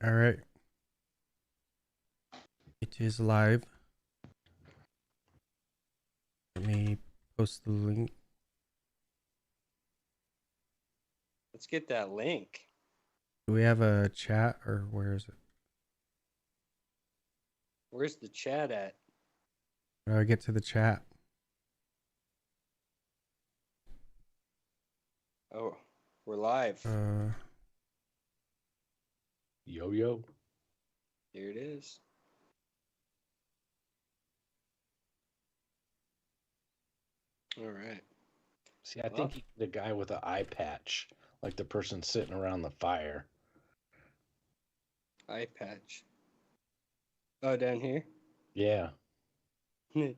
All right. It is live. Let me post the link. Let's get that link. Do we have a chat or where is it? Where's the chat at? How do I get to the chat? Oh, we're live. Yo. Here it is. All right. See, I think the guy with the eye patch, like the person sitting around the fire. Eye patch. Oh, down here? Yeah. He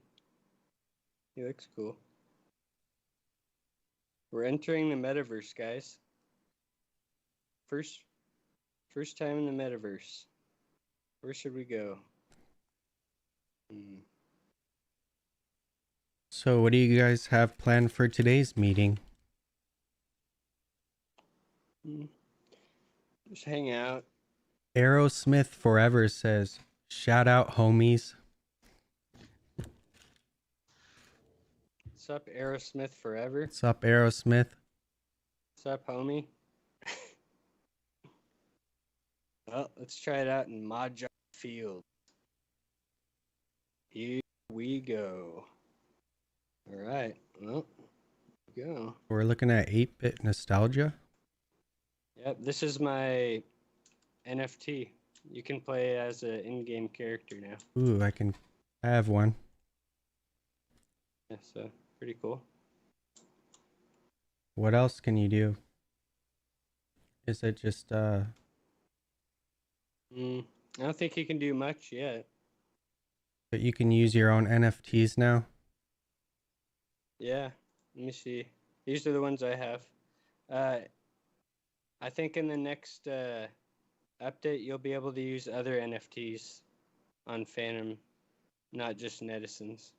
looks cool. We're entering the metaverse, guys. First time in the metaverse. Where should we go? So what do you guys have planned for today's meeting? Just hang out. Aerosmith Forever says, shout out homies. What's up, Aerosmith Forever? What's up, Aerosmith? What's up, homie? Well, let's try it out in Mahjong Field. Here we go. All right. Well, go. We're looking at 8-bit nostalgia. Yep, this is my NFT. You can play as an in-game character now. Ooh, I have one. Yeah, so pretty cool. What else can you do? Is it just I don't think you can do much yet. But you can use your own NFTs now? Yeah, let me see. These are the ones I have. I think in the next update, you'll be able to use other NFTs on Phantom, not just Netizens.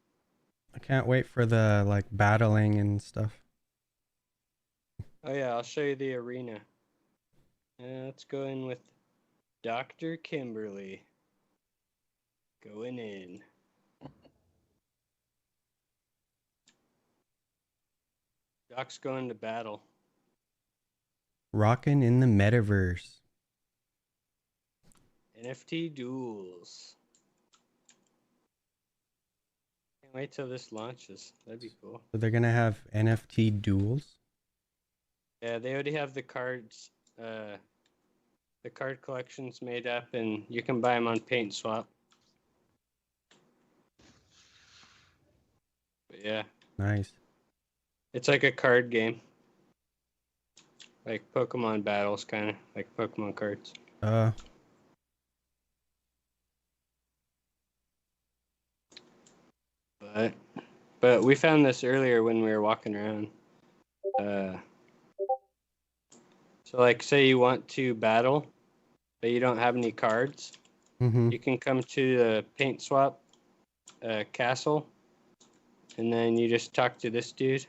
I can't wait for the like battling and stuff. Oh yeah, I'll show you the arena. Let's go in with Dr. Kimberly. Going in. Doc's going to battle. Rockin' in the metaverse. NFT duels. Can't wait till this launches. That'd be cool. So they're gonna have NFT duels? Yeah, they already have the cards. The card collection's made up, and you can buy them on Paint Swap. But yeah. Nice. It's like a card game. Like Pokemon battles, kind of. Like Pokemon cards. But we found this earlier when we were walking around. So like say you want to battle, but you don't have any cards. You can come to the Paint Swap castle, and then you just talk to this dude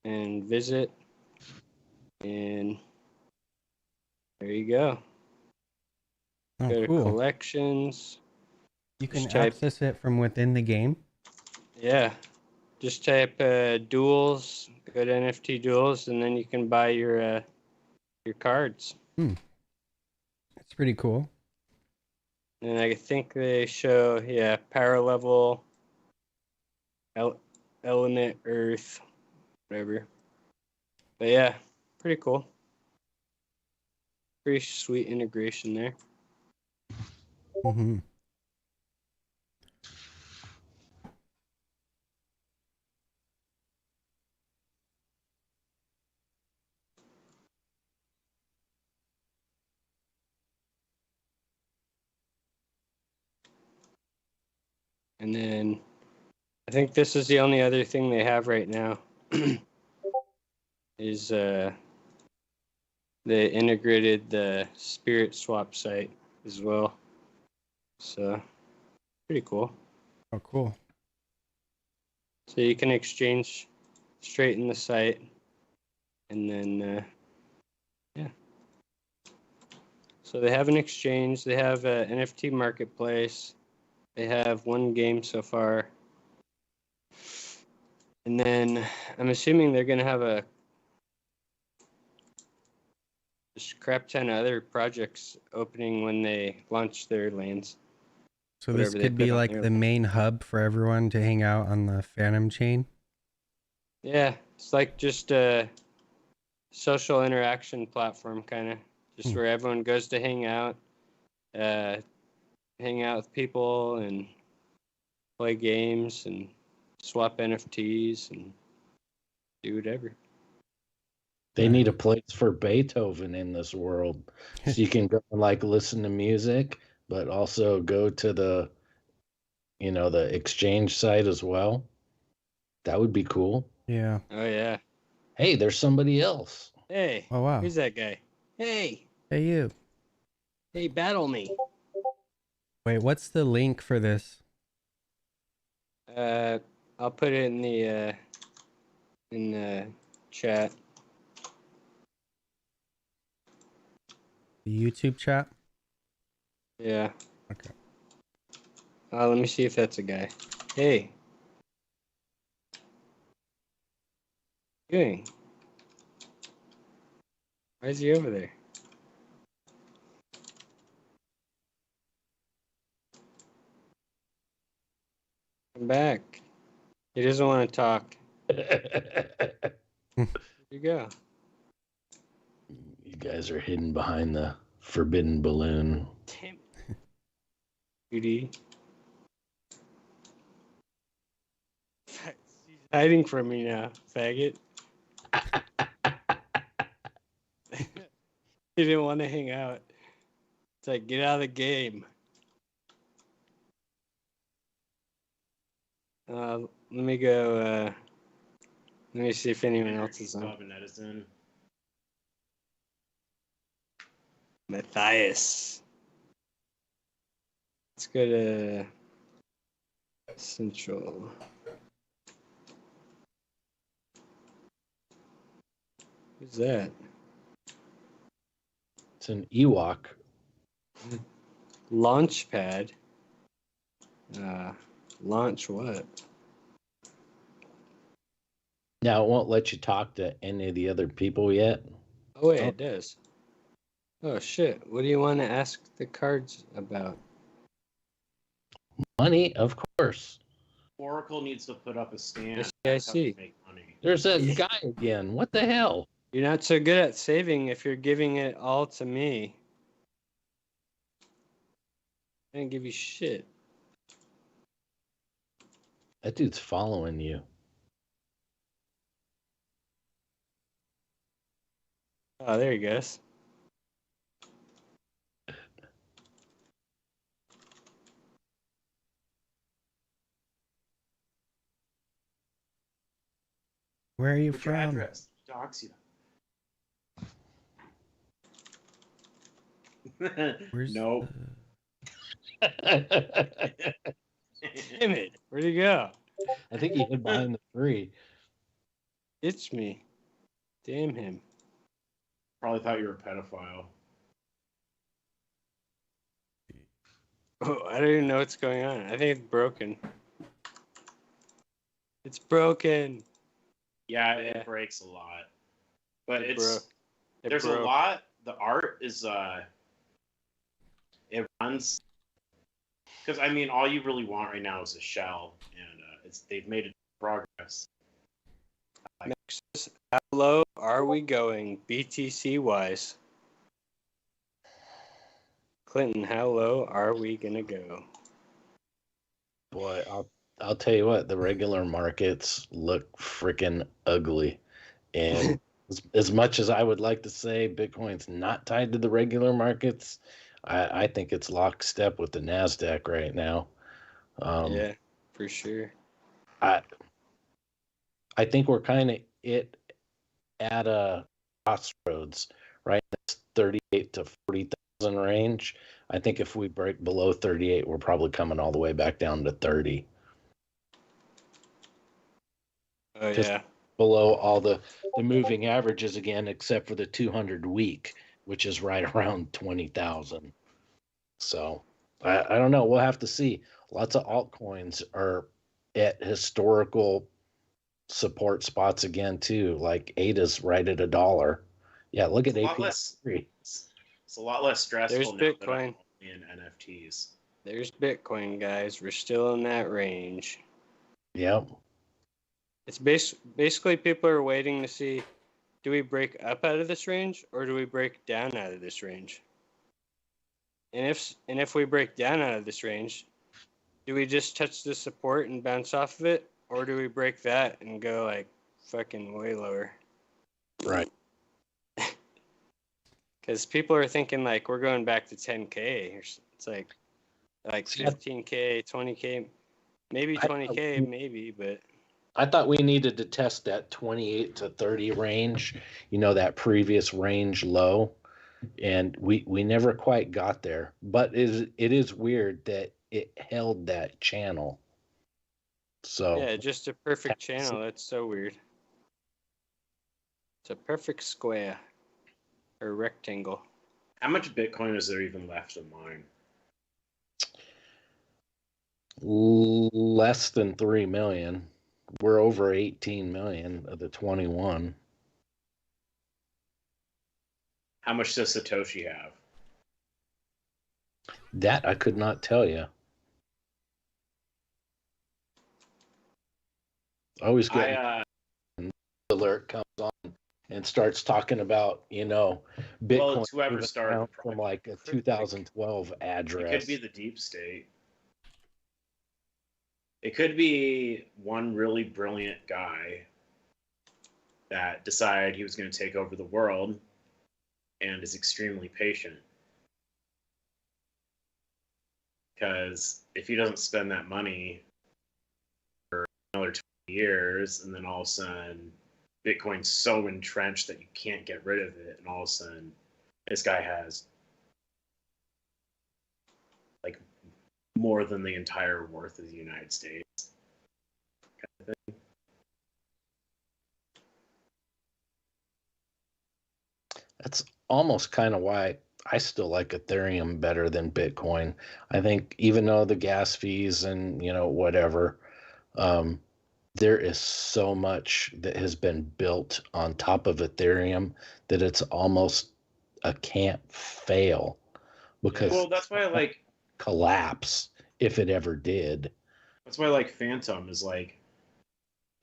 and visit, and there you go. Oh, go cool. to collections. You can access it from within the game? Yeah. Just type duels, go to NFT duels, and then you can buy your cards. That's pretty cool. And I think they show, power level, element, earth, whatever. But yeah, pretty cool. Pretty sweet integration there. And then I think this is the only other thing they have right now is they integrated the Spirit Swap site as well. So pretty cool. Oh, cool. So you can exchange straight in the site, and then So they have an exchange. They have an NFT marketplace. They have one game so far. And then I'm assuming they're going to have a crap ton of other projects opening when they launch their lands. So this could be like the main hub for everyone to hang out on the Phantom chain? Yeah, it's like just a social interaction platform, kind of. Just where everyone goes to hang out with people and play games and swap NFTs and do whatever. They need a place for Beethoven in this world, so you can go and like listen to music, but also go to the exchange site as well. That would be cool. Yeah. Oh yeah. Hey, there's somebody else. Hey. Oh wow. Who's that guy? Hey. Hey you. Hey, battle me. Wait, what's the link for this? I'll put it in the chat. The YouTube chat? Yeah. Okay. Let me see if that's a guy. Hey. What are you doing? Why is he over there? Come back. He doesn't want to talk. Here you go. You guys are hidden behind the forbidden balloon. Damn it. Beauty. He's hiding from me now, faggot. He didn't want to hang out. It's like, get out of the game. Let me go. Let me see if anyone else is on. Edison. Matthias. Let's go to Central. Who's that? It's an Ewok. Launchpad. Launch what? Now, it won't let you talk to any of the other people yet. Oh, wait, it does. Oh, shit. What do you want to ask the cards about? Money, of course. Oracle needs to put up a stand. Yes, I see. Make money. There's a guy again. What the hell? You're not so good at saving if you're giving it all to me. I didn't give you shit. That dude's following you. Oh, there he goes. Where are you What's your from? address? Dox you. Where's Nope. Damn it. Where'd he go? I think he hid behind the tree. It's me. Damn him. Probably thought you were a pedophile. Oh, I don't even know what's going on. I think it's broken. It's broken. Yeah, Yeah. it breaks a lot. But It it's broke. It there's broke. a lot. The art is it runs because I mean all you really want right now is a shell, and they've made it progress. Nexus, how low are we going BTC wise? Clinton, how low are we gonna go? Boy, I'll tell you what, the regular markets look freaking ugly. And as much as I would like to say Bitcoin's not tied to the regular markets, I think it's lockstep with the NASDAQ right now. Yeah, for sure. I think we're kind of at a crossroads, right? It's 38 to 40,000 range. I think if we break below 38, we're probably coming all the way back down to 30. Oh Just yeah. below all the moving averages again, except for the 200 week. which is right around 20,000. So I don't know. We'll have to see. Lots of altcoins are at historical support spots again too. Like ADA's right at $1. Yeah, look at API3. It's a lot less stressful There's now that I'm Bitcoin. only in NFTs. There's Bitcoin, guys. We're still in that range. Yep. It's basically people are waiting to see, do we break up out of this range or do we break down out of this range? And if we break down out of this range, do we just touch the support and bounce off of it, or do we break that and go like fucking way lower? Right. Because people are thinking like we're going back to 10K. It's like 15K, 20K, maybe 20K, maybe, but I thought we needed to test that 28 to 30 range, that previous range low, and we never quite got there. But it is weird that it held that channel. So yeah, just a perfect channel. That's so weird. It's a perfect square or rectangle. How much Bitcoin is there even left in mine? Less than 3 million. We're over 18 million of the 21. How much does Satoshi have? That I could not tell you. I always get alert comes on and starts talking about, Bitcoin. Well, it's whoever started from like a 2012 address. It could be the deep state. It could be one really brilliant guy that decided he was going to take over the world and is extremely patient. Because if he doesn't spend that money for another 20 years, and then all of a sudden Bitcoin's so entrenched that you can't get rid of it, and all of a sudden this guy has like more than the entire worth of the United States. Kind of thing. That's almost kind of why I still like Ethereum better than Bitcoin. I think even though the gas fees and, whatever, there is so much that has been built on top of Ethereum that it's almost a can't fail, because that's why I like collapse if it ever did. That's why I like Phantom is like,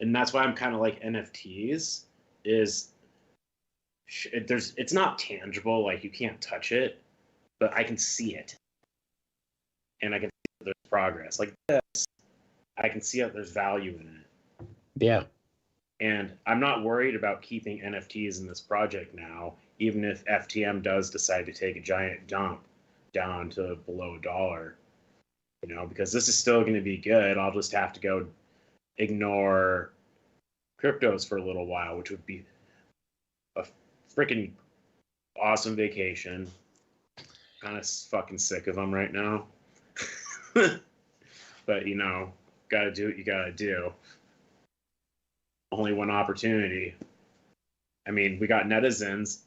and that's why I'm kind of like NFTs is it's not tangible, like you can't touch it, but I can see it, and I can see that there's progress. Like this, I can see that there's value in it. Yeah. And I'm not worried about keeping NFTs in this project now, even if FTM does decide to take a giant dump down to below $1, because this is still going to be good. I'll just have to go ignore cryptos for a little while, which would be a freaking awesome vacation. Kind of fucking sick of them right now. But, gotta do what you gotta do. Only one opportunity. I mean, we got Netizens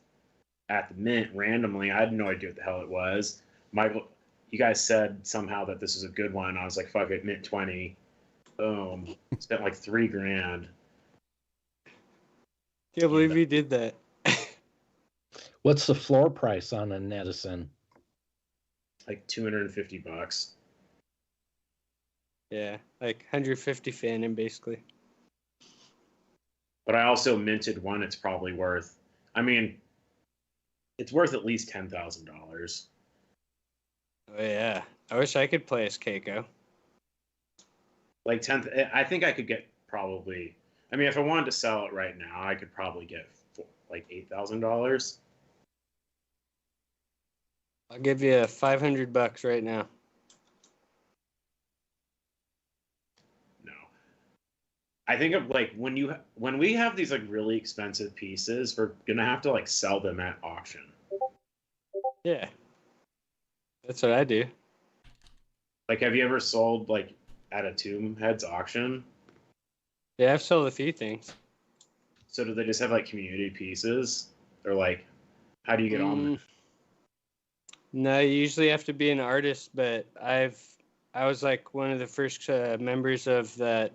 at the mint randomly. I had no idea what the hell it was. Michael, you guys said somehow that this is a good one. I was like, fuck it, mint 20. Boom. Spent like $3,000. Can't believe you did that. What's the floor price on a Netizen? Like $250. Yeah, like 150 Phantom basically. But I also minted one. It's probably worth. I mean, it's worth at least $10,000. Oh yeah, I wish I could play as Keiko. Like 10. I think I could get probably. I mean, if I wanted to sell it right now, I could probably get like $8,000. I'll give you $500 right now. No, I think of like when we have these like really expensive pieces, we're gonna have to like sell them at auction. Yeah, that's what I do. Like, have you ever sold like at a Tomb Heads auction? Yeah, I've sold a few things. So do they just have like community pieces? Or like How do you get on there? No, you usually have to be an artist, but I was like one of the first members of that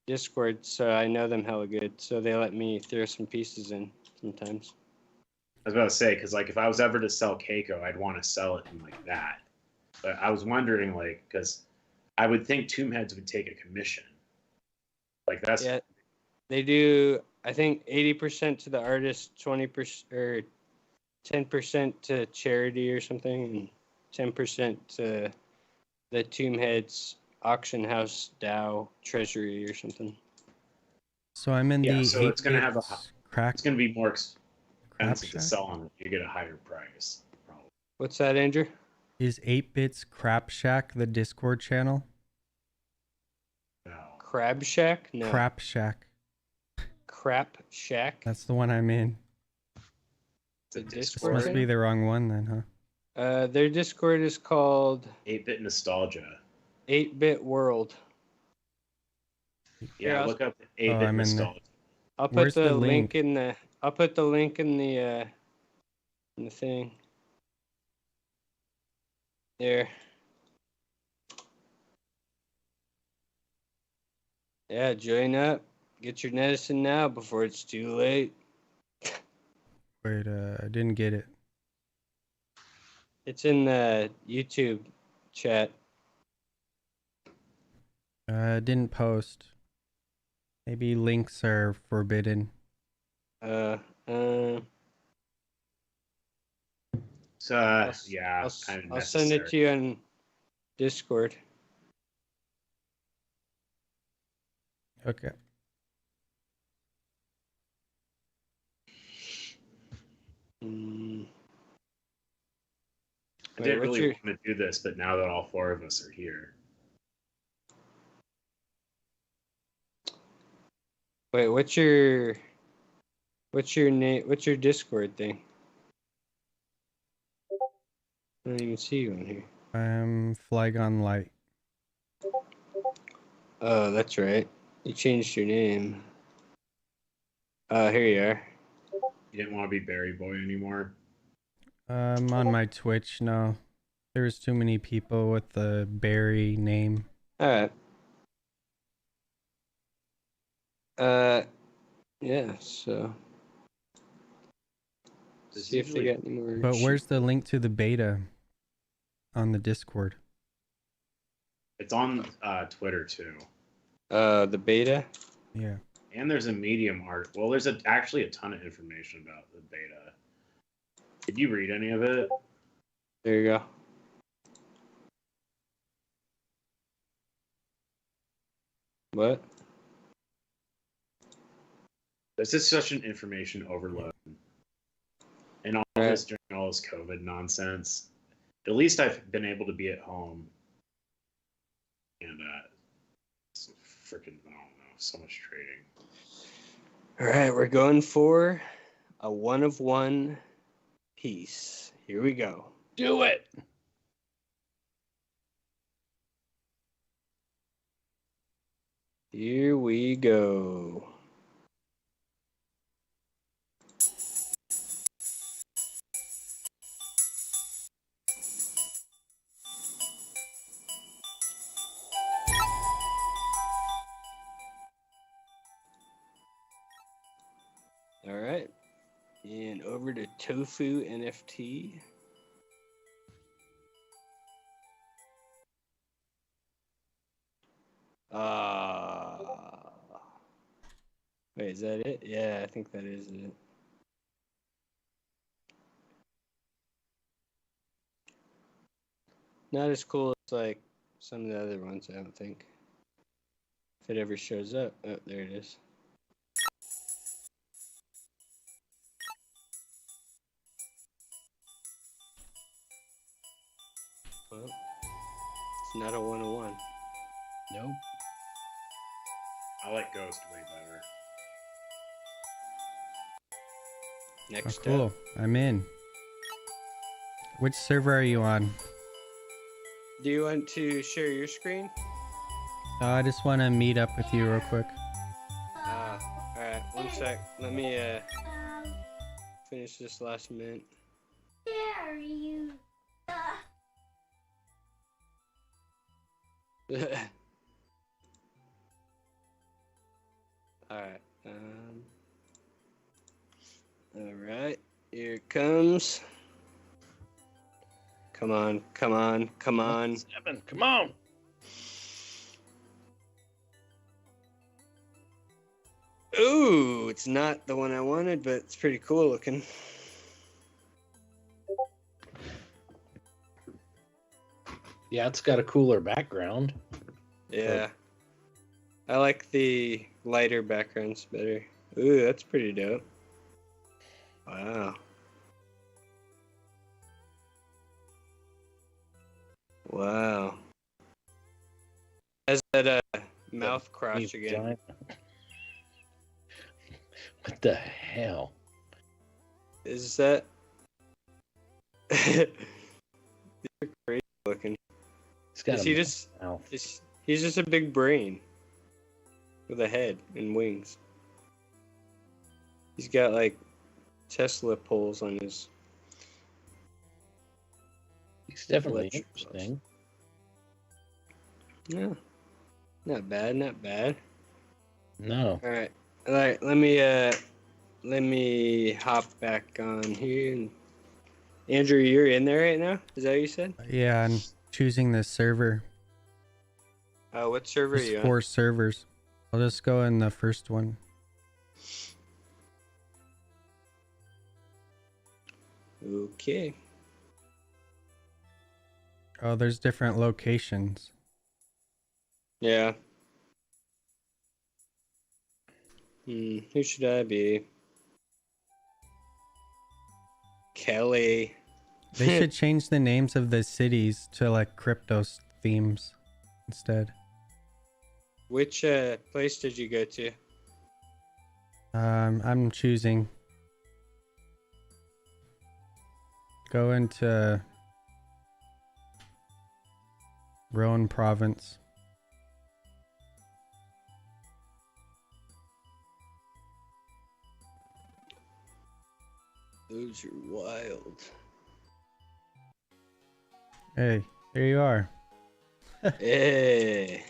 Discord, so I know them hella good. So they let me throw some pieces in sometimes. I was about to say, because like if I was ever to sell Keiko, I'd want to sell it in like that. But I was wondering, like, because I would think Tomb Heads would take a commission. Like that's yeah, they do. I think 80% to the artist, 20% or 10% to charity or something, and 10% to the Tomb Heads auction house DAO treasury or something. So I'm in the so it's gonna have crack. It's gonna be more expensive to sell on it. You get a higher price. Probably. What's that, Andrew? Is 8-Bits Crap Shack the Discord channel? No. Crab Shack? No. Crap Shack. Crap Shack? That's the one I'm in. The This Discord must be the wrong one then, huh? Their Discord is called 8-Bit Nostalgia. 8-Bit World. Yeah, look up 8-Bit Nostalgia. I'll put the link in the. I'll put the link in the thing. There. Yeah, join up. Get your medicine now before it's too late. Wait, I didn't get it. It's in the YouTube chat. Didn't post. Maybe links are forbidden. So yeah, I'll send it to you on Discord. Okay. I didn't really want to do this, but now that all four of us are here. Wait, what's your name? What's your Discord thing? I don't even see you on here. I'm Flygon Light. Oh, that's right. You changed your name. Here you are. You didn't want to be Berry Boy anymore? On my Twitch, no. There's too many people with the Barry name. Alright. Yeah, so. See if they get any more. But where's the link to the beta on the Discord? It's on Twitter too. The beta? Yeah. And there's a Medium article. Well, there's actually a ton of information about the beta. Did you read any of it? There you go. What? This is such an information overload. And all this during all this COVID nonsense. At least I've been able to be at home. And it's freaking, I don't know, so much trading. All right, we're going for a 1 of 1 piece. Here we go. Do it. Here we go. All right. And over to Tofu NFT. Wait, is that it? Yeah, I think that is it. Not as cool as like some of the other ones, I don't think. If it ever shows up. Oh, there it is. Well, it's not a 101. Nope. I like Ghost way better. Next cool. up. I'm in. Which server are you on? Do you want to share your screen? I just want to meet up with you real quick. Alright, 1 sec. Let me finish this last mint. dare you? Alright. Alright. Here it comes. Come on, come on, come on. 7, come on. Ooh, it's not the one I wanted, but it's pretty cool looking. Yeah, it's got a cooler background. Yeah. I like the lighter backgrounds better. Ooh, that's pretty dope. Wow. Wow. Has that mouth cross again. Giant. What the hell? Is that? These are crazy looking. He's got Is a he just? mouth. He's just a big brain with a head and wings. He's got like Tesla poles on his. He's definitely electric interesting. Yeah. Not bad, not bad. No. All right. Let me hop back on here. And Andrew, you're in there right now? Is that what you said? Yeah, I'm choosing this server. What server are There's you on? 4 servers. I'll just go in the first one. Okay. Oh, there's different locations. Yeah. Who should I be? Kelly. They should change the names of the cities to like crypto themes instead. Which place did you go to? I'm choosing. Go into Roan province. Those are wild. Hey, there you are. Hey.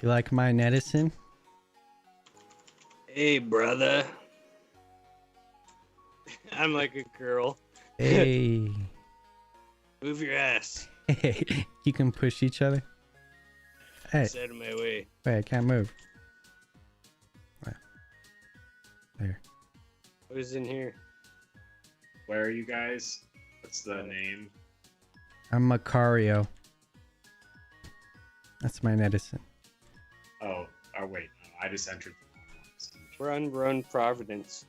You like my medicine? Hey, brother. I'm like a girl. Hey. Move your ass. Hey, you can push each other. Hey, It's out of my way. wait, I can't move. There. What is in here? Where are you guys? What's the name? I'm Macario. That's my medicine. Oh, wait, no, I just entered the We're on Roan Providence.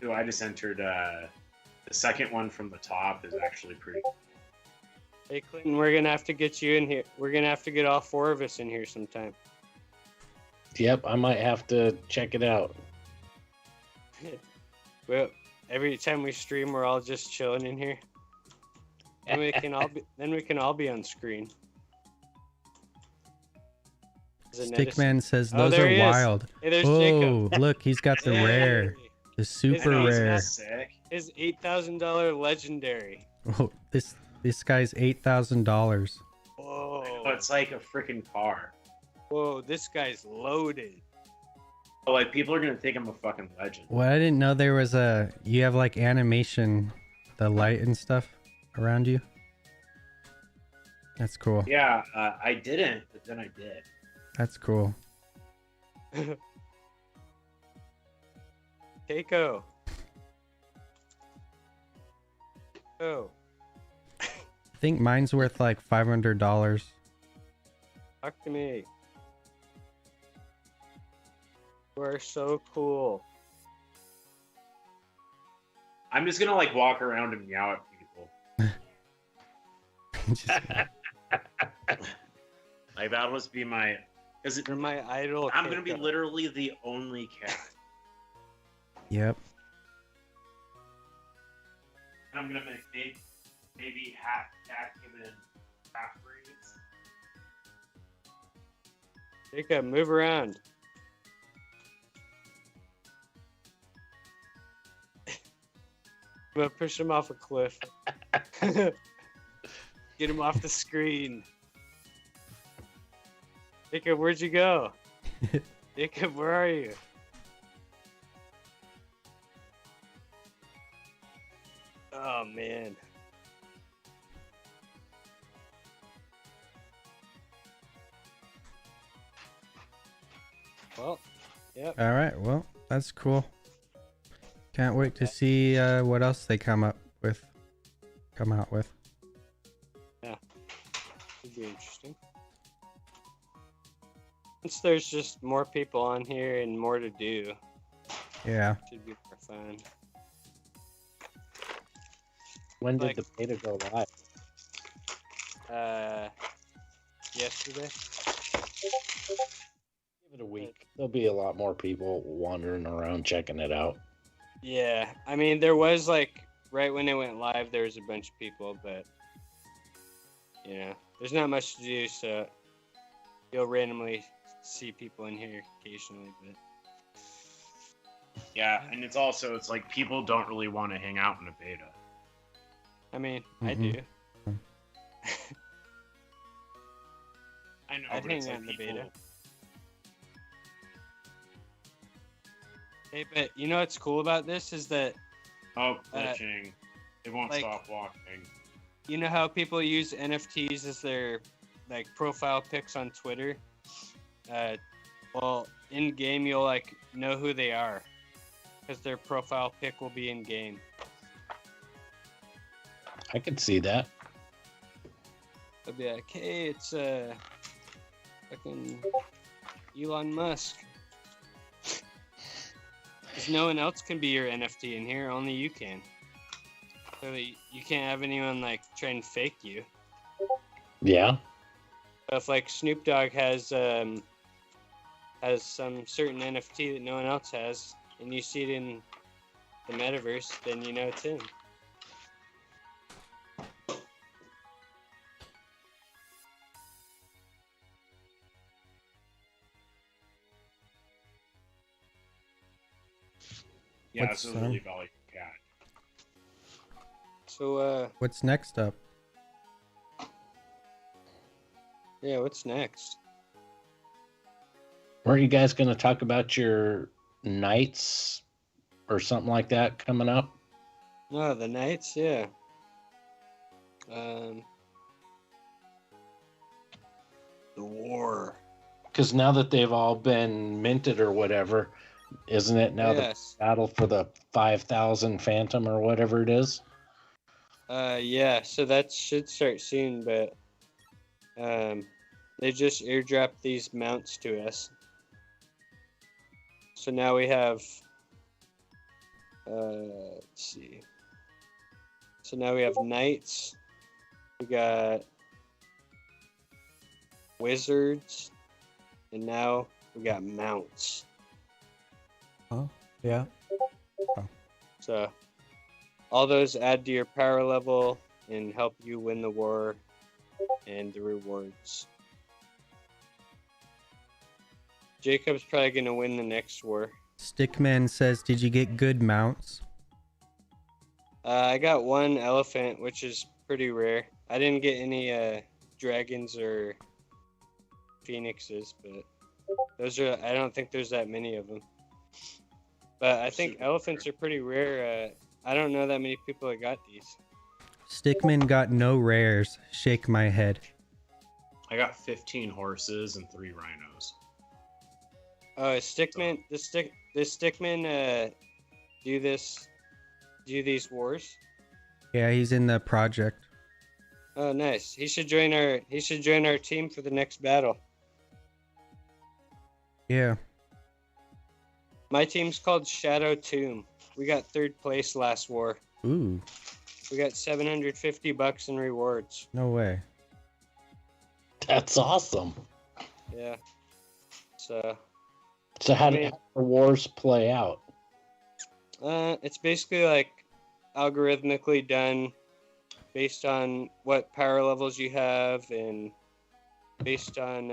Ooh, I just entered the second one from the top is actually pretty cool. Hey, Clinton, we're gonna have to get you in here. We're gonna have to get all 4 of us in here sometime. Yep, I might have to check it out. Well, every time we stream, we're all just chilling in here. Then we can all be on screen. Is it Stickman says Oh, those there are he is. wild. Hey, there's Oh, Jacob. look, he's got the Hey. rare, the super Isn't rare. That's sick. His $8,000 legendary. Oh, this guy's $8,000. Whoa. Oh, it's like a freaking car. Whoa, this guy's loaded. Oh, like people are gonna think I'm a fucking legend. Well, I didn't know there was you have like animation, the light and stuff around you. That's cool. Yeah, I didn't, but then I did. That's cool. Keiko. Oh, I think mine's worth like $500. talk to me. You are so cool. I'm just gonna like walk around and meow at people. Just- Like that'll just be my. Because You're my idol. I'm gonna be Keiko. literally the only cat. yep. I'm gonna make maybe half cat given half breeds. Keiko, move around. gonna push him off a cliff. Get him off the screen. Jacob, where'd you go? Jacob, where are you? Oh, man. Well, yep. All right. Well, that's cool. Can't wait to see what else they come out with. Yeah. Should be interesting. Once there's just more people on here and more to do, Yeah. should be more fun. When did Like- the beta go live? Yesterday. Give it a week. There'll be a lot more people wandering around checking it out. Yeah, I mean, there was like right when it went live, there was a bunch of people, but you know, there's not much to do, so you'll randomly see people in here occasionally. But Yeah, and it's like people don't really want to hang out in a beta. I mean, I Mhm. do. I know, I'd but it's hang like out in the people- beta. Hey, but you know what's cool about this is that Oh, glitching. It won't like- stop walking. you know how people use NFTs as their like profile pics on Twitter. Well, in game you'll like know who they are because their profile pic will be in game. I could see that. They'll be like, hey, it's fucking Elon Musk. Because no one else can be your NFT in here, only you can. So you can't have anyone like try and fake you. Yeah. So if like Snoop Dogg has some certain NFT that no one else has, and you see it in the metaverse, then you know it's him. Yeah, What's, it's a really valuable cat. So What's next up? yeah, what's next? Weren't you guys going to talk about your nights or something like that coming up? No, the Knights, yeah. The war. Because now that they've all been minted or whatever, isn't it now Yes. the battle for the 5,000 Phantom or whatever it is? Yeah, so that should start soon, but they just airdropped these mounts to us. So now we have let's see. So now we have knights. We got wizards, and now we got mounts. Oh, yeah. So all those add to your power level and help you win the war and the rewards. Jacob's probably gonna win the next war. Stickman says, "Did you get good mounts?" I got one elephant, which is pretty rare. I didn't get any dragons or phoenixes, but those are. I don't think there's that many of them. But I think elephants are pretty rare. I don't know that many people that got these. Stickman got no rares. Shake my head. I got 15 horses and 3 rhinos. Oh, Stickman, the Stickman do these wars? Yeah, he's in the project. Oh, nice. He should join our team for the next battle. Yeah. My team's called Shadow Tomb. We got 3rd place last war. Ooh, We got $750 in rewards. no way. That's awesome. Yeah. So, So how do the wars play out? it's basically like algorithmically done based on what power levels you have and based on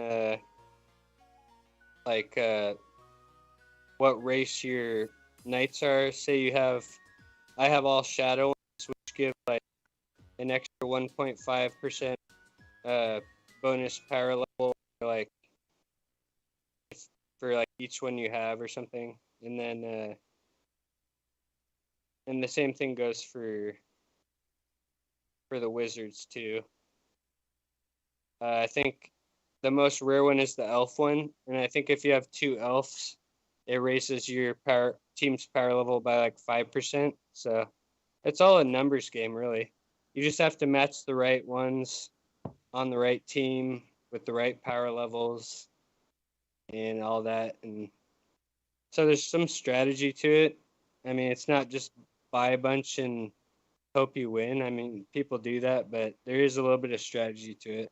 what race your knights are. Say I have all shadow an extra 1.5% bonus power level, like for like each one you have or something, and then and the same thing goes for the wizards too. I think the most rare one is the elf one, and I think if you have 2 elves, it raises your team's power level by like 5%. So it's all a numbers game, really. You just have to match the right ones on the right team with the right power levels and all that. And so there's some strategy to it. I mean, it's not just buy a bunch and hope you win. I mean, people do that, but there is a little bit of strategy to it.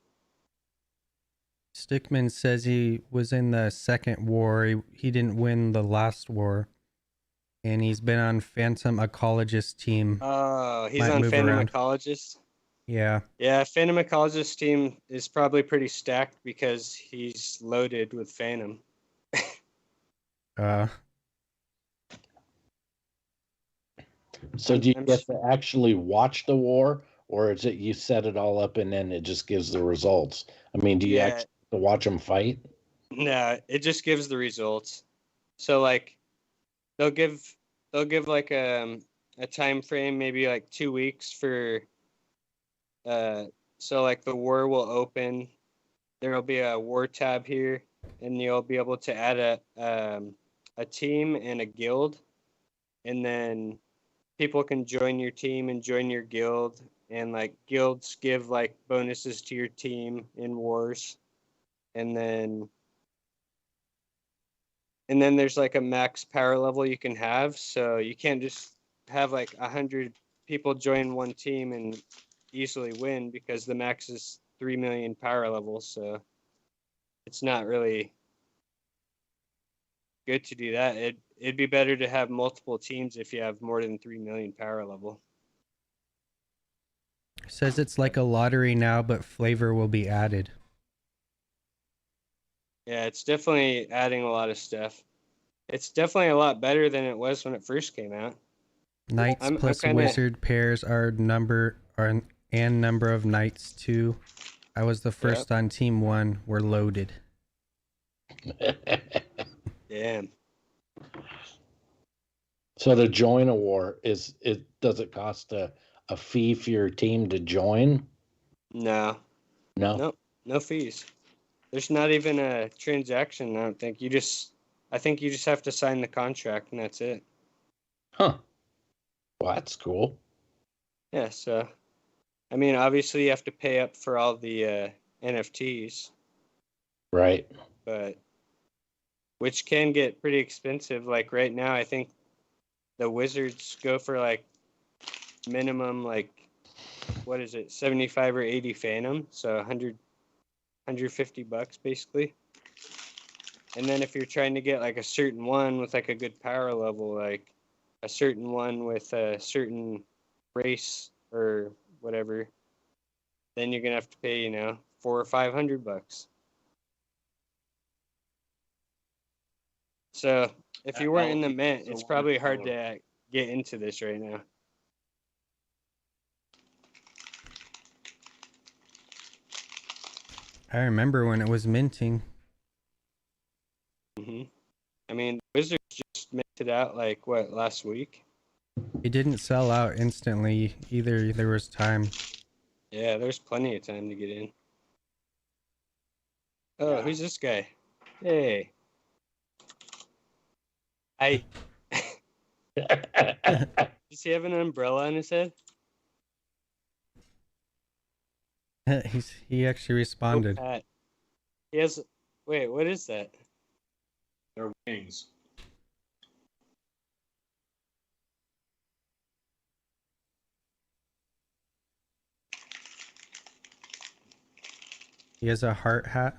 Stickman says he was in the second war. He didn't win the last war. And he's been on Phantom Ecologist team. Oh, he's Might on move Phantom around. Ecologist? Yeah. Yeah, Phantom Ecologist team is probably pretty stacked because he's loaded with Phantom. So do you get to actually watch the war, or is it you set it all up and then it just gives the results? I mean, do you actually have to watch them fight? No, it just gives the results. So like they'll give like a time frame, maybe like 2 weeks for so like the war will open. There'll be a war tab here, and you'll be able to add a team and a guild, and then people can join your team and join your guild, and like guilds give like bonuses to your team in wars, and then there's like a max power level you can have, so you can't just have like 100 people join one team and easily win because the max is 3 million power levels, so it's not really good to do that. It'd be better to have multiple teams if you have more than 3 million power level. Says it's like a lottery now, but flavor will be added. Yeah, it's definitely adding a lot of stuff. It's definitely a lot better than it was when it first came out. Knights plus wizard pairs are number of knights too. I was the first on team 1. We're loaded. Damn. So to join a war, does it cost a fee for your team to join? No. Nope, no fees. There's not even a transaction, I don't think. I think you just have to sign the contract and that's it. Huh. Well, that's cool. Yeah, so I mean, obviously you have to pay up for all the NFTs. Right. But which can get pretty expensive. Like right now, I think the wizards go for like minimum like what is it, 75 or 80 Phantom, so 150 bucks basically. And then if you're trying to get like a certain one with like a good power level, like a certain one with a certain race or whatever, then you're gonna have to pay, $400 or $500. So if you weren't in the mint, it's probably hard to get into this right now. I remember when it was minting. I mean, Wizards just minted out like what, last week? It didn't sell out instantly either. There was time. Yeah, there's plenty of time to get in. Oh, who's this guy? Hey. Does he have an umbrella on his head? He actually responded. He has. Wait, what is that? They're wings. He has a heart hat.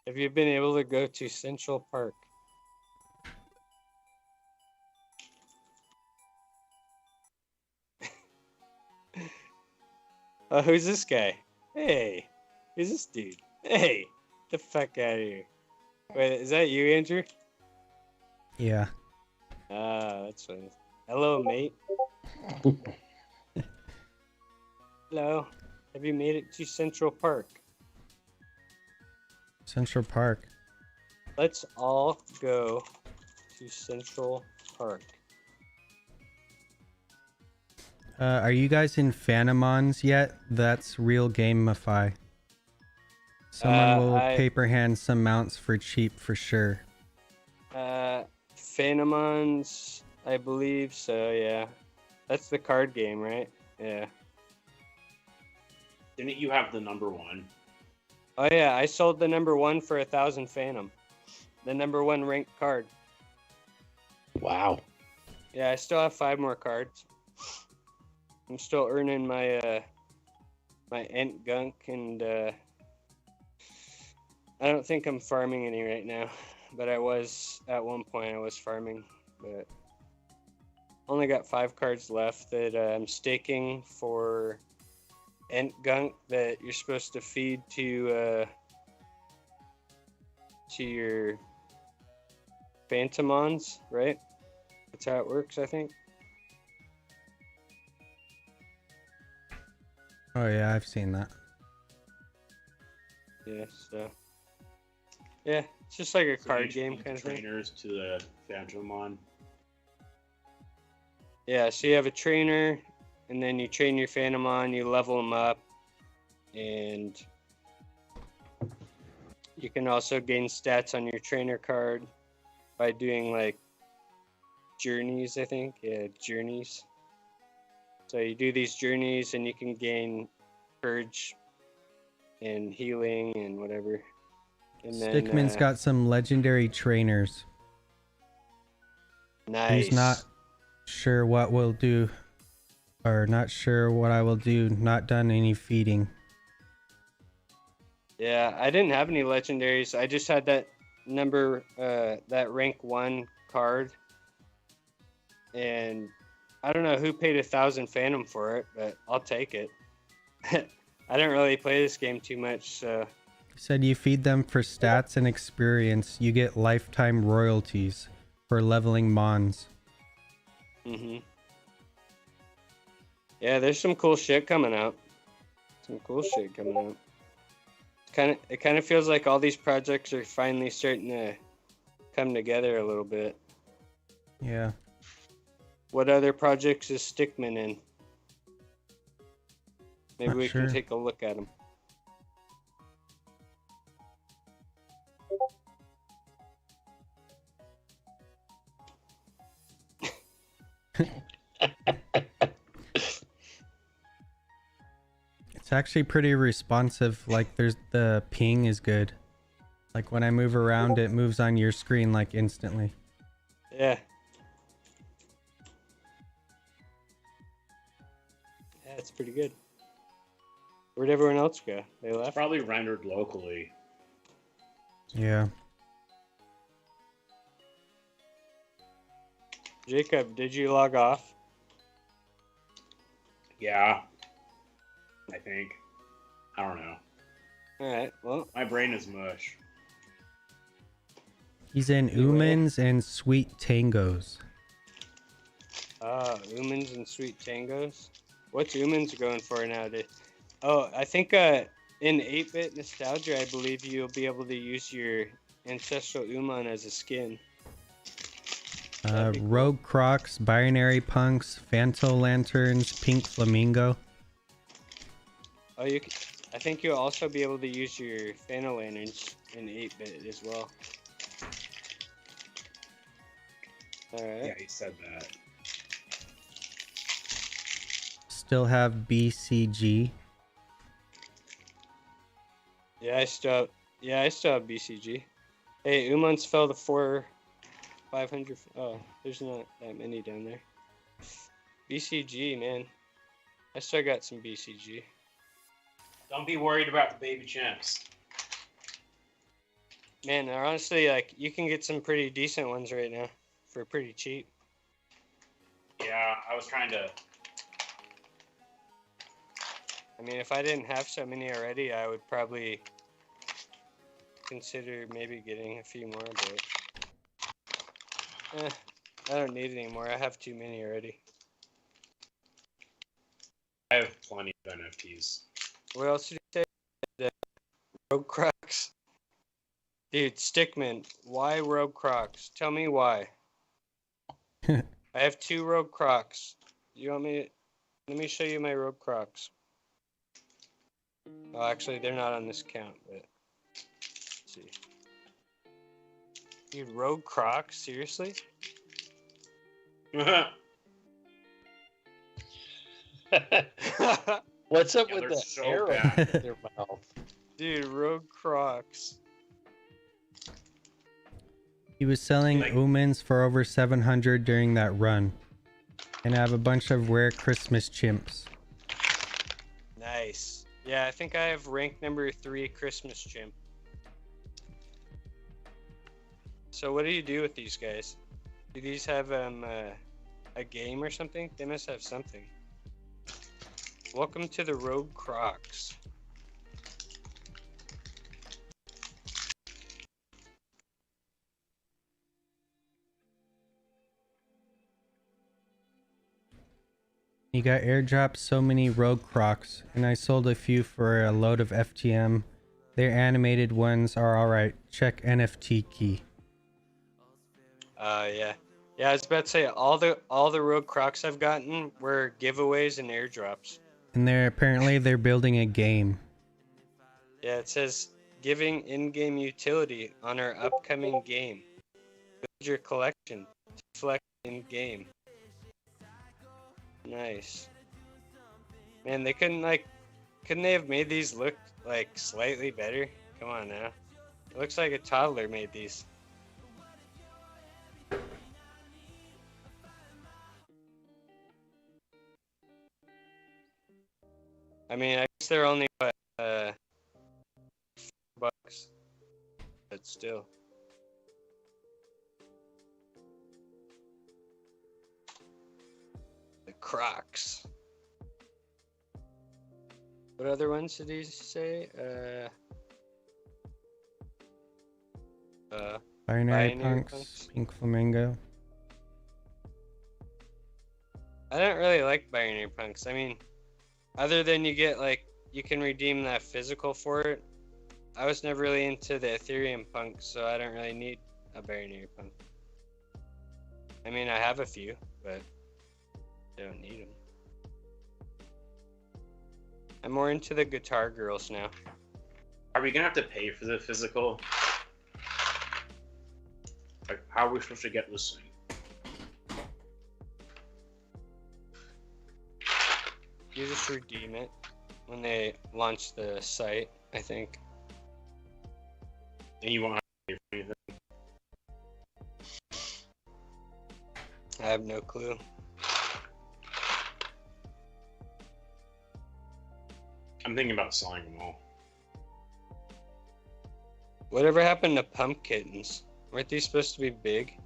Have you been able to go to Central Park? Oh, who's this guy? Hey, who's this dude? Hey, get the fuck out of here. Wait, is that you, Andrew? Yeah. Ah, that's funny. Hello, mate. Hello. Have you made it to Central Park? Central Park. Let's all go to Central Park. Are you guys in Phantomons yet? That's real Gamify. Someone will paper hand some mounts for cheap for sure. Phantomons, I believe so, yeah. That's the card game, right? Yeah. Didn't you have the number 1? Oh yeah, I sold the number 1 for 1,000 Phantom. The number 1 ranked card. Wow. Yeah, I still have 5 more cards. I'm still earning my my Ent Gunk, and I don't think I'm farming any right now, but I was at one point. I was farming, but only got 5 cards left that I'm staking for Ent Gunk that you're supposed to feed to your Phantomons, right? That's how it works, I think. Oh yeah, I've seen that. Yeah, so yeah, it's just like a card game kind of thing. Trainers to the Phantomon. Yeah, so you have a trainer, and then you train your Phantomon, you level them up, and you can also gain stats on your trainer card by doing like journeys, I think. Yeah, journeys. So you do these journeys, and you can gain purge and healing and whatever. And Stickman's then, got some legendary trainers. nice. He's not sure what we'll do, or not sure what I will do. Not done any feeding. Yeah, I didn't have any legendaries. I just had that number, that rank 1 card, and I don't know who paid 1,000 Phantom for it, but I'll take it. I don't really play this game too much, so. He said you feed them for stats and experience. You get lifetime royalties for leveling Mons. Mhm. Yeah, there's some cool shit coming out. It kind of feels like all these projects are finally starting to come together a little bit. Yeah. What other projects is Stickman in? Maybe we can take a look at them. It's actually pretty responsive. Like the ping is good. Like when I move around, it moves on your screen like instantly. Yeah. Yeah, it's pretty good. Where'd everyone else go? They left? It's probably rendered locally. Yeah. Jacob, did you log off? Yeah. I think. I don't know. Alright, well. My brain is mush. He's in Umans and Sweet Tangos. Umans and Sweet Tangos? What's Umans going for nowadays? Oh, I think in 8-bit Nostalgia, I believe you'll be able to use your Ancestral Uman as a skin. Cool. Rogue Crocs, Binary Punks, Phanto Lanterns, Pink Flamingo. Oh, I think you'll also be able to use your Phanto Lanterns in 8-bit as well. Alright. Yeah, he said that. Still have BCG. Yeah, I still have BCG. Hey, Umans fell to 500. Oh, there's not that many down there. BCG, man. I still got some BCG. Don't be worried about the baby chimps. Man, honestly, like, you can get some pretty decent ones right now for pretty cheap. Yeah, I was trying to... I mean, if I didn't have so many already, I would probably consider maybe getting a few more, but I don't need any more. I have too many already. I have plenty of NFTs. What else did you say? The Rogue Crocs? Dude, Stickman, why Rogue Crocs? Tell me why. I have 2 Rogue Crocs. You want me to... Let me show you my Rogue Crocs. Oh, actually, they're not on this account, but... Let's see. Dude, Rogue Crocs? Seriously? What's up Yeah, with they're the so arrow bad. in their mouth? Dude, Rogue Crocs. He was selling Like- omens for over 700 during that run. And I have a bunch of rare Christmas chimps. Nice. Yeah, I think I have rank number 3 Christmas chimp. So what do you do with these guys? Do these have a game or something? They must have something. Welcome to the Rogue Crocs. He got airdropped so many Rogue Crocs, and I sold a few for a load of FTM. Their animated ones are alright. Check NFT key. Yeah. Yeah, I was about to say all the Rogue Crocs I've gotten were giveaways and airdrops. And they're building a game. Yeah, it says giving in-game utility on our upcoming game. Build your collection to flex in-game. Nice. Man, couldn't they have made these look like slightly better? Come on now. It looks like a toddler made these. I mean, I guess they're only what, $4, but still. The Crocs. What other ones did he say? Binary Binary Punks, Punks. Pink Flamingo. I don't really like Binary Punks. I mean, other than you can redeem that physical for it. I was never really into the Ethereum Punk, so I don't really need a Binary Punk. I mean, I have a few, but I don't need them. I'm more into the Guitar Girls now. Are we gonna have to pay for the physical? Like, how are we supposed to get this thing? You just redeem it when they launch the site, I think. And you won't have to pay for anything. I have no clue. I'm thinking about selling them all. Whatever happened to Pump Kittens? Weren't these supposed to be big?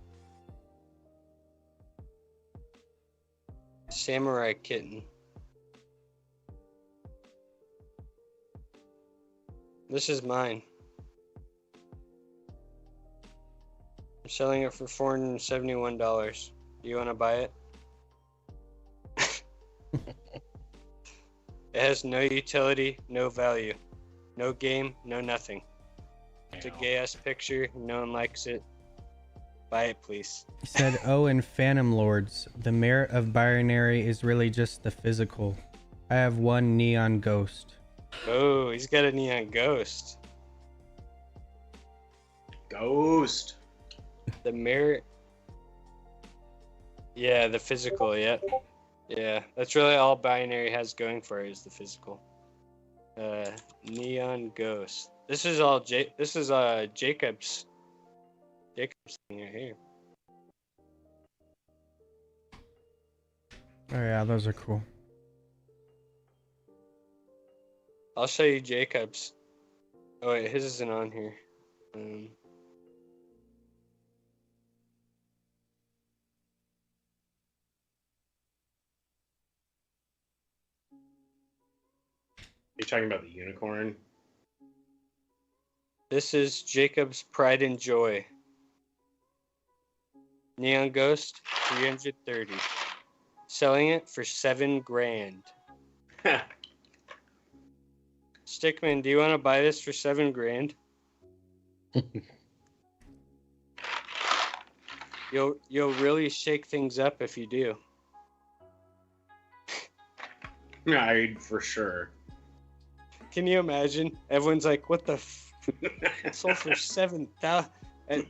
Samurai Kitten. This is mine. I'm selling it for $471. Do you want to buy it? It has no utility, no value. No game, no nothing. It's a gay ass picture, no one likes it. Buy it, please. He said, oh, and Phantom Lords. The merit of binary is really just the physical. I have one Neon Ghost. Oh, he's got a Neon Ghost. Ghost. The merit. Yeah, the physical, yeah. Yeah, that's really all binary has going for it is the physical. Neon Ghost. This is all Jacob's thing right here. Oh yeah, those are cool. I'll show you Jacob's. Oh wait, his isn't on here. You're talking about the unicorn? This is Jacob's Pride and Joy. Neon Ghost, 330. Selling it for $7,000. Stickman, do you want to buy this for $7,000? You'll really shake things up if you do. I for sure. Can you imagine? Everyone's like, "What the? Sold for $7,000."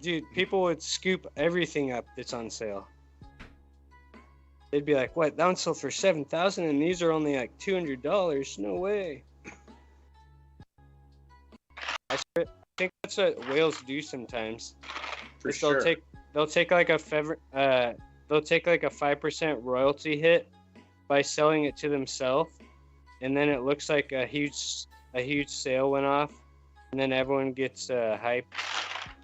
Dude, people would scoop everything up that's on sale. They'd be like, "What? That one sold for $7,000, and these are only like $200. No way." I think that's what whales do sometimes. For sure. They'll take like a 5% royalty hit by selling it to themselves, and then it looks like a huge sale went off, and then everyone gets hyped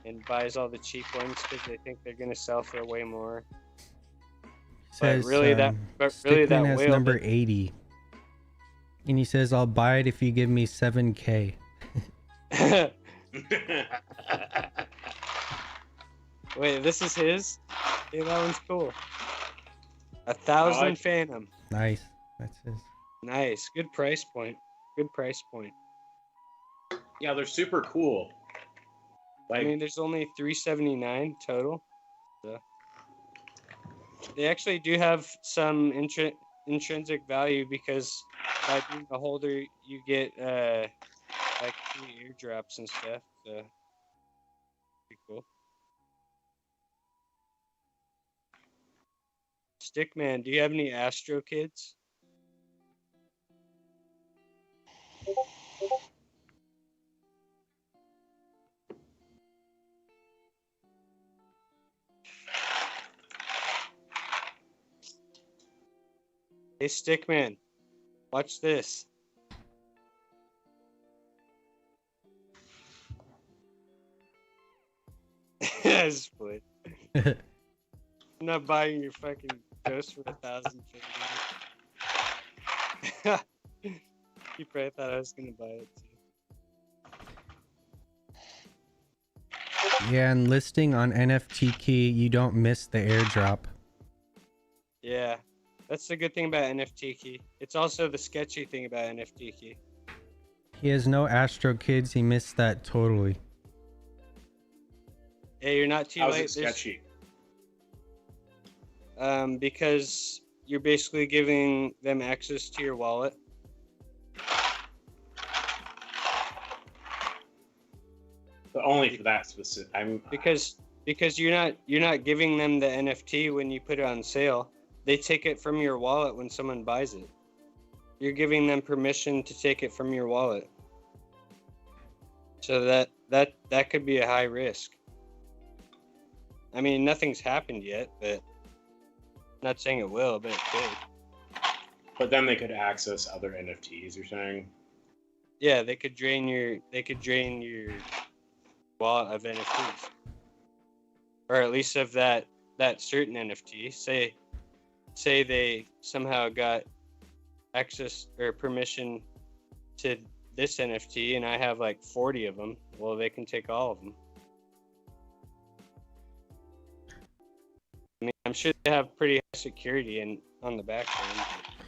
and buys all the cheap ones because they think they're gonna sell for way more. Says, but really that has whale number 80, and he says, "I'll buy it if you give me $7,000." Wait, this is his? Yeah, that one's cool. 1,000 Phantom. Nice. That's his. Nice. Good price point. Yeah, they're super cool. I mean, there's only 379 total. So. They actually do have some intrinsic value because by being a holder, you get like free eardrops and stuff. So, pretty cool. Stickman, do you have any Astro Kids? Hey, Stickman, watch this. Split. I'm not buying your fucking ghost for 1,050. You probably thought I was gonna buy it too. Yeah, and listing on NFT Key, you don't miss the airdrop. Yeah, that's the good thing about NFT Key. It's also the sketchy thing about NFT Key. He has no Astro Kids. He missed that totally. Hey, you're not too How's late. it sketchy? Because you're basically giving them access to your wallet. But only for that specific. Because you're not giving them the NFT when you put it on sale. They take it from your wallet when someone buys it. You're giving them permission to take it from your wallet. So that could be a high risk. I mean, nothing's happened yet, but I'm not saying it will, but it could. But then they could access other NFTs. You're saying? Yeah, they could drain your wallet of NFTs, or at least of that certain NFT. Say they somehow got access or permission to this NFT, and I have like 40 of them. Well, they can take all of them. I mean, I'm sure they have pretty high security on the back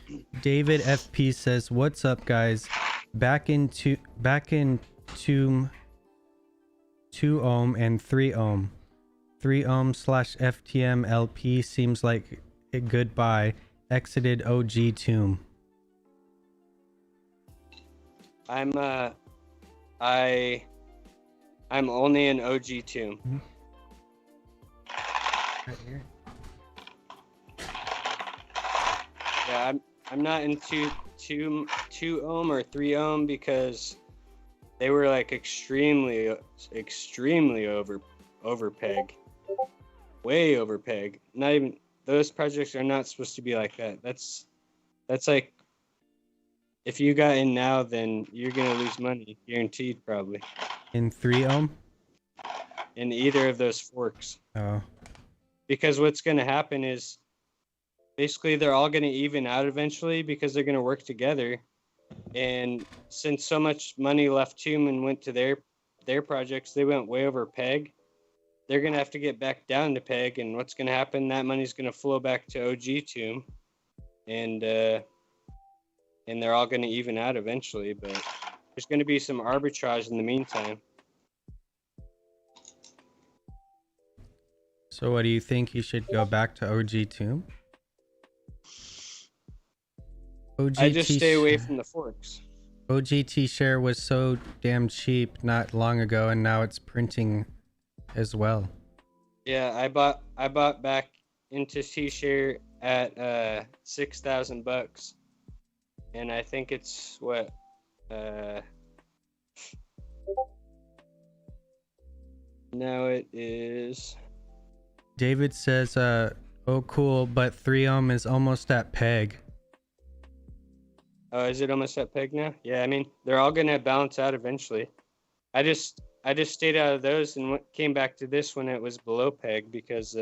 end. David FP says, "What's up, guys? Back in 2 ohm and 3 ohm. 3 ohm / FTM LP seems like a good buy. Exited OG tomb." I'm only an OG tomb. Right here. Yeah, I'm not into 2 ohm or 3 ohm because they were like extremely over peg. Way over peg. Not even those projects are not supposed to be like that. That's like if you got in now, then you're gonna lose money, guaranteed, probably. In 3 ohm? In either of those forks. Oh. Because what's gonna happen is basically they're all gonna even out eventually because they're gonna work together. And since so much money left Tomb and went to their projects, they went way over peg. they're gonna have to get back down to peg, and what's gonna happen? That money's gonna flow back to OG Tomb, and they're all gonna even out eventually. But there's gonna be some arbitrage in the meantime. So what do you think? He should go back to OG Tomb? I just stay away from the forks. OGT share was so damn cheap not long ago, and now it's printing as well. Yeah, I bought back into T-share at $6,000, and I think it's what now it is. David says, "Oh cool, but 3ohm is almost at peg." Oh, is it almost at peg now? Yeah, I mean they're all gonna balance out eventually. I just stayed out of those and came back to this when it was below peg because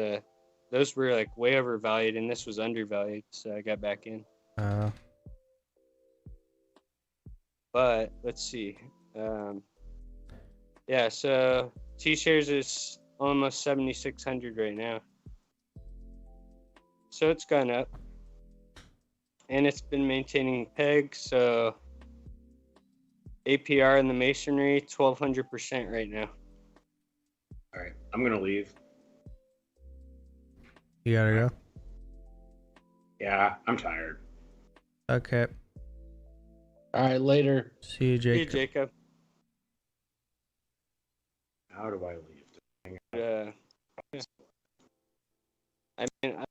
those were like way overvalued and this was undervalued, so I got back in. But let's see. Yeah, so T-shares is almost 7,600 right now. So it's gone up. And it's been maintaining peg, so APR in the masonry 1,200% right now. All right, I'm gonna leave. You gotta go. Yeah, I'm tired. Okay. All right, later. See you, Hey, Jacob. Jacob. How do I leave? I mean,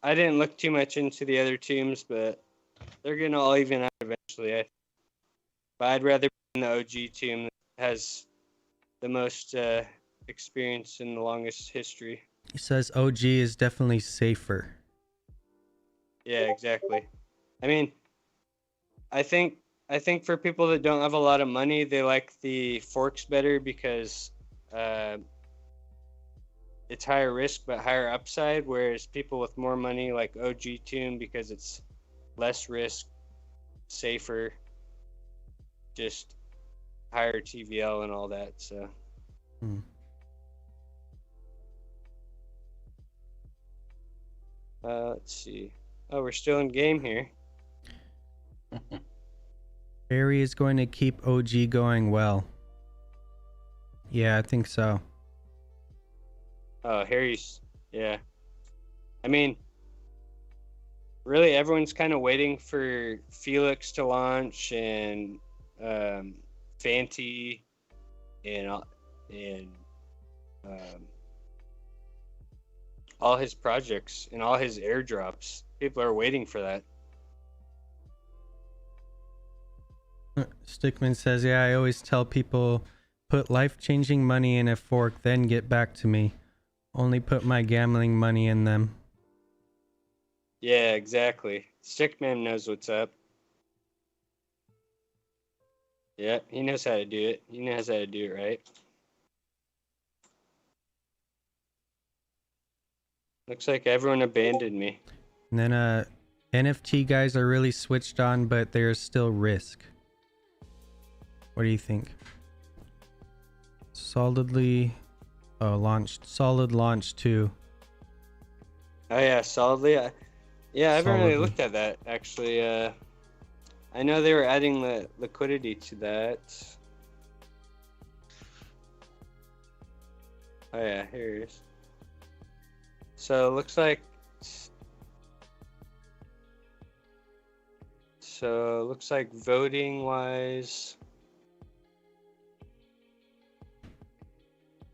I didn't look too much into the other teams, but they're gonna all even out eventually. But I'd rather be in the OG team that has the most experience and the longest history. He says OG is definitely safer. Yeah, exactly. I mean, I think for people that don't have a lot of money, they like the forks better because it's higher risk but higher upside, whereas people with more money like OG Tomb because it's less risk, safer, just higher TVL and all that. So let's see. Oh, we're still in game here. Barry is going to keep OG going well. Yeah, I think so. Oh, Harry's, yeah. I mean, really, everyone's kind of waiting for Felix to launch and Fanti and all his projects and all his airdrops. People are waiting for that. Stickman says, yeah, I always tell people, put life-changing money in a fork, then get back to me. Only put my gambling money in them. Yeah, exactly. Stickman knows what's up. Yeah, he knows how to do it. He knows how to do it right. Looks like everyone abandoned me. And then NFT guys are really switched on, but there's still risk. What do you think? Solidly launched. Solid launch too. Oh yeah, solidly. Yeah, I haven't really Solidly. looked at that actually. I know they were adding the liquidity to that. Oh yeah, here it is. So it looks like. So it looks like voting wise.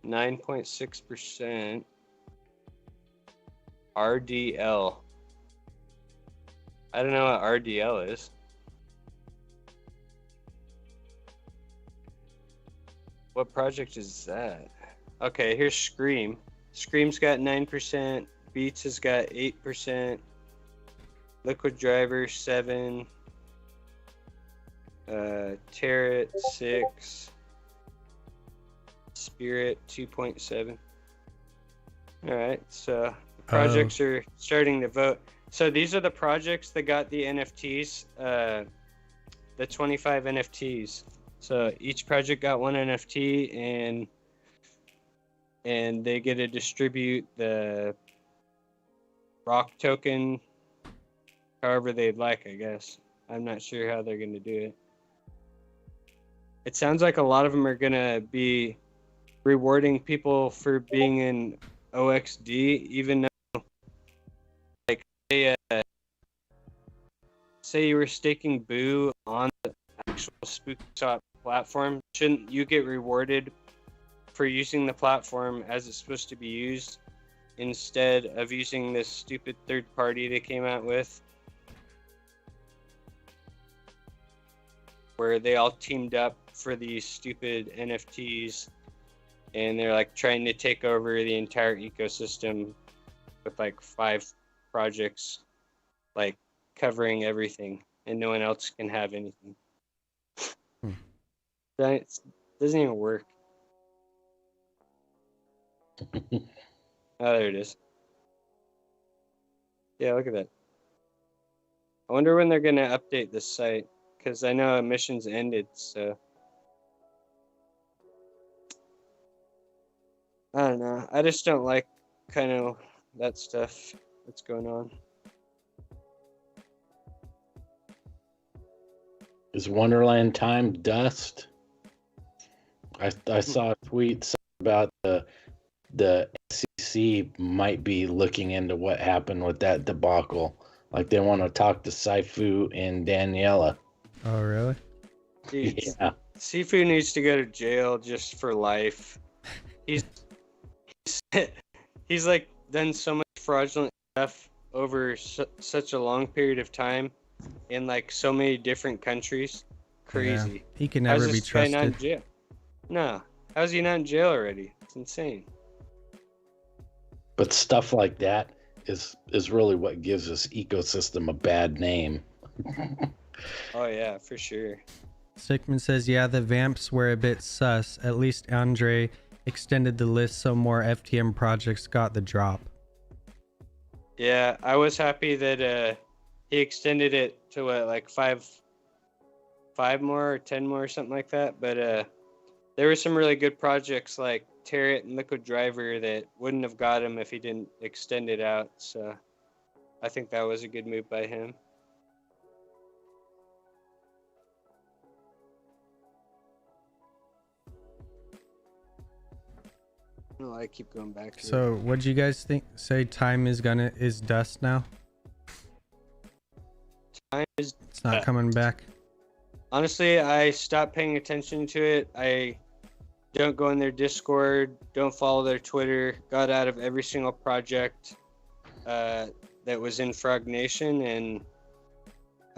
9.6%. RDL. I don't know what RDL is. What project is that? Okay, here's Scream. Scream's got 9%. Beats has got 8%. Liquid Driver 7. Tarot 6. Spirit 2.7. All right, so the projects are starting to vote. So these are the projects that got the NFTs, the 25 NFTs. So each project got one NFT, and and they get to distribute the rock token however they'd like, I guess. I'm not sure how they're going to do it. It sounds like a lot of them are going to be rewarding people for being in OXD, even though, like, say you were staking Boo on the actual Spookshop platform, shouldn't you get rewarded for using the platform as it's supposed to be used instead of using this stupid third party they came out with, where they all teamed up for these stupid NFTs and they're like trying to take over the entire ecosystem with like 5 projects like covering everything and no one else can have anything. That doesn't even work. Oh, there it is. Yeah, look at that. I wonder when they're going to update this site, because I know emissions ended, so. I don't know. I just don't like kind of that stuff that's going on. Is Wonderland Time dust? I saw a tweet about the SEC might be looking into what happened with that debacle. Like they want to talk to Saifu and Daniela. Oh, really? Dude, Yeah. Sifu needs to go to jail just for life. He's like done so much fraudulent stuff over such a long period of time in like so many different countries. Crazy. Yeah. He can never be How's this guy not in trusted. jail? No. How's he not in jail already? It's insane. But stuff like that is really what gives this ecosystem a bad name. Oh yeah, for sure. Stickman says, yeah, the vamps were a bit sus. At least Andre extended the list so more FTM projects got the drop. Yeah, I was happy that he extended it to what, like five more or 10 more or something like that. But there were some really good projects like Territ and Liquid Driver that wouldn't have got him if he didn't extend it out. So I think that was a good move by him. Oh, I keep going back to it. So what do you guys think? Say time is dust now? Time is It's not coming back. Honestly, I stopped paying attention to it. I don't go in their Discord, don't follow their Twitter, got out of every single project that was in Frog Nation, and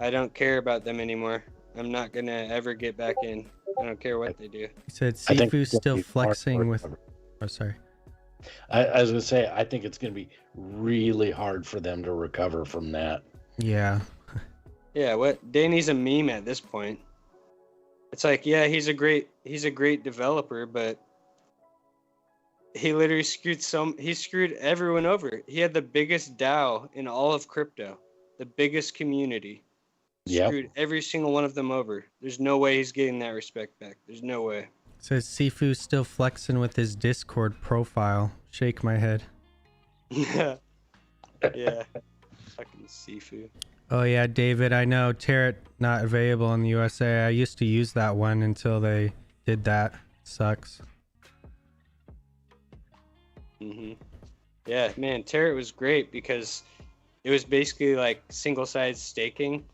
I don't care about them anymore. I'm not going to ever get back in. I don't care what they do. He said I think Sifu's it's gonna still be flexing hard with... for- Oh, sorry. I was gonna say I think it's gonna be really hard for them to recover from that. Yeah. Yeah, what? Danny's a meme at this point. It's like, yeah, he's a great developer, but he literally screwed everyone over. He had the biggest DAO in all of crypto, the biggest community. Yep. Screwed every single one of them over. There's no way he's getting that respect back. There's no way. Says Sifu's still flexing with his Discord profile. Shake my head. Yeah. Yeah. Fucking Sifu. Oh yeah, David, I know. Territ not available in the USA. I used to use that one until they did that. Sucks. Yeah, man, Territ was great because it was basically like single-side staking,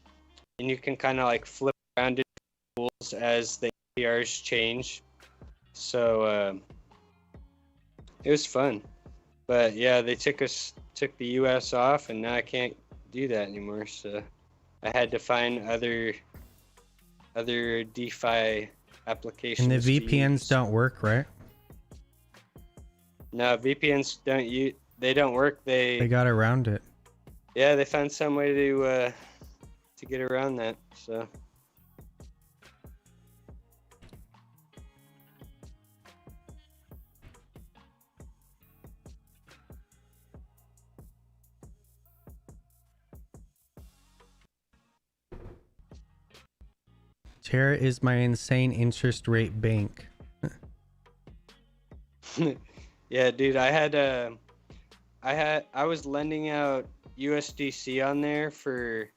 and you can kind of like flip around into pools as the APRs change. So it was fun. But yeah, they took the US off, and now I can't do that anymore. So I had to find other DeFi applications. And the to VPNs use. don't work, right? No, VPNs they don't work. They got around it. Yeah, they found some way to get around that. So Terra is my insane interest rate bank. Yeah, dude, I was lending out USDC on there for,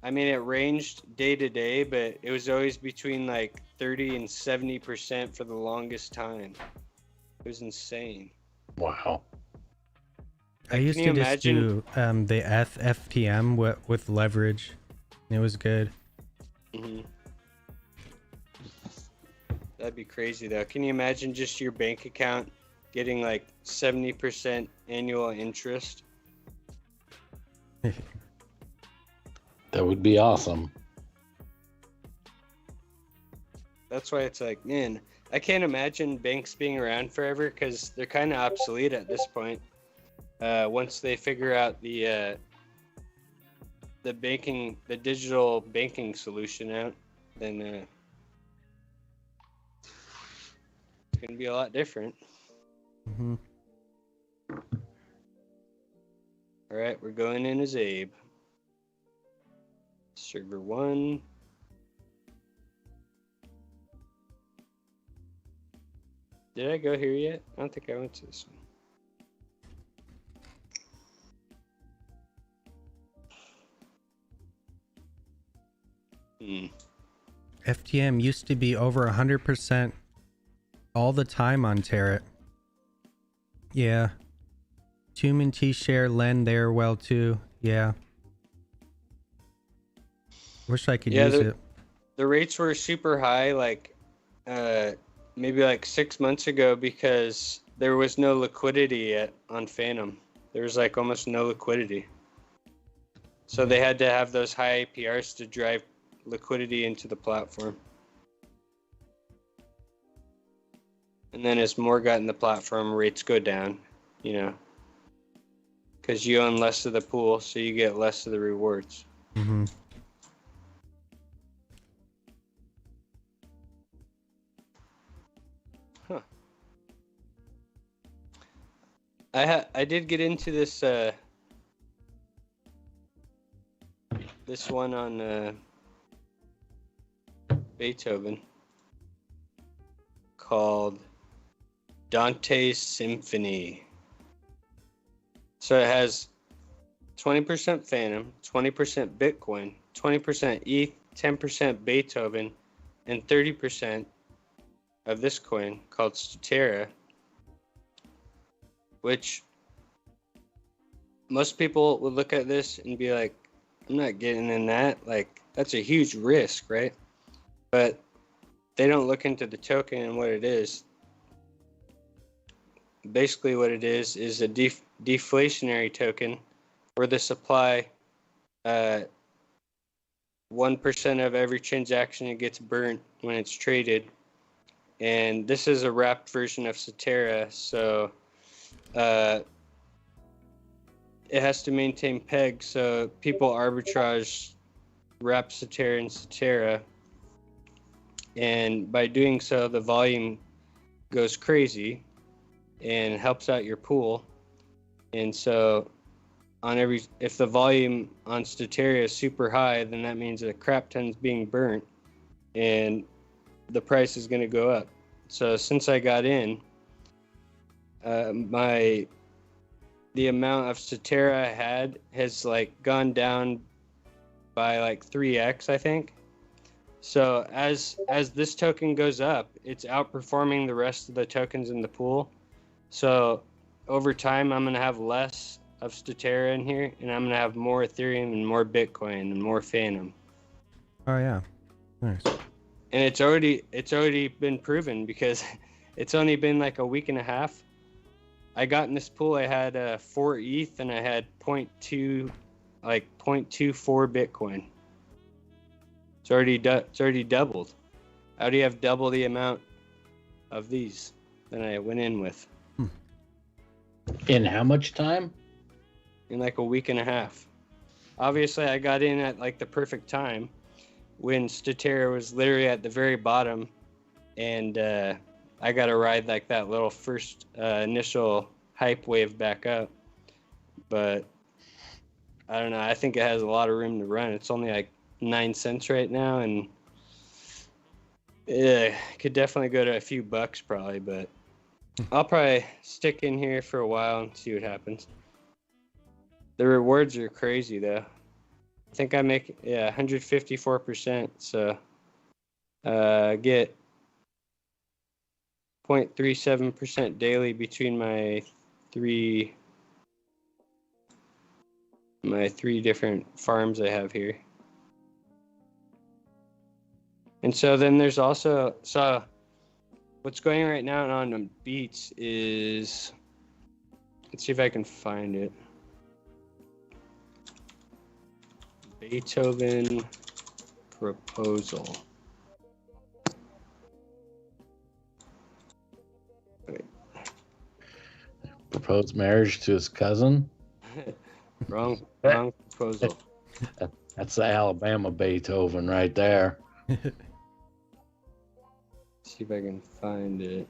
I mean, it ranged day to day, but it was always between like 30 and 70% for the longest time. It was insane. Wow. I used to just do the FTM with leverage. It was good. Mm-hmm. That'd be crazy though. Can you imagine just your bank account getting like 70% annual interest? That would be awesome. That's why it's like, man, I can't imagine banks being around forever because they're kind of obsolete at this point. Once they figure out the digital banking solution out, then it's gonna be a lot different. Mm-hmm. All right, we're going in as Abe. Server 1. Did I go here yet? I don't think I went to this one. FTM used to be over 100% all the time on Terra. Yeah. Tumen T-Share lend there well too. Yeah. Wish I could use it. The rates were super high like maybe like 6 months ago because there was no liquidity yet on Phantom. There was like almost no liquidity. So they had to have those high APRs to drive liquidity into the platform. And then as more got in the platform, rates go down, you know, because you own less of the pool, so you get less of the rewards. Mm-hmm. Huh. I did get into this this one on Beethoven called Dante's Symphony. So it has 20% Phantom, 20% Bitcoin, 20% ETH, 10% Beethoven, and 30% of this coin called Statera, which most people would look at this and be like, I'm not getting in that. Like, that's a huge risk, right? But they don't look into the token and what it is. Basically what it is a deflationary token where the supply 1% of every transaction it gets burnt when it's traded. And this is a wrapped version of Statera, so it has to maintain peg, so people arbitrage wrap Statera and Statera, and by doing so the volume goes crazy and helps out your pool. And so if the volume on Statera is super high, then that means a crap ton's being burnt and the price is going to go up. So since I got in, the amount of Statera I had has like gone down by like 3x, I think. So as this token goes up, it's outperforming the rest of the tokens in the pool. So over time, I'm going to have less of Statera in here, and I'm going to have more Ethereum and more Bitcoin and more Phantom. Oh yeah, nice. And it's already been proven because it's only been like a week and a half. I got in this pool. I had 4 ETH and I had 0.24 Bitcoin. It's already doubled. I already have double the amount of these than I went in with. In how much time? In like a week and a half. Obviously, I got in at like the perfect time when Statera was literally at the very bottom, and I got to ride like that little first initial hype wave back up. But I don't know. I think it has a lot of room to run. It's only like 9 cents right now, and it could definitely go to a few bucks probably, but I'll probably stick in here for a while and see what happens. The rewards are crazy though. I think I make 154%. So get 0.37% daily between my three different farms I have here. And so then there's also what's going right now on Beats is, let's see if I can find it. Beethoven proposal. Wait. Proposed marriage to his cousin. wrong proposal. That's the Alabama Beethoven right there. See if I can find it.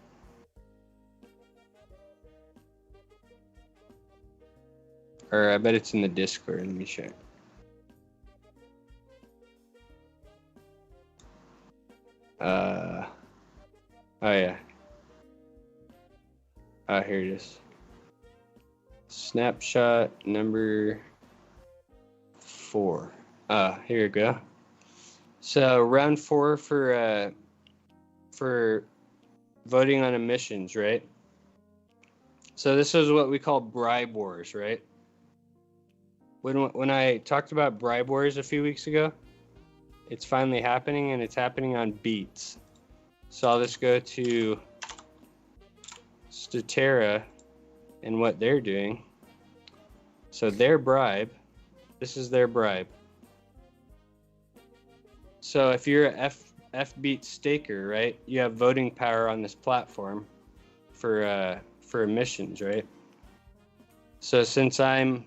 Or I bet it's in the Discord. Let me check. Oh yeah. Oh, here it is. Snapshot number 4. Here we go. So round 4 for voting on emissions, right? So this is what we call bribe wars, right? When I talked about bribe wars a few weeks ago, it's finally happening, and it's happening on Beats. So I'll just go to Statera and what they're doing. So their bribe, this is their bribe. So if you're a FBeat staker, right, you have voting power on this platform for emissions, right? So since I'm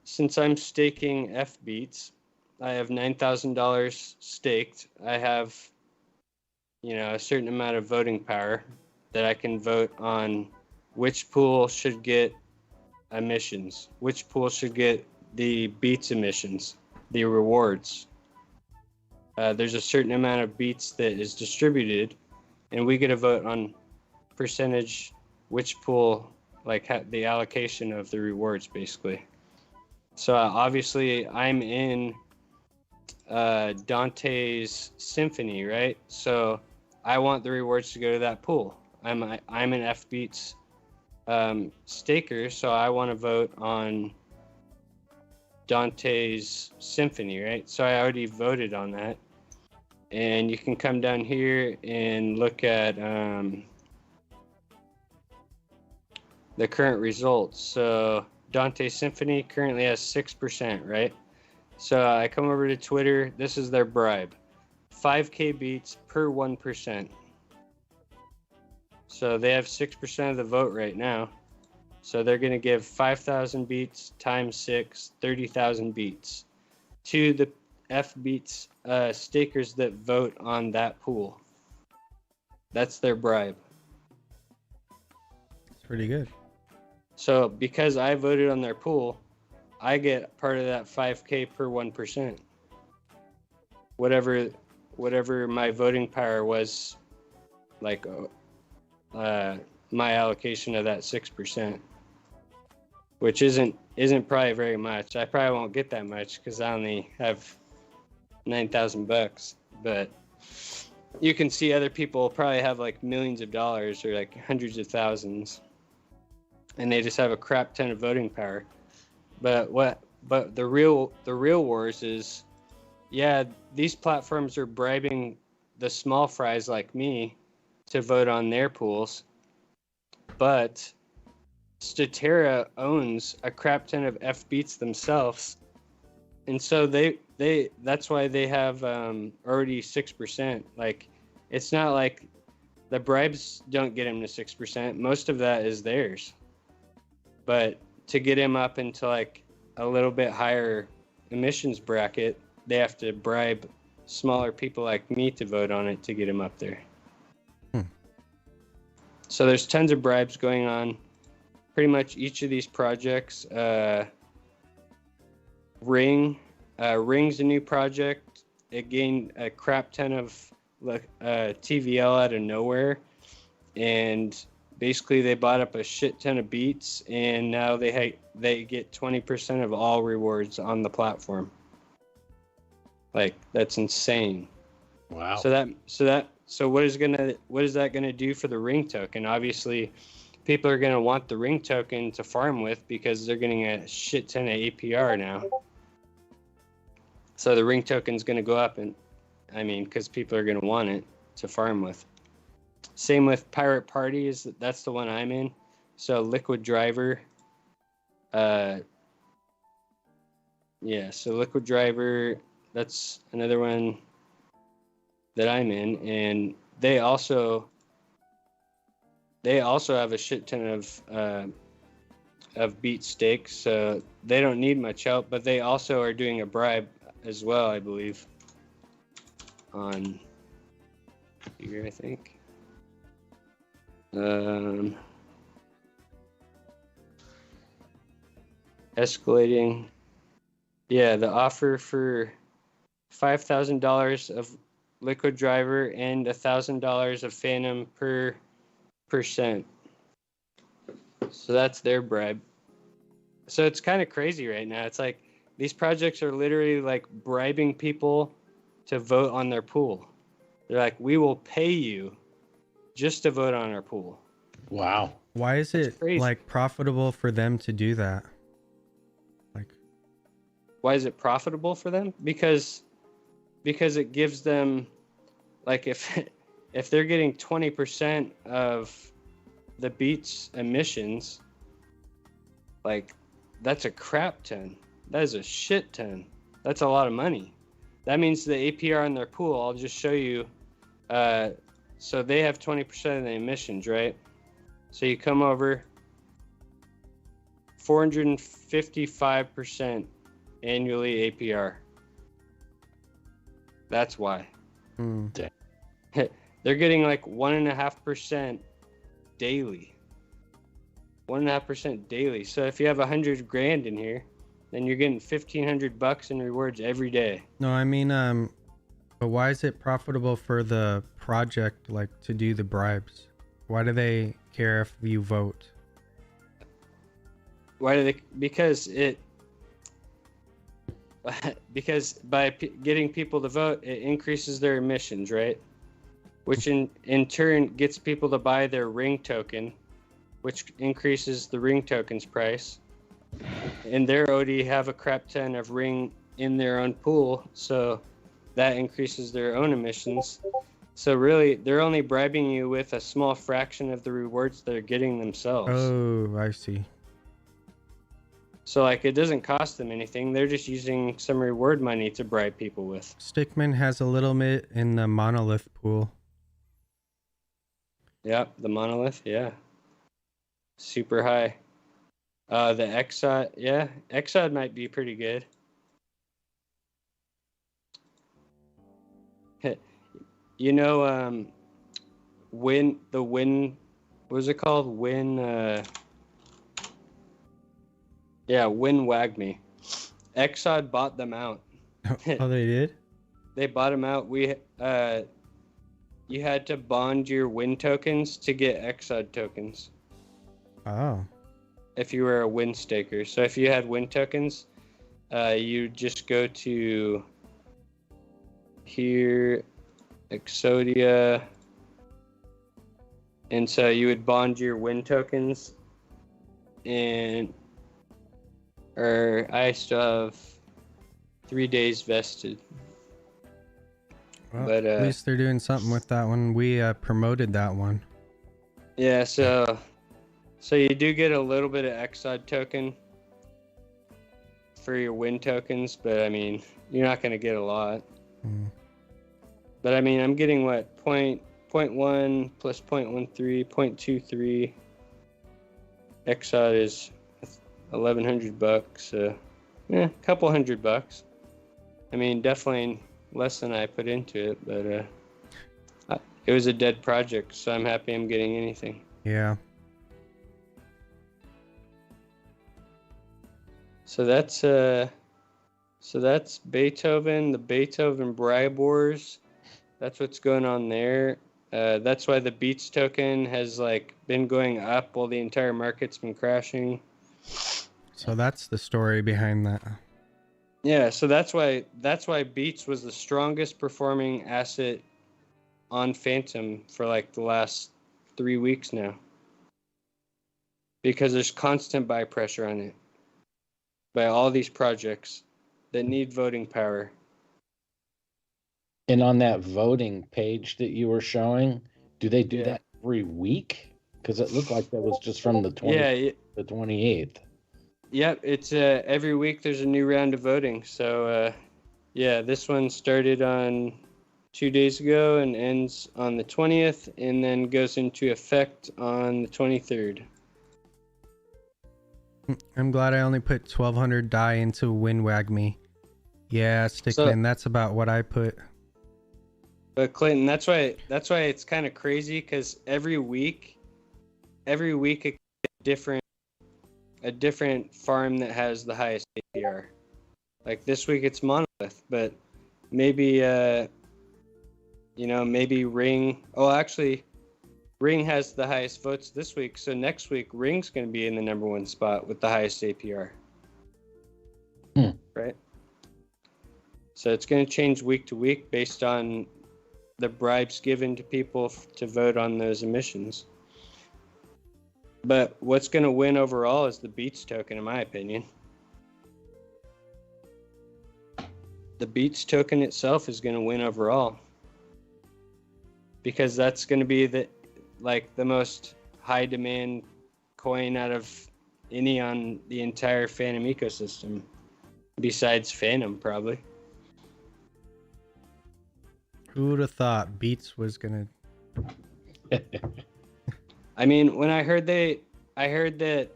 staking FBeats, I have $9,000 staked. I have, a certain amount of voting power that I can vote on which pool should get emissions, which pool should get the Beats emissions, the rewards. There's a certain amount of Beats that is distributed, and we get a vote on percentage, which pool, like the allocation of the rewards, basically. So obviously I'm in Dante's Symphony, right? So I want the rewards to go to that pool. I'm an FBeats staker, so I want to vote on Dante's Symphony, right? So I already voted on that. And you can come down here and look at the current results. So Dante Symphony currently has 6%, right? So I come over to Twitter. This is their bribe. 5K beats per 1%. So they have 6% of the vote right now. So they're going to give 5,000 beats times 6, 30,000 beats to the FBeats stakers that vote on that pool. That's their bribe. It's pretty good. So because I voted on their pool, I get part of that 5K per 1%. Whatever my voting power was, like my allocation of that 6%, which isn't probably very much. I probably won't get that much because I only have $9,000, but you can see other people probably have like millions of dollars or like hundreds of thousands, and they just have a crap ton of voting power. But the real wars is, yeah, these platforms are bribing the small fries like me to vote on their pools, but Statera owns a crap ton of FBeats themselves, and so that's why they have already 6%. Like, it's not like the bribes don't get him to 6%. Most of that is theirs, but to get him up into like a little bit higher emissions bracket, they have to bribe smaller people like me to vote on it to get him up there. So there's tons of bribes going on. Pretty much each of these projects. Ring's a new project. It gained a crap ton of TVL out of nowhere. and basically they bought up a shit ton of beats, and now they get 20% of all rewards on the platform. Like, that's insane. Wow. So what is that gonna do for the ring token? Obviously, people are gonna want the ring token to farm with because they're getting a shit ton of APR now. So the ring token's gonna go up, and I mean, because people are gonna want it to farm with. Same with Pirate Party, that's the one I'm in. So Liquid Driver, so Liquid Driver, that's another one that I'm in, and they also have a shit ton of beat stakes, so they don't need much help, but they also are doing a bribe as well, I believe, on here, I think. Escalating. Yeah, the offer for $5,000 of Liquid Driver and $1,000 of Phantom per percent. So that's their bribe. So it's kind of crazy right now. It's like these projects are literally like bribing people to vote on their pool. They're like, we will pay you just to vote on our pool. Wow. Why is it like profitable for them to do that? Like, why is it profitable for them? Because it gives them, like, if they're getting 20% of the beats emissions, like, that's a crap ton. That is a shit ton. That's a lot of money. That means the APR on their pool, I'll just show you. So they have 20% of the emissions, right? So you come over, 455% annually APR. That's why. They're getting like 1.5% daily. 1.5% daily. So if you have $100,000 in here, then you're getting $1,500 in rewards every day. No, I mean, but why is it profitable for the project, like, to do the bribes? Why do they care if you vote? Why do they? Because by getting people to vote, it increases their emissions, right? Which in turn gets people to buy their ring token, which increases the ring token's price. And their OD have a crap ton of ring in their own pool, so that increases their own emissions. So really, they're only bribing you with a small fraction of the rewards they're getting themselves. Oh, I see. So, like, it doesn't cost them anything. They're just using some reward money to bribe people with. Stickman has a little bit in the Monolith pool. Yep, the Monolith, yeah. Super high. The Exod, yeah. Exod might be pretty good. You know, what was it called? Win Wagme. Exod bought them out. Oh, they did? They bought them out. You had to bond your win tokens to get Exod tokens. Oh. If you were a win staker. So if you had win tokens, you just go to here, Exodia, and so you would bond your win tokens, I still have 3 days vested. Well, but at least they're doing something with that one. We promoted that one. Yeah, so you do get a little bit of Exod token for your win tokens, but I mean, you're not going to get a lot. But I mean, I'm getting what, 0.1 plus 0.13, 0.23. Exod is $1,100, a couple $100. I mean, definitely less than I put into it, but it was a dead project, so I'm happy I'm getting anything. Yeah. So that's Beethoven, the Beethoven Bribe Wars. That's what's going on there. That's why the Beats token has like been going up while the entire market's been crashing. So that's the story behind that. Yeah, so that's why Beats was the strongest performing asset on Phantom for like the last 3 weeks now. Because there's constant buy pressure on it by all these projects that need voting power. And on that voting page that you were showing, do they do Yeah. that every week? Because it looked like that was just from the 20th the 28th. Yep, it's every week there's a new round of voting. So yeah, this one started on 2 days ago and ends on the 20th and then goes into effect on the 23rd. I'm glad I only put 1200 die into WinWagMe. Yeah, Stickman, that's about what I put. But Clinton, that's why it's kind of crazy, because every week a different farm that has the highest APR. Like this week it's Monolith, but maybe maybe Ring. Oh, actually, Ring has the highest votes this week, so next week Ring's going to be in the number 1 spot with the highest APR. Right? So it's going to change week to week based on the bribes given to people to vote on those emissions. But what's going to win overall is the Beats token, in my opinion. The Beats token itself is going to win overall, because that's going to be the most high demand coin out of any on the entire Phantom ecosystem, besides Phantom probably. Who would have thought Beats was gonna? I mean, when I heard that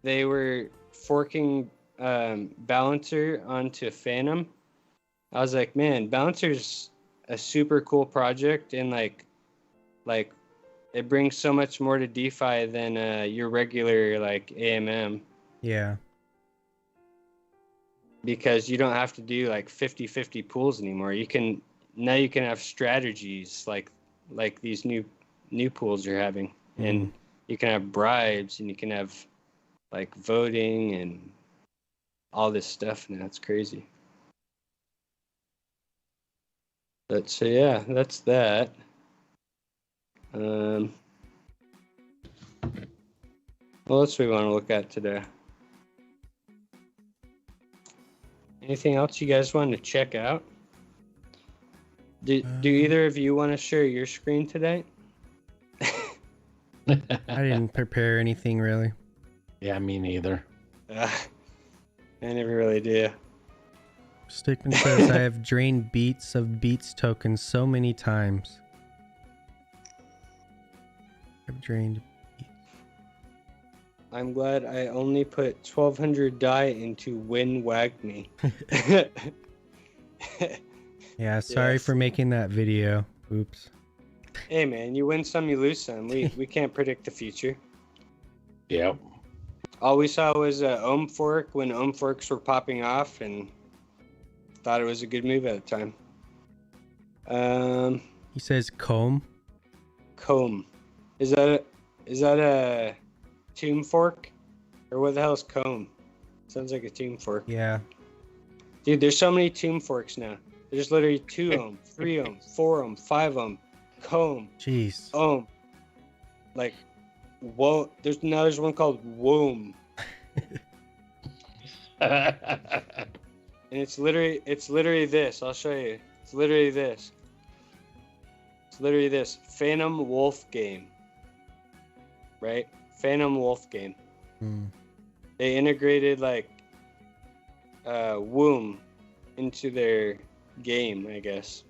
they were forking Balancer onto Phantom, I was like, man, Balancer's a super cool project, and like it brings so much more to DeFi than your regular like AMM. Yeah. Because you don't have to do like 50-50 pools anymore. You can have strategies like these new pools you're having, and you can have bribes, and you can have like voting and all this stuff now. It's crazy. But so yeah, that's that. What else do we want to look at today? Anything else you guys want to check out? Do either of you want to share your screen today? I didn't prepare anything really. Yeah, me neither. I never really do. Stickman says I have drained Beats of Beats tokens so many times. I've drained Beats. I'm glad I only put 1200 die into WinWagMe. Yeah, sorry for making that video. Oops. Hey man, you win some, you lose some. We can't predict the future. Yep. All we saw was Ohm Fork when Ohm Forks were popping off, and thought it was a good move at the time. He says comb. Comb. Is that a tomb fork? Or what the hell is comb? Sounds like a tomb fork. Yeah. Dude, there's so many tomb forks now. There's literally 2 ohm, 3 ohm, 4 ohm, 5 ohm, comb, Jeez. ohm. Like, whoa, there's one called womb. And it's literally this. I'll show you. It's literally this. Phantom Wolf game. Right? Phantom Wolf game. They integrated like womb into their game, I guess.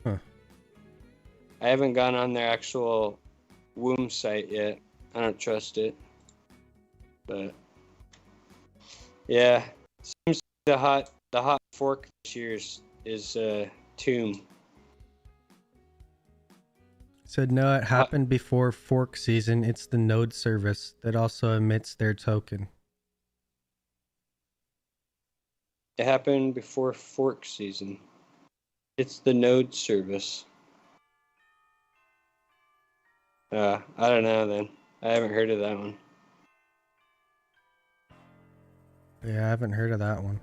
Huh. I haven't gone on their actual womb site yet. I don't trust it. But yeah, seems the hot fork this year is Tomb. Said no, it happened before fork season. It's the node service that also emits their token. It happened before fork season. It's the node service. I don't know then. I haven't heard of that one. Yeah, I haven't heard of that one.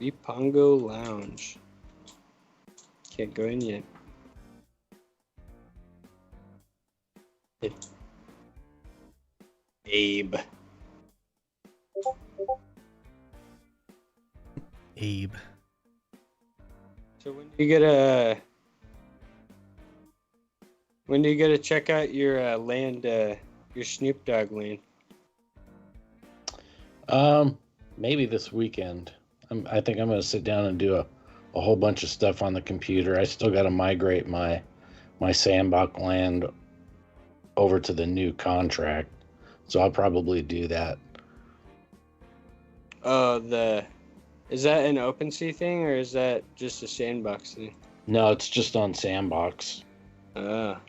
Bipongo Lounge. Can't go in yet. Abe. Abe. So when do you get to check out your land, your Snoop Dogg land? Maybe this weekend. I think I'm gonna sit down and do a whole bunch of stuff on the computer. I still got to migrate my sandbox land over to the new contract, so I'll probably do that. Oh, is that an OpenSea thing or is that just a sandbox thing? No, it's just on Sandbox. Ah,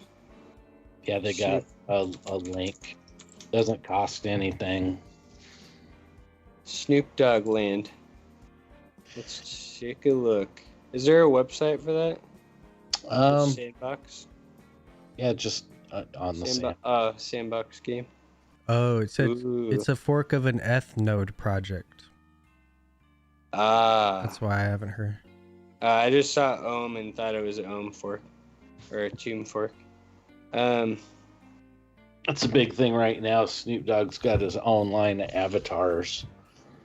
Yeah, they got a link. Doesn't cost anything. Snoop Dogg land. Let's take a look. Is there a website for that? Sandbox. Yeah, just on the Sandbox game. Oh, it's Ooh. it's a fork of an Ethnode project. Ah. That's why I haven't heard. I just saw Ohm and thought it was an Ohm fork or a Tomb fork. That's a big thing right now. Snoop Dogg's got his own line of avatars.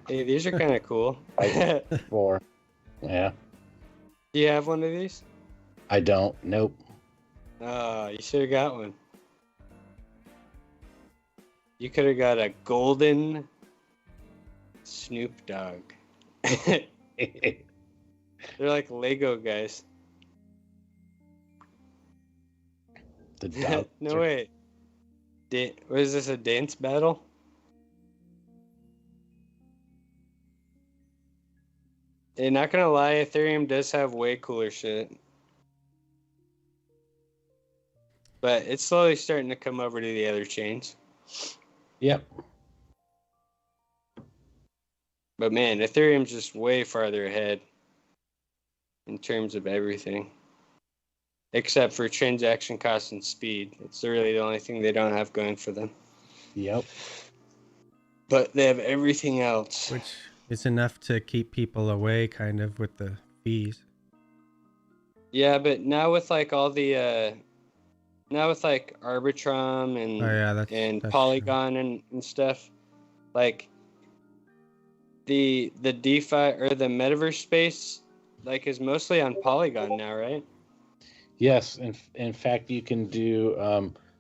Hey, these are kind of cool. For yeah, Do you have one of these? I don't. Nope. Oh, you should have got one. You could have got a golden Snoop Dogg. They're like Lego guys. The dog. No wait. What is this, a dance battle? Hey, not gonna lie, Ethereum does have way cooler shit. But it's slowly starting to come over to the other chains. Yep. But man, Ethereum's just way farther ahead in terms of everything. Except for transaction cost and speed. It's really the only thing they don't have going for them. Yep. But they have everything else. Which is enough to keep people away, kind of, with the fees. Yeah, but now with like all the now with like Arbitrum and that's Polygon and stuff, like the DeFi or the metaverse space like is mostly on Polygon now, right? Yes, in fact, you can do.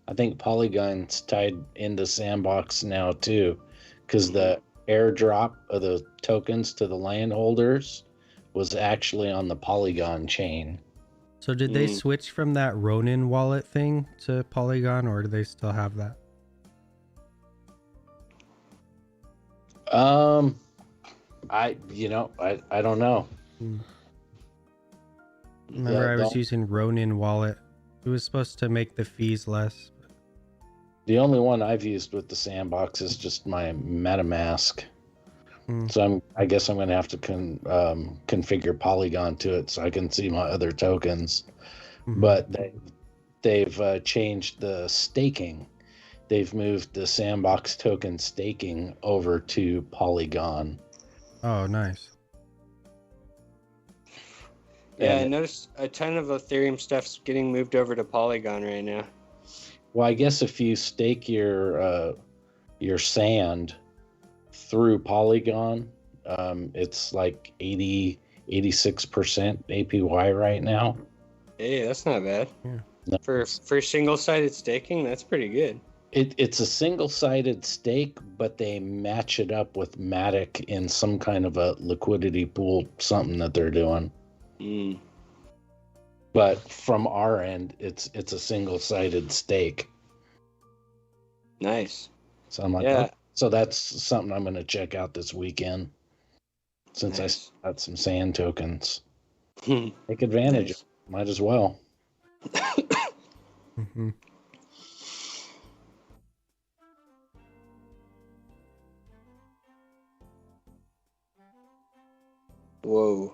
I think Polygon's tied into Sandbox now too, because the airdrop of the tokens to the landholders was actually on the Polygon chain. So did they switch from that Ronin wallet thing to Polygon, or do they still have that? I don't know. Remember, I was using Ronin wallet. It was supposed to make the fees less. The only one I've used with the Sandbox is just my MetaMask. So I guess I'm going to have to configure Polygon to it so I can see my other tokens. But they've changed the staking. They've moved the Sandbox token staking over to Polygon. Oh, nice. Yeah, I noticed a ton of Ethereum stuff's getting moved over to Polygon right now. Well, I guess if you stake your sand through Polygon, it's like 86% APY right now. Hey, that's not bad. Yeah. No. For single-sided staking, that's pretty good. It's a single-sided stake, but they match it up with Matic in some kind of a liquidity pool, something that they're doing. But from our end, it's a single-sided stake. Nice. So I'm like, yeah. So that's something I'm going to check out this weekend, since nice. I got some sand tokens. Take advantage. Nice. Might as well. Whoa.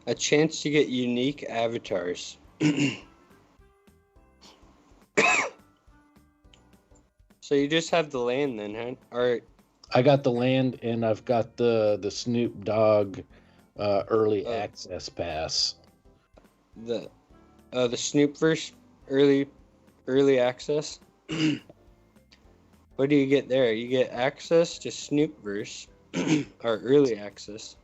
A chance to get unique avatars. So you just have the land then, huh? Or I got the land, and I've got the Snoop Dogg early access pass. the Snoopverse early access. What do you get there? You get access to Snoopverse or early access.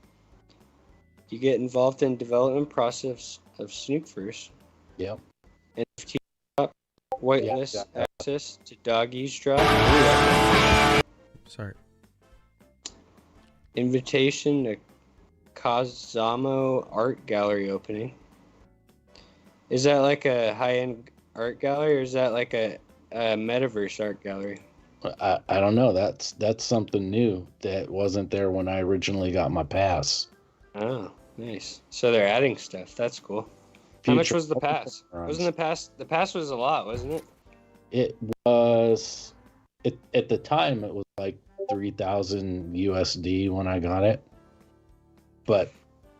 You get involved in development process of Snoopverse. Yep. NFT drop, whitelist access to Doggies drop. Sorry. Invitation to Kazamo Art Gallery opening. Is that like a high-end art gallery, or is that like a metaverse art gallery? I don't know. That's something new that wasn't there when I originally got my pass. Oh, nice. So they're adding stuff. That's cool. How much was the pass? Wasn't the pass was a lot, wasn't it? It was at the time it was like 3,000 USD when I got it. But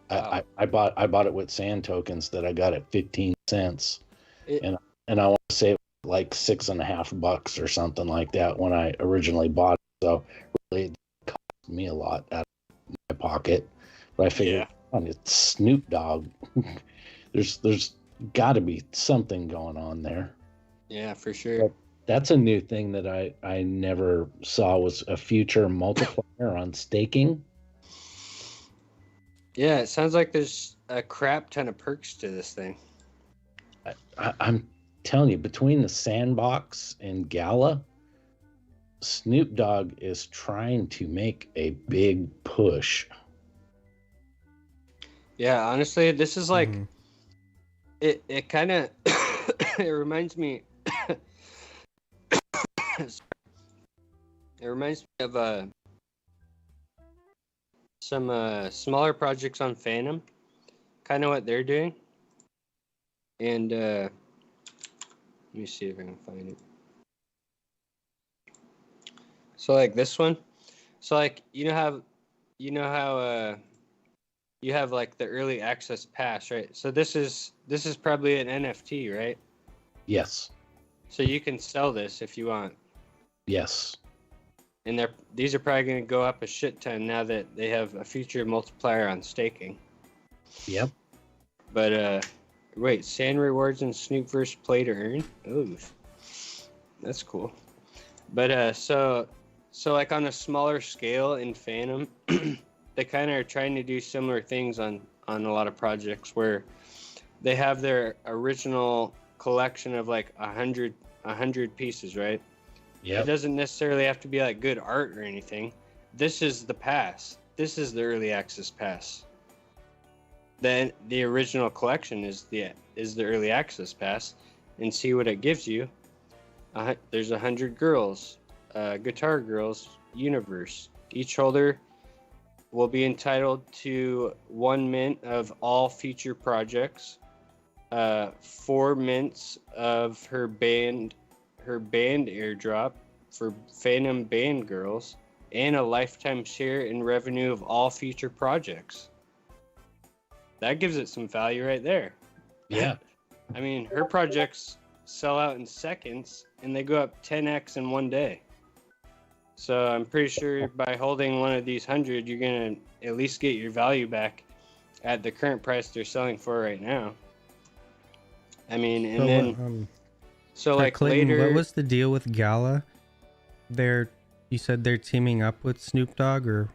wow. I bought it with sand tokens that I got at 15 cents. And I want to say it was like $6.50 or something like that when I originally bought it. So really it cost me a lot out of my pocket. But I figured it's Snoop Dogg. There's got to be something going on there. Yeah, for sure. But that's a new thing that I never saw, was a future multiplier on staking. Yeah, it sounds like there's a crap ton of perks to this thing. I'm telling you, between the Sandbox and Gala, Snoop Dogg is trying to make a big push. Yeah, honestly, this is like it kind of it reminds me of some smaller projects on Phantom, kind of what they're doing. And let me see if I can find it. So like this one, so like you know how you have like the early access pass, right? So this is probably an NFT, right? Yes. So you can sell this if you want. Yes. And these are probably going to go up a shit ton now that they have a future multiplier on staking. Yep. But wait, sand rewards and Snoopverse play to earn? Ooh, that's cool. But so like on a smaller scale in Phantom, they kind of are trying to do similar things on a lot of projects where they have their original collection of like 100 pieces, right? Yeah. It doesn't necessarily have to be like good art or anything. This is the pass. This is the early access pass. Then the original collection is the early access pass, and see what it gives you. There's 100 girls, Guitar Girls universe. Each holder will be entitled to 1 mint of all future projects, 4 mints of her band airdrop for Phantom Band Girls, and a lifetime share in revenue of all future projects. That gives it some value right there. Yeah. I mean, her projects sell out in seconds, and they go up 10x in one day. So I'm pretty sure by holding one of these 100, you're going to at least get your value back at the current price they're selling for right now. I mean, and then... So like Clayton, later... what was the deal with Gala? You said they're teaming up with Snoop Dogg, or...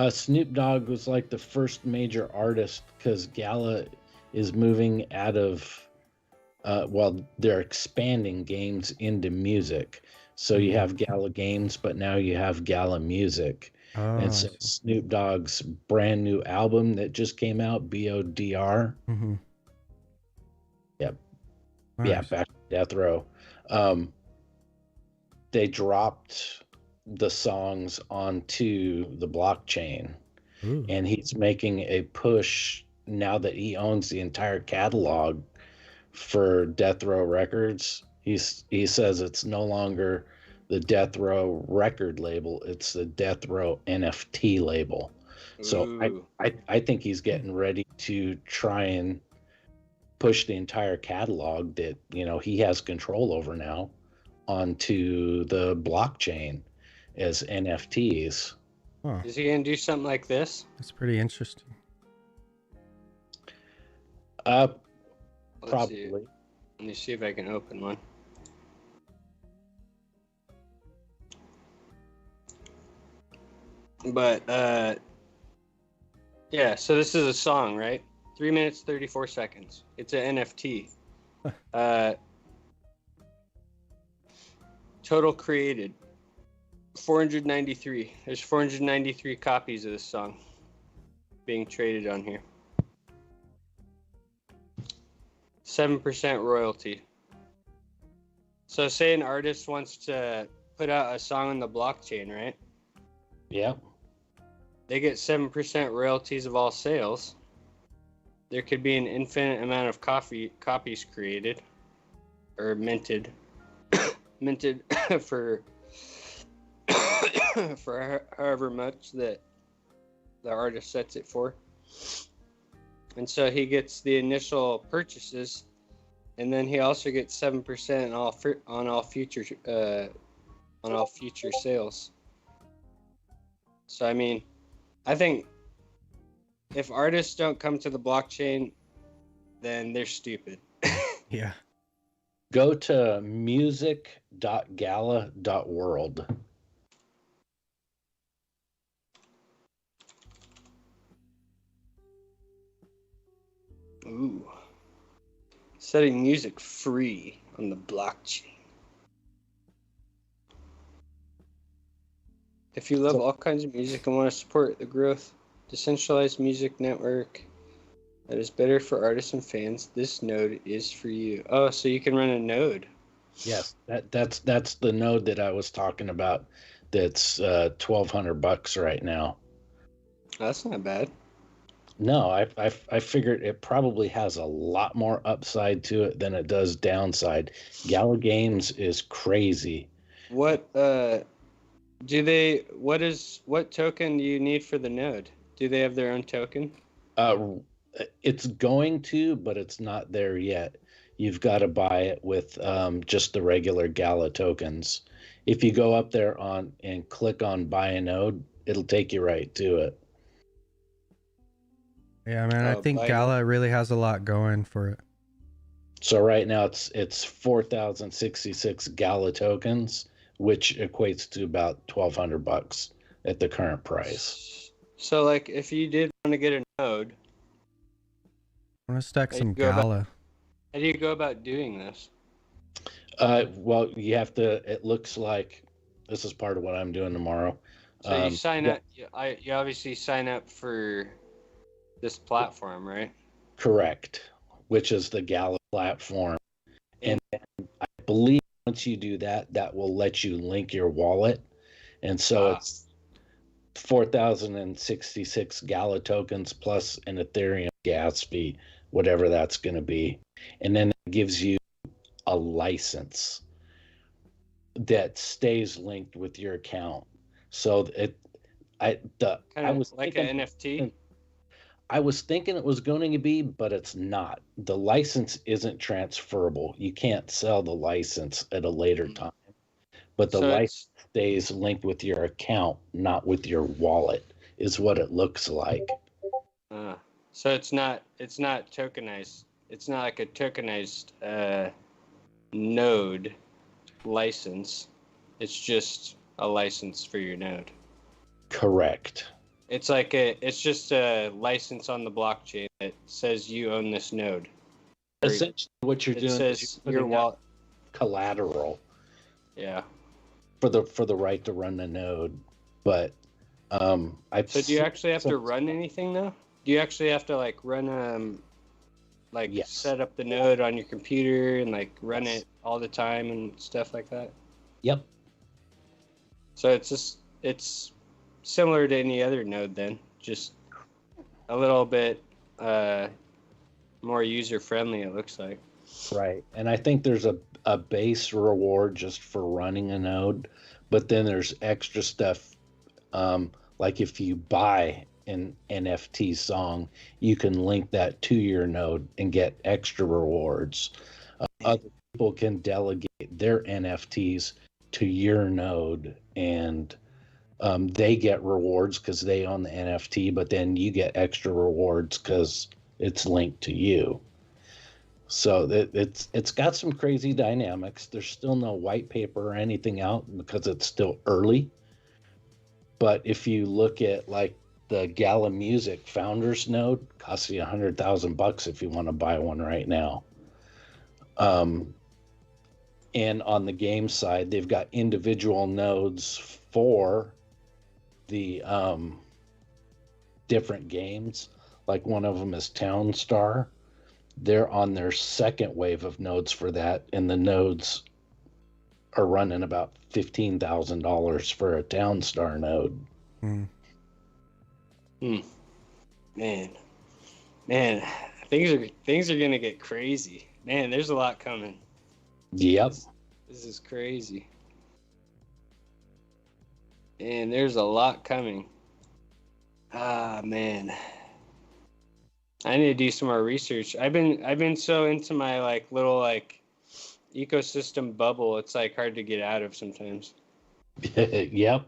Snoop Dogg was like the first major artist, because Gala is moving out of... they're expanding games into music. So you have Gala Games, but now you have Gala Music. Oh, and so Snoop Dogg's brand new album that just came out, BODR. Mm-hmm. Yep. Nice. Yeah, back to Death Row. They dropped the songs onto the blockchain. Ooh. And he's making a push now that he owns the entire catalog for Death Row Records. He says it's no longer the Death Row record label, it's the Death Row NFT label. So Ooh. I think he's getting ready to try and push the entire catalog that, you know, he has control over now onto the blockchain as NFTs. Huh. Is he gonna do something like this? That's pretty interesting. Uh, Let's probably. see. Let me see if I can open one. But yeah, so this is a song, right? 3 minutes 34 seconds. It's an NFT. Total created 493. There's 493 copies of this song being traded on here. 7% royalty. So say an artist wants to put out a song on the blockchain, right? Yeah. They get 7% royalties of all sales. There could be an infinite amount of copies created or minted minted for for however much that the artist sets it for. And so he gets the initial purchases, and then he also gets 7% on all future sales. So I mean, I think if artists don't come to the blockchain, then they're stupid. Yeah. Go to music.gala.world. Ooh. Setting music free on the blockchain. If you love all kinds of music and want to support the growth, decentralized music network that is better for artists and fans, this node is for you. Oh, so you can run a node. Yes, that's the node that I was talking about. That's $1,200 right now. That's not bad. No, I figured it probably has a lot more upside to it than it does downside. Gala Games is crazy. What what token do you need for the node? Do they have their own token? It's going to, but it's not there yet. You've got to buy it with just the regular Gala tokens. If you go up there and click on buy a node, it'll take you right to it. Yeah, man, I think Gala really has a lot going for it. So right now it's 4,066 Gala tokens, which equates to about $1,200 at the current price. So like if you did want to get a node, I want to stack some Gala. How do you go about doing this? Well, you have to. It looks like this is part of what I'm doing tomorrow. So you sign up. You obviously sign up for this platform, right? Correct, which is the Gala platform. And I believe once you do that, that will let you link your wallet. And so it's 4,066 Gala tokens plus an Ethereum gas fee, whatever that's going to be. And then it gives you a license that stays linked with your account. So I was like thinking, an NFT. I was thinking it was going to be, but it's not. The license isn't transferable. You can't sell the license at a later time. But the license stays linked with your account, not with your wallet, is what it looks like. So it's not tokenized. It's not like a tokenized node license. It's just a license for your node. Correct. It's just a license on the blockchain that says you own this node. Essentially, what you're doing is your wallet collateral. Yeah. For the right to run the node, but So do you actually have to run anything though? Do you actually have to like run yes. set up the node on your computer and like run it all the time and stuff like that? Yep. So it's similar to any other node then, just a little bit more user friendly it looks like. Right. And I think there's a base reward just for running a node, but then there's extra stuff like if you buy an NFT song, you can link that to your node and get extra rewards. Other people can delegate their NFTs to your node, and they get rewards because they own the NFT, but then you get extra rewards because it's linked to you. So it's got some crazy dynamics. There's still no white paper or anything out because it's still early. But if you look at like the Gala Music Founders node, costs you $100,000 if you want to buy one right now. And on the game side, they've got individual nodes for the different games. Like one of them is Town Star. They're on their second wave of nodes for that, and the nodes are running about $15,000 for a Town Star node. Man, things are gonna get crazy. Man, there's a lot coming. Yep. This is crazy. And there's a lot coming. Ah, man. I need to do some more research. I've been so into my like little like ecosystem bubble. It's like hard to get out of sometimes. Yep.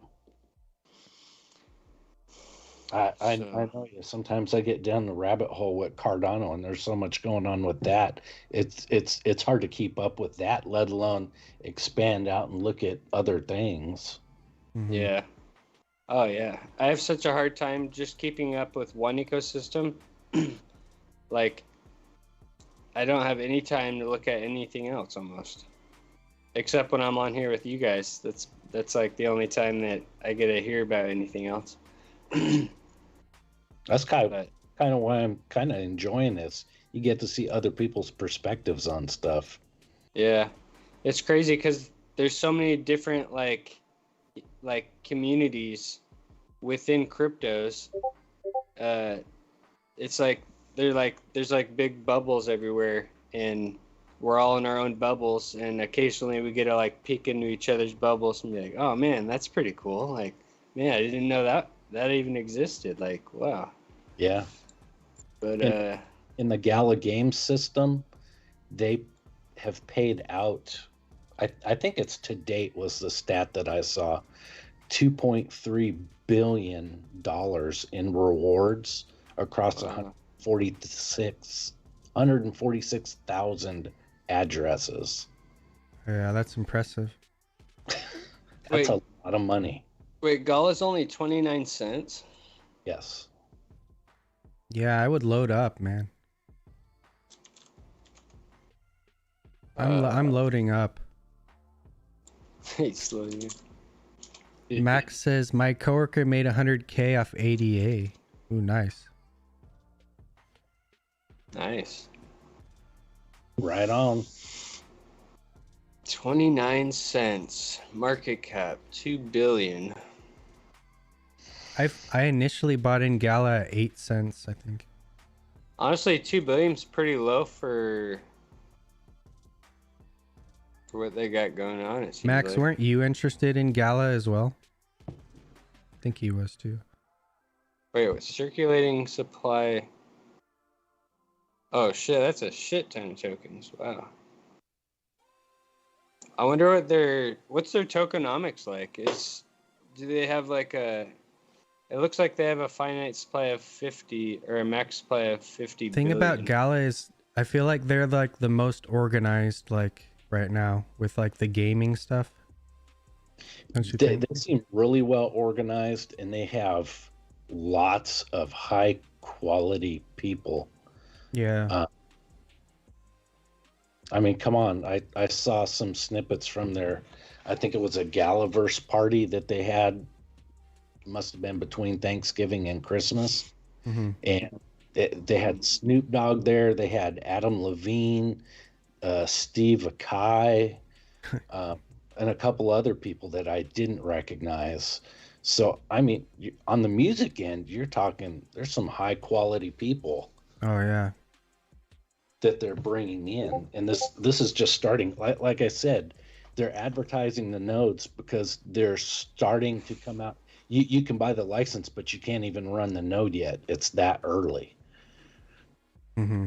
I know you. Sometimes I get down the rabbit hole with Cardano, and there's so much going on with that. It's hard to keep up with that, let alone expand out and look at other things. Mm-hmm. Yeah. Oh yeah. I have such a hard time just keeping up with one ecosystem. Like, I don't have any time to look at anything else almost, except when I'm on here with you guys. That's like the only time that I get to hear about anything else. That's kind of why I'm kind of enjoying this. You get to see other people's perspectives on stuff. Yeah, it's crazy because there's so many different like communities within cryptos. It's like there's like big bubbles everywhere, and we're all in our own bubbles, and occasionally we get to like peek into each other's bubbles and be like, oh man, that's pretty cool. Like, man, I didn't know that even existed. Like, wow. Yeah. But in the Gala game system, they have paid out, I think it's to date was the stat that I saw, $2.3 billion in rewards across 146,000 addresses. Yeah, that's impressive. That's a lot of money. wait, Gala's only 29 cents? Yes. Yeah, I would load up, man. I'm loading up. He's loading it. Max says my coworker made 100K off ADA. Ooh, nice. Nice. Right on. 29 cents. Market cap 2 billion. I initially bought in Gala at 8 cents, I think. Honestly, 2 billion's pretty low for what they got going on. It seems Max, like. weren't you interested in Gala as well? I think he was too. Wait, what? Circulating supply. Oh shit, that's a shit ton of tokens. Wow. I wonder what's their tokenomics like? Do they have like it looks like they have a finite supply of 50 or a max supply of 50 Thing billion. about Gala is I feel like they're like the most organized like right now with like the gaming stuff. Don't you They think? seem really well organized, and they have lots of high quality people. Yeah. I mean, come on. I saw some snippets from I think it was a Galaverse party that they had. Must have been between Thanksgiving and Christmas. Mm-hmm. And they had Snoop Dogg there. They had Adam Levine, Steve Akai, and a couple other people that I didn't recognize. So, I mean, on the music end, you're talking, there's some high quality people Oh yeah. that they're bringing in. And this is just starting. Like I said, they're advertising the nodes because they're starting to come out. you can buy the license, but you can't even run the node yet. It's that early. Mm-hmm.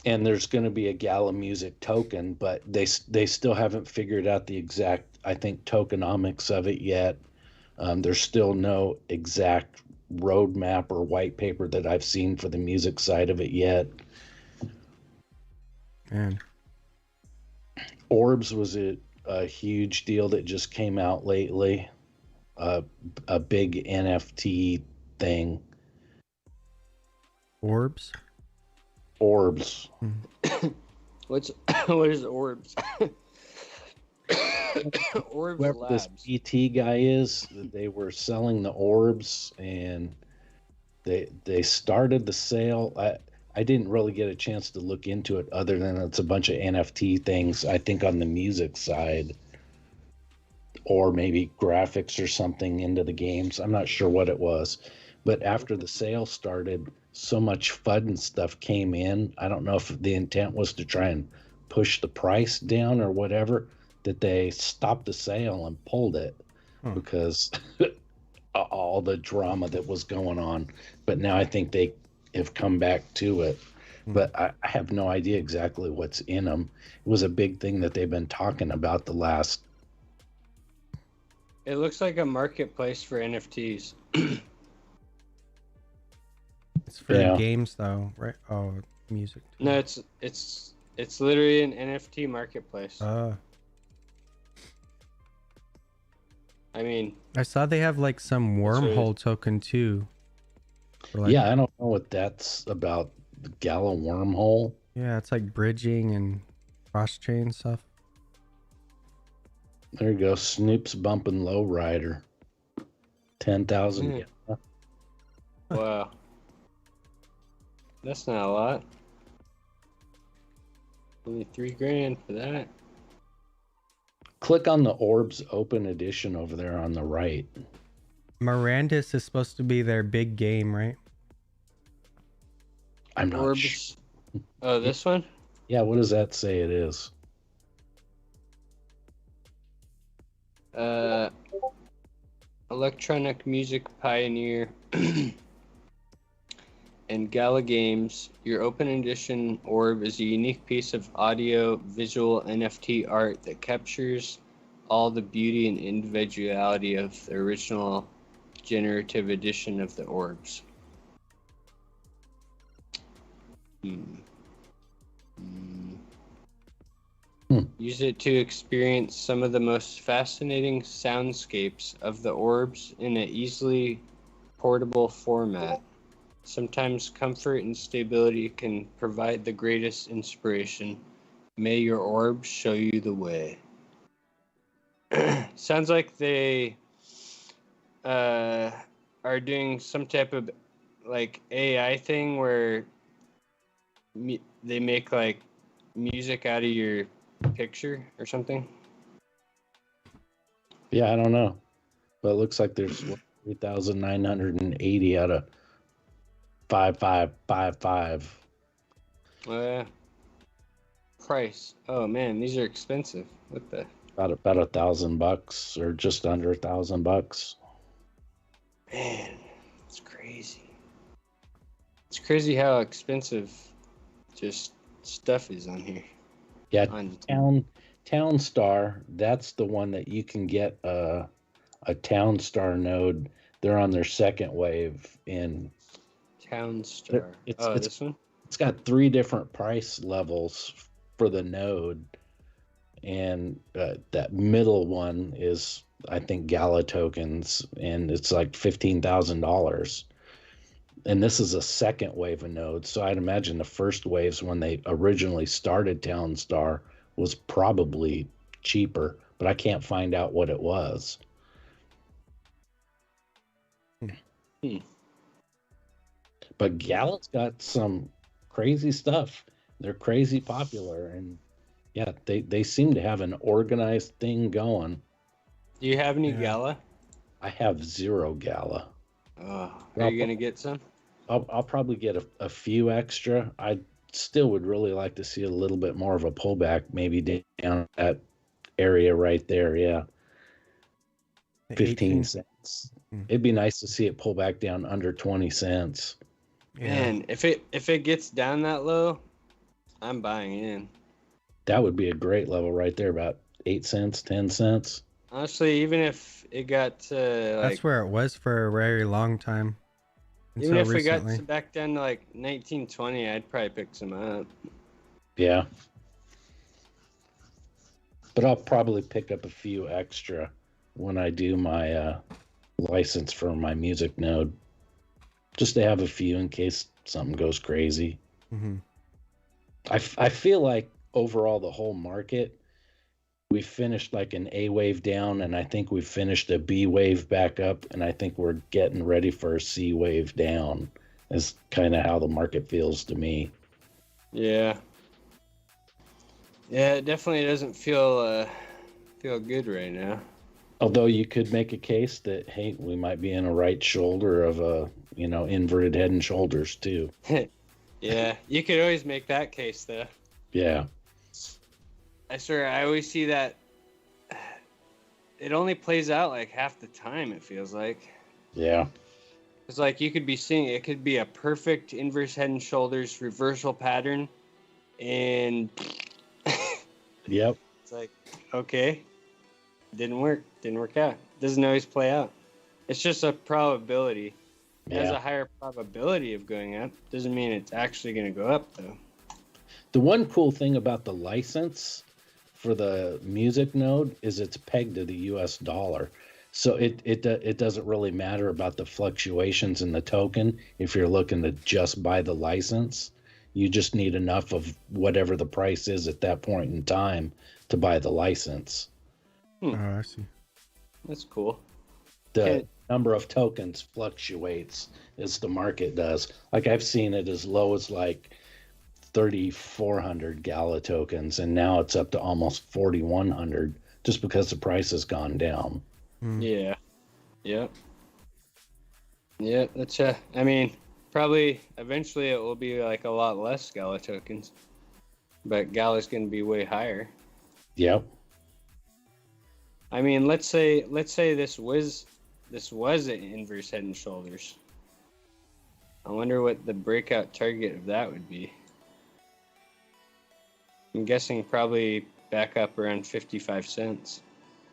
And there's going to be a Gala Music token, but they still haven't figured out the exact, I think, tokenomics of it yet. There's still no exact roadmap or white paper that I've seen for the music side of it yet. Man. Orbs was a huge deal that just came out lately. A big NFT thing. Orbs? Orbs. What is Orbs? Orbs Whoever Labs. this BT guy is, they were selling the orbs, and they started the sale. I didn't really get a chance to look into it, other than it's a bunch of NFT things, I think, on the music side, or maybe graphics or something into the games. I'm not sure what it was. But after the sale started, so much FUD and stuff came in. I don't know if the intent was to try and push the price down or whatever, that they stopped the sale and pulled it because all the drama that was going on. But now I think they have come back to it. But I have no idea exactly what's in them. It was a big thing that they've been talking about the last. It looks like a marketplace for NFTs. It's for games though, right? Oh, music too. No, it's literally an NFT marketplace. I mean, I saw they have like some wormhole token too. I don't know what that's about. The Gala wormhole. Yeah, it's like bridging and cross-chain stuff. There you go. Snoop's bumping Lowrider. 10,000. Wow. That's not a lot. Only $3,000 for that. Click on the Orbs Open Edition over there on the right. Mirandus is supposed to be their big game, right? I'm not Orbs. sure. Oh, this one? Yeah, what does that say it is? Electronic music pioneer and Gala Games. Your open edition orb is a unique piece of audio visual NFT art that captures all the beauty and individuality of the original generative edition of the orbs. Use it to experience some of the most fascinating soundscapes of the orbs in an easily portable format. Sometimes comfort and stability can provide the greatest inspiration. May your orbs show you the way. Sounds like they are doing some type of like AI thing where they make like music out of your picture or something. Yeah, I don't know, but it looks like there's 3,980 out of 5,555. Price. Oh man, these are expensive. What the? About $1,000 or just under $1,000. Man, it's crazy. It's crazy how expensive just stuff is on here. Yeah, Town Star, that's the one that you can get a Town Star node. They're on their second wave in Town Star. This one? It's got 3 different price levels for the node. And that middle one is, I think, Gala tokens, and it's like $15,000. And this is a second wave of nodes. So I'd imagine the first waves, when they originally started Town Star, was probably cheaper, but I can't find out what it was. But Gala's got some crazy stuff. They're crazy popular, and yeah, they seem to have an organized thing going. Do you have any Gala? I have 0 Gala. Are you gonna get some? I'll probably get a few extra. I still would really like to see a little bit more of a pullback, maybe down that area right there. Yeah, 15 cents. It'd be nice to see it pull back down under 20 cents. Man, if it gets down that low, I'm buying in. That would be a great level right there, about 8 cents, 10 cents. Honestly, even if it got to That's where it was for a very long time. Even if recently. we got back down to like 1920, I'd probably pick some up. Yeah. But I'll probably pick up a few extra when I do my license for my music node. Just to have a few in case something goes crazy. Mm-hmm. I feel like overall the whole market, we finished like an A wave down, and I think we finished a B wave back up, and I think we're getting ready for a C wave down. Is kind of how the market feels to me. Yeah. Yeah, it definitely doesn't feel good right now. Although you could make a case that, hey, we might be in a right shoulder of a, inverted head and shoulders too. Yeah, you could always make that case though. Yeah. I swear, I always see that it only plays out like half the time, it feels like. Yeah. It's like you could be seeing, it could be a perfect inverse head and shoulders reversal pattern, and Yep. it's like, okay, didn't work out. Doesn't always play out. It's just a probability. It has a higher probability of going up. Doesn't mean it's actually going to go up, though. The one cool thing about the license for the music node is it's pegged to the US dollar. So it doesn't really matter about the fluctuations in the token if you're looking to just buy the license. You just need enough of whatever the price is at that point in time to buy the license. Oh, I see. That's cool. The number of tokens fluctuates as the market does. Like I've seen it as low as like 3,400 Gala tokens, and now it's up to almost 4,100 just because the price has gone down. Yeah. Yep. Yep. That's I mean, probably eventually it will be like a lot less Gala tokens, but Gala's going to be way higher. Yep. I mean, let's say this was an inverse head and shoulders. I wonder what the breakout target of that would be. I'm guessing probably back up around 55 cents.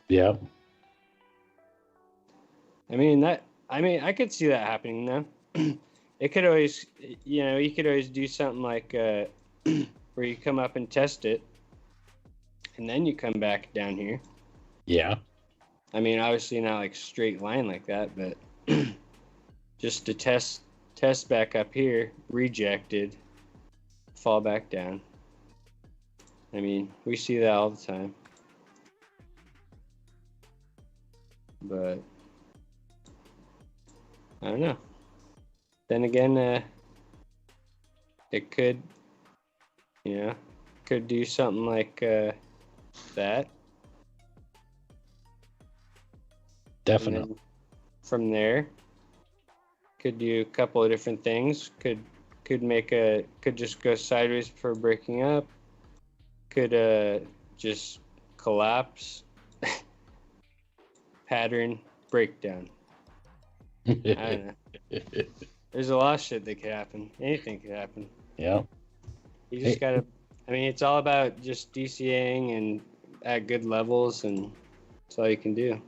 Yep. I could see that happening though. It could always, you could always do something like where you come up and test it, and then you come back down here. Yeah. I mean, obviously not like straight line like that, but just to test back up here, rejected, fall back down. I mean, we see that all the time. But I don't know. Then again, it could, could do something like that. Definitely. From there, could do a couple of different things. Could just go sideways before breaking up. Could just collapse. Pattern breakdown. I don't know. There's a lot of shit that could happen. Anything could happen. Yeah. You just gotta. I mean, it's all about just DCAing and at good levels, and that's all you can do.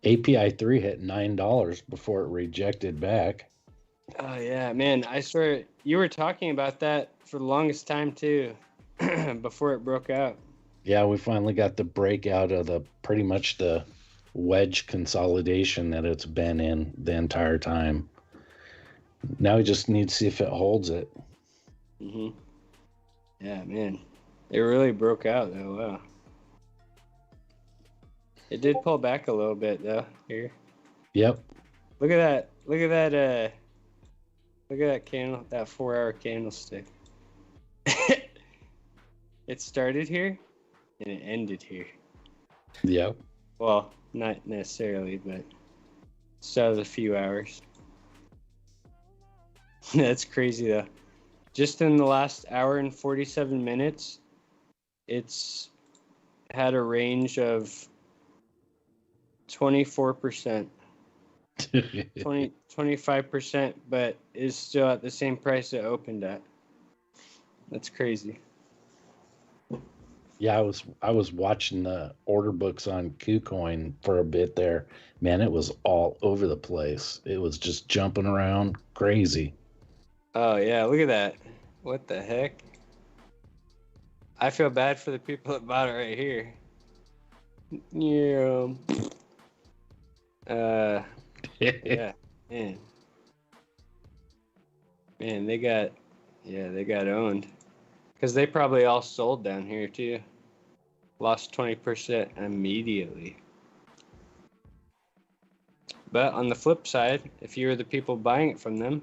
API 3 hit $9 before it rejected back. Oh yeah, man! I swear you were talking about that for the longest time too, before it broke out. Yeah, we finally got the breakout of pretty much the wedge consolidation that it's been in the entire time. Now we just need to see if it holds it. Mhm. Yeah, man, it really broke out though. Wow. It did pull back a little bit though. Here. Yep. Look at that. Look at that. Look at that candle. That 4-hour candlestick. It started here, and it ended here. Yep. Well, not necessarily, but started a few hours. That's crazy though. Just in the last hour and 47 minutes, it's had a range of 24%. 25%, but is still at the same price it opened at. That's crazy. Yeah, I was watching the order books on KuCoin for a bit there. Man, it was all over the place. It was just jumping around crazy. Oh yeah, look at that. What the heck? I feel bad for the people that bought it right here. Yeah. Yeah, man. Man, they got owned. Because they probably all sold down here too. Lost 20% immediately. But on the flip side, if you're the people buying it from them,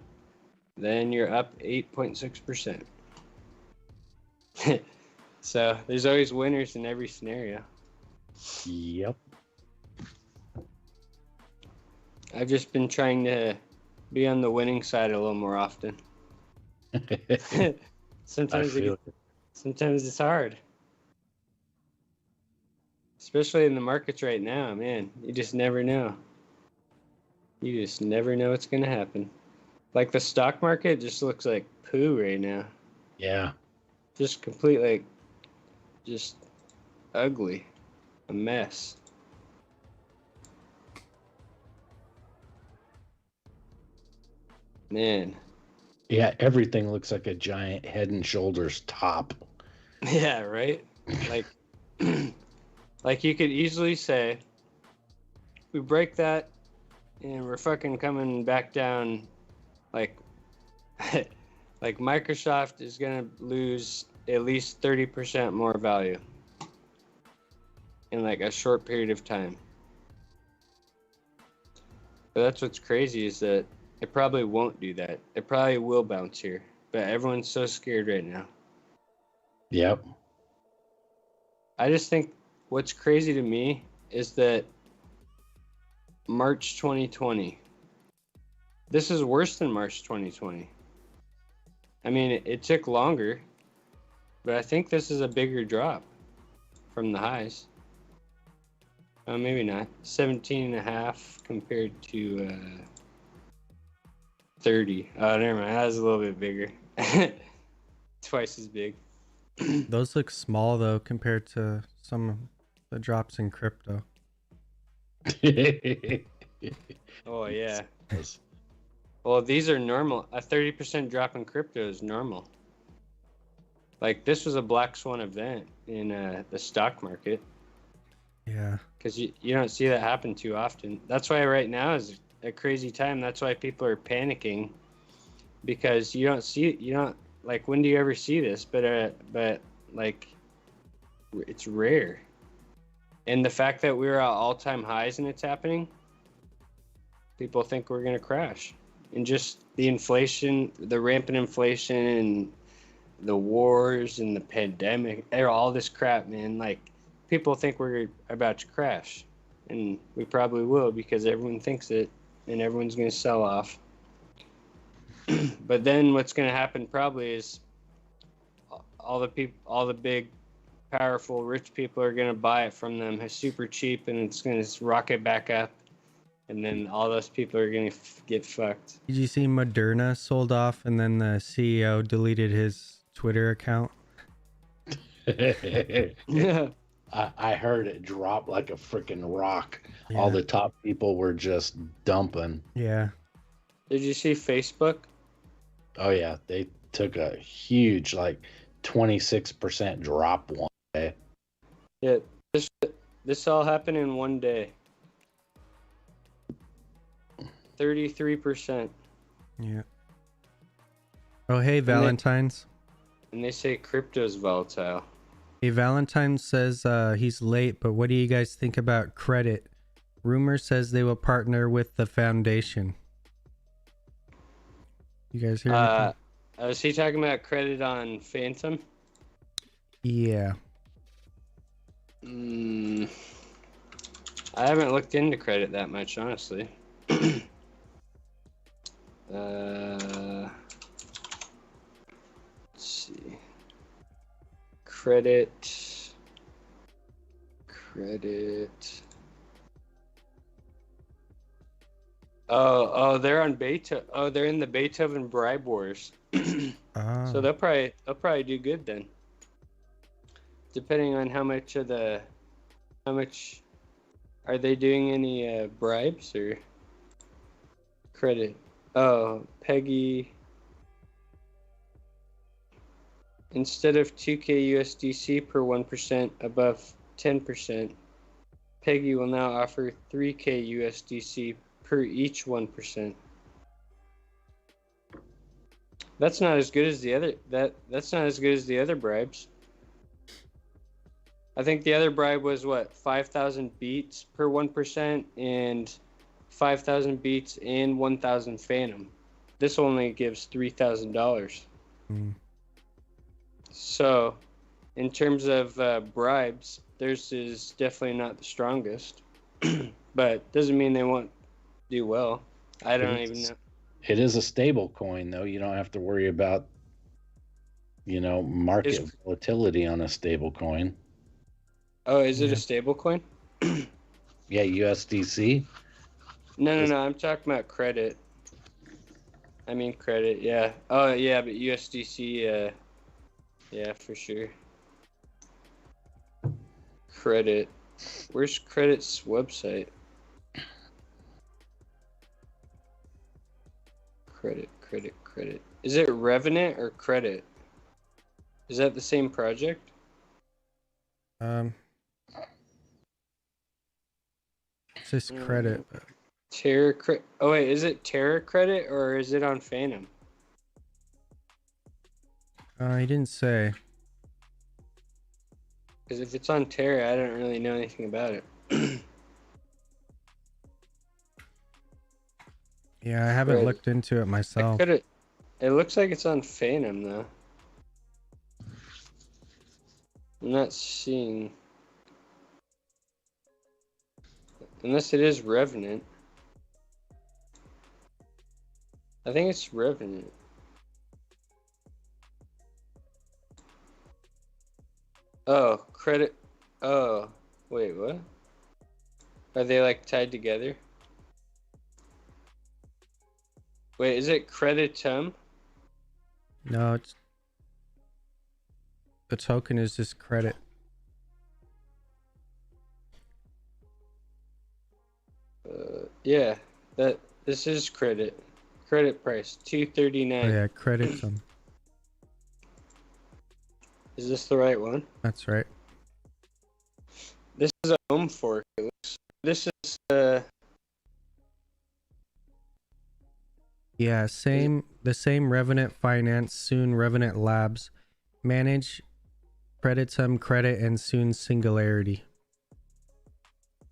then you're up 8.6%. So there's always winners in every scenario. Yep. I've just been trying to be on the winning side a little more often. Sometimes it's hard. Especially in the markets right now, man. You just never know. You just never know what's going to happen. Like the stock market just looks like poo right now. Yeah. Just completely, just ugly. A mess. Man. Yeah, everything looks like a giant Head and Shoulders top. Yeah, right? Like, like you could easily say, we break that and we're fucking coming back down. Like, like Microsoft is going to lose at least 30% more value in like a short period of time. But that's what's crazy is that it probably won't do that. It probably will bounce here. But everyone's so scared right now. Yep. I just think what's crazy to me is that March 2020. This is worse than March 2020. I mean, it took longer, but I think this is a bigger drop from the highs. Oh, maybe not. 17.5 compared to 30. Oh, never mind. That was a little bit bigger. Twice as big. Those look small though compared to some of the drops in crypto. Oh yeah. Well, these are normal. A 30% drop in crypto is normal. Like this was a black swan event in the stock market. Yeah. Because you don't see that happen too often. That's why right now is a crazy time. That's why people are panicking, because you don't like, when do you ever see this? But like it's rare. And the fact that we're at all-time highs and it's happening, people think we're gonna crash. And just the inflation, the rampant inflation, and the wars and the pandemic, all this crap, man. Like people think we're about to crash, and we probably will because everyone thinks it, and everyone's gonna sell off. But then what's gonna happen probably is all the big, powerful, rich people are gonna buy it from them super cheap, and it's gonna rocket back up. And then all those people are going to get fucked. Did you see Moderna sold off and then the CEO deleted his Twitter account? Yeah. I heard it drop like a freaking rock. Yeah. All the top people were just dumping. Yeah. Did you see Facebook? Oh yeah, they took a huge 26% drop one day. Yeah. This all happened in one day. 33%. Yeah. Oh, hey, Valentine's. And they say crypto's volatile. Hey, Valentine says he's late, but what do you guys think about credit? Rumor says they will partner with the foundation. You guys hear anything? Is he talking about credit on Phantom? Yeah. I haven't looked into credit that much, honestly. Let's see. Credit. Oh, they're on Beethoven. Oh, they're in the Beethoven Bribe Wars. So Ah, they'll probably do good then, depending on how much are they doing any bribes or credit? Oh, Peggy. Instead of 2K USDC per 1% above 10%, Peggy will now offer 3K USDC per each 1%. That's not as good as the other that's not as good as the other bribes. I think the other bribe was what, 5,000 beats per 1% and 5,000 beats and 1,000 Phantom. This only gives $3,000. mm, So, in terms of bribes, theirs is definitely not the strongest, but doesn't mean they won't do well. I don't even know. It is a stable coin, though. You don't have to worry about, market Is volatility on a stable coin. Oh, is it Yeah. a stable coin? Yeah, USDC. No. I'm talking about credit. I mean credit. Yeah. Oh, yeah, but USDC. Yeah, for sure. Credit. Where's Credit's website? Credit. Is it Revenant or Credit? Is that the same project? it says credit. But Terra Credit. Oh wait, is it Terra Credit or is it on Phantom? he didn't say. Because if it's on Terra, I don't really know anything about it. Yeah, I haven't Credit. looked into it myself. It looks like it's on Phantom though. I'm not seeing. Unless it is Revenant. I think it's Revenant. Oh, Credit. Oh, wait, what? Are they like tied together? Wait, is it Creditum? No, it's the token is just credit. Yeah, this is Credit. Credit price Oh $239. yeah, credit. Is this the right one? That's right. This is a home fork. It looks. This is Yeah, the same Revenant Finance, soon Revenant Labs, manage Creditum Credit and soon Singularity.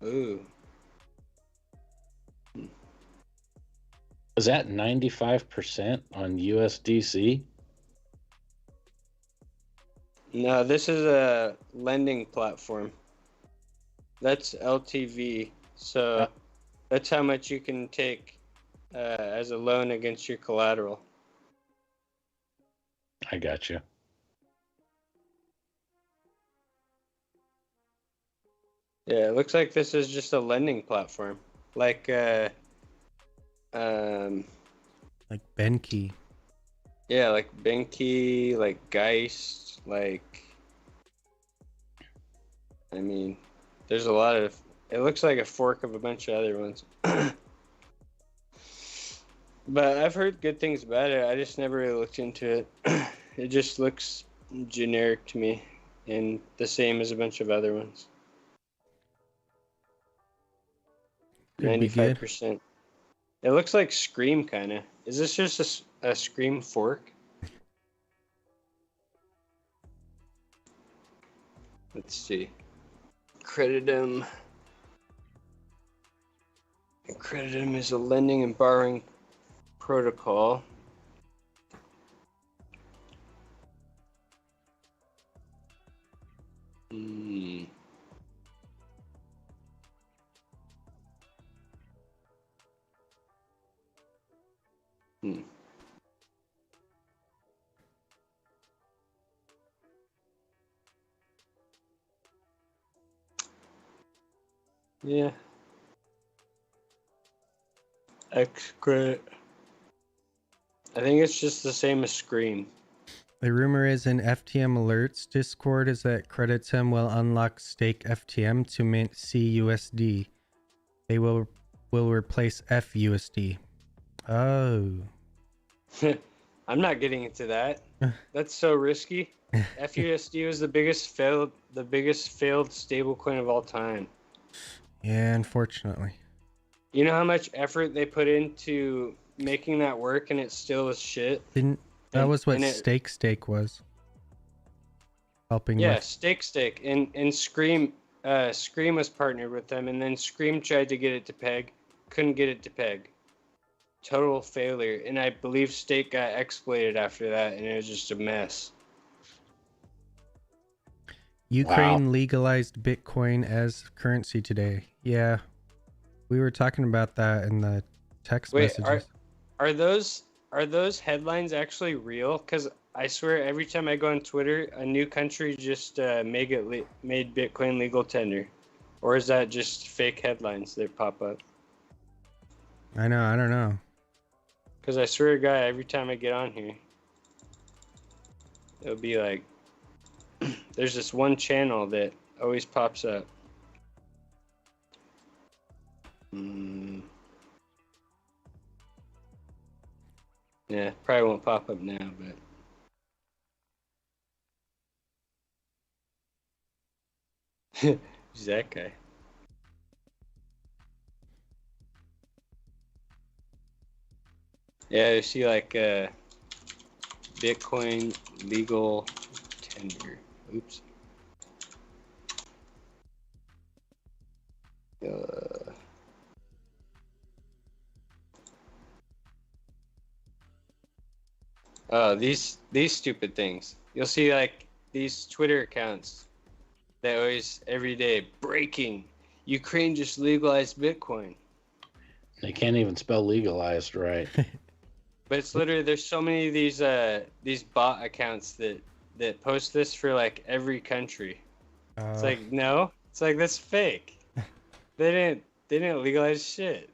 Ooh. Is that 95% on USDC? No, this is a lending platform. That's LTV. So that's how much you can take as a loan against your collateral. I got you. Yeah, it looks like this is just a lending platform. Like Like Benki. yeah, like Benki, like Geist, like I mean, there's a lot of it looks like a fork of a bunch of other ones. But I've heard good things about it. I just never really looked into it. It just looks generic to me and the same as a bunch of other ones. Could be good. 95%. It looks like Scream kind of. Is this just a Scream fork? Let's see. Creditum. Creditum is a lending and borrowing protocol. Hmm. Yeah. X credit. I think it's just the same as Scream. The rumor is in FTM Alerts Discord is that Creditim will unlock stake FTM to mint CUSD. They will replace FUSD. Oh. I'm not getting into that. That's so risky. FUSD was the biggest failed stablecoin of all time. Yeah, unfortunately. You know how much effort they put into making that work, and it still was shit. That was what and Stake was helping Yeah, with. Stake, and Scream was partnered with them, and then Scream tried to get it to peg, couldn't get it to peg. Total failure, and I believe Stake got exploited after that, and it was just a mess. Ukraine legalized Bitcoin as currency today. Yeah, we were talking about that in the text messages. Are those headlines actually real? Because I swear every time I go on Twitter, a new country just made Bitcoin legal tender, or is that just fake headlines that pop up? I don't know. Because I swear to God, every time I get on here, it'll be like, there's this one channel that always pops up. Yeah, probably won't pop up now, but. Who's that guy? Yeah, you see like Bitcoin legal tender. Oops. Oh, these stupid things. You'll see like these Twitter accounts that always every day breaking. Ukraine just legalized Bitcoin. They can't even spell legalized right. But it's literally there's so many of these bot accounts that post this for like every country. It's like no, it's like that's fake. They didn't legalize shit.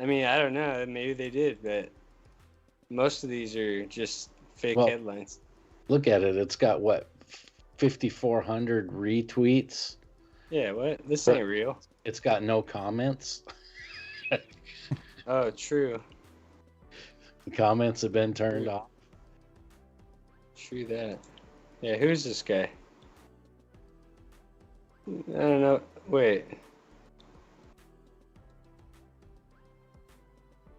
I mean, I don't know, maybe they did, but most of these are just fake headlines. Look at it. It's got what, 5,400 retweets. Yeah, what? This ain't real. It's got no comments. Oh, true. The comments have been turned off. True that. Yeah, who's this guy? I don't know. Wait.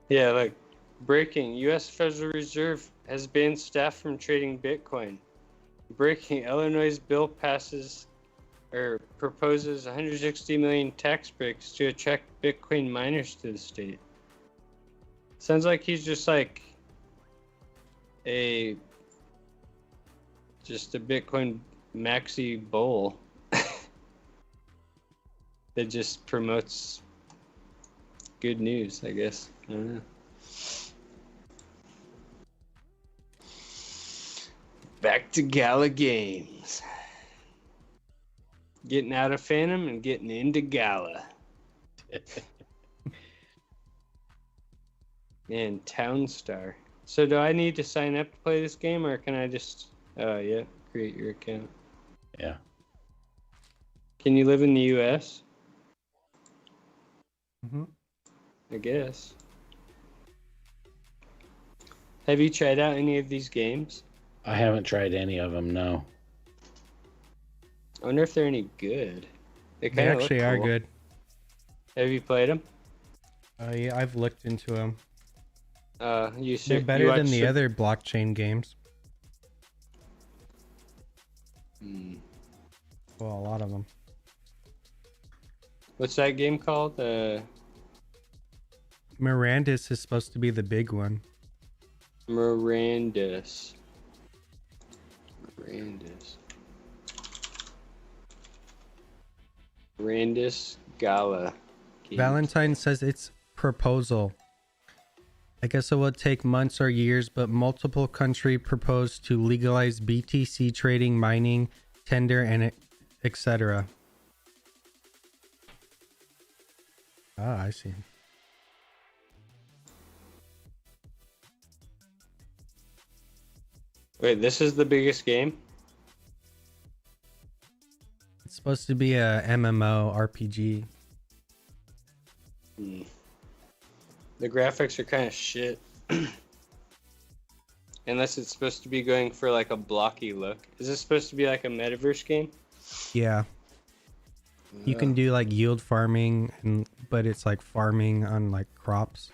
Yeah, like breaking. U.S. Federal Reserve has banned staff from trading Bitcoin. Breaking. Illinois bill proposes 160 million tax breaks to attract Bitcoin miners to the state. Sounds like he's just like a Bitcoin maxi bull that just promotes good news, I guess. I don't know. Back to Gala Games. Getting out of Phantom and getting into Gala. Man, Townstar. So do I need to sign up to play this game, or can I just create your account? Yeah. Can you live in the US? Mm-hmm. I guess. Have you tried out any of these games? I haven't tried any of them, no. I wonder if they're any good. They actually are good. Have you played them? Yeah, I've looked into them. They're better than the other blockchain games. Well, a lot of them. What's that game called? Mirandus is supposed to be the big one. Mirandus Gala Games. Valentine says it's proposal. I guess it will take months or years, but multiple countries propose to legalize BTC trading, mining, tender, and etc. Ah, I see. Wait, this is the biggest game? It's supposed to be a MMO RPG. Hmm. The graphics are kind of shit. Unless it's supposed to be going for like a blocky look. Is this supposed to be like a metaverse game? Yeah. You can do like yield farming, but it's like farming on like crops.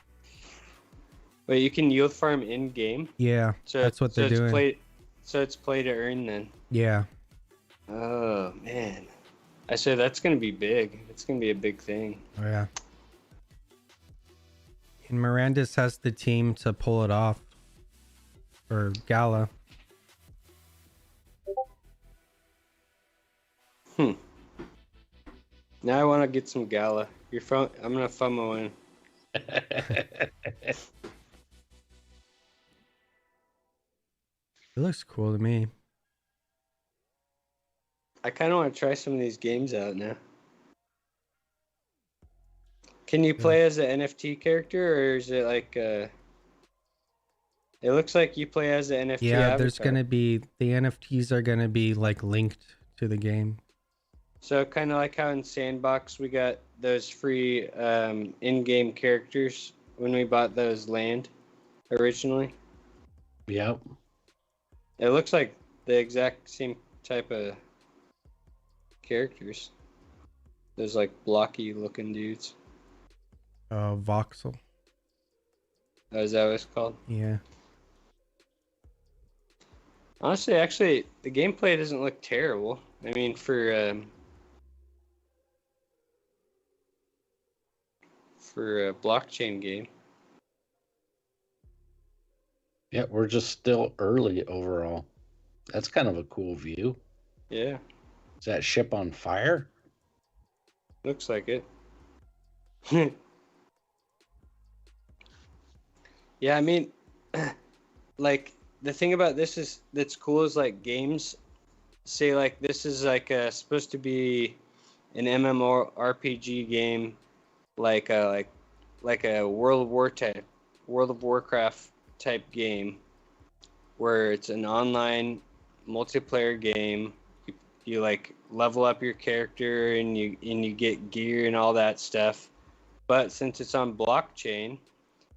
Wait, you can yield farm in game? Yeah, that's what they're doing. So it's play to earn then. Yeah. Oh man, I said that's gonna be big. It's gonna be a big thing. Oh yeah. And Mirandus has the team to pull it off. Or Gala. Now I want to get some Gala. I'm gonna FOMO in. It looks cool to me. I kind of want to try some of these games out now. Can you play as an NFT character, or is it like It looks like you play as the NFT. Yeah, avatar. there's gonna be the NFTs are gonna be like linked to the game. So kind of like how in Sandbox we got those free in-game characters when we bought those land originally. Yep. It looks like the exact same type of characters. Those like blocky looking dudes. Voxel. Oh, is that what it's called? Yeah. Honestly, actually, the gameplay doesn't look terrible. I mean, for a blockchain game. Yeah, we're just still early overall. That's kind of a cool view. Yeah, Is that ship on fire? looks like it. Yeah, I mean, like the thing about this is that's cool is like games say like this is like supposed to be an MMORPG game, like a World of Warcraft type game, where it's an online multiplayer game. You like level up your character and you get gear and all that stuff. But since it's on blockchain,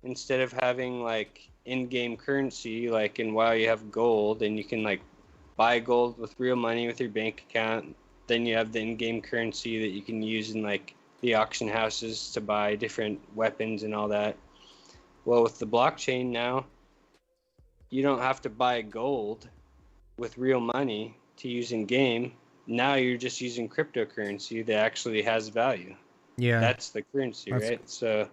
instead of having like in-game currency, like in WoW you have gold and you can like buy gold with real money with your bank account, then you have the in-game currency that you can use in like the auction houses to buy different weapons and all that. Well, with the blockchain now, you don't have to buy gold with real money to use in game. Now you're just using cryptocurrency that actually has value. Yeah. That's the currency, right? So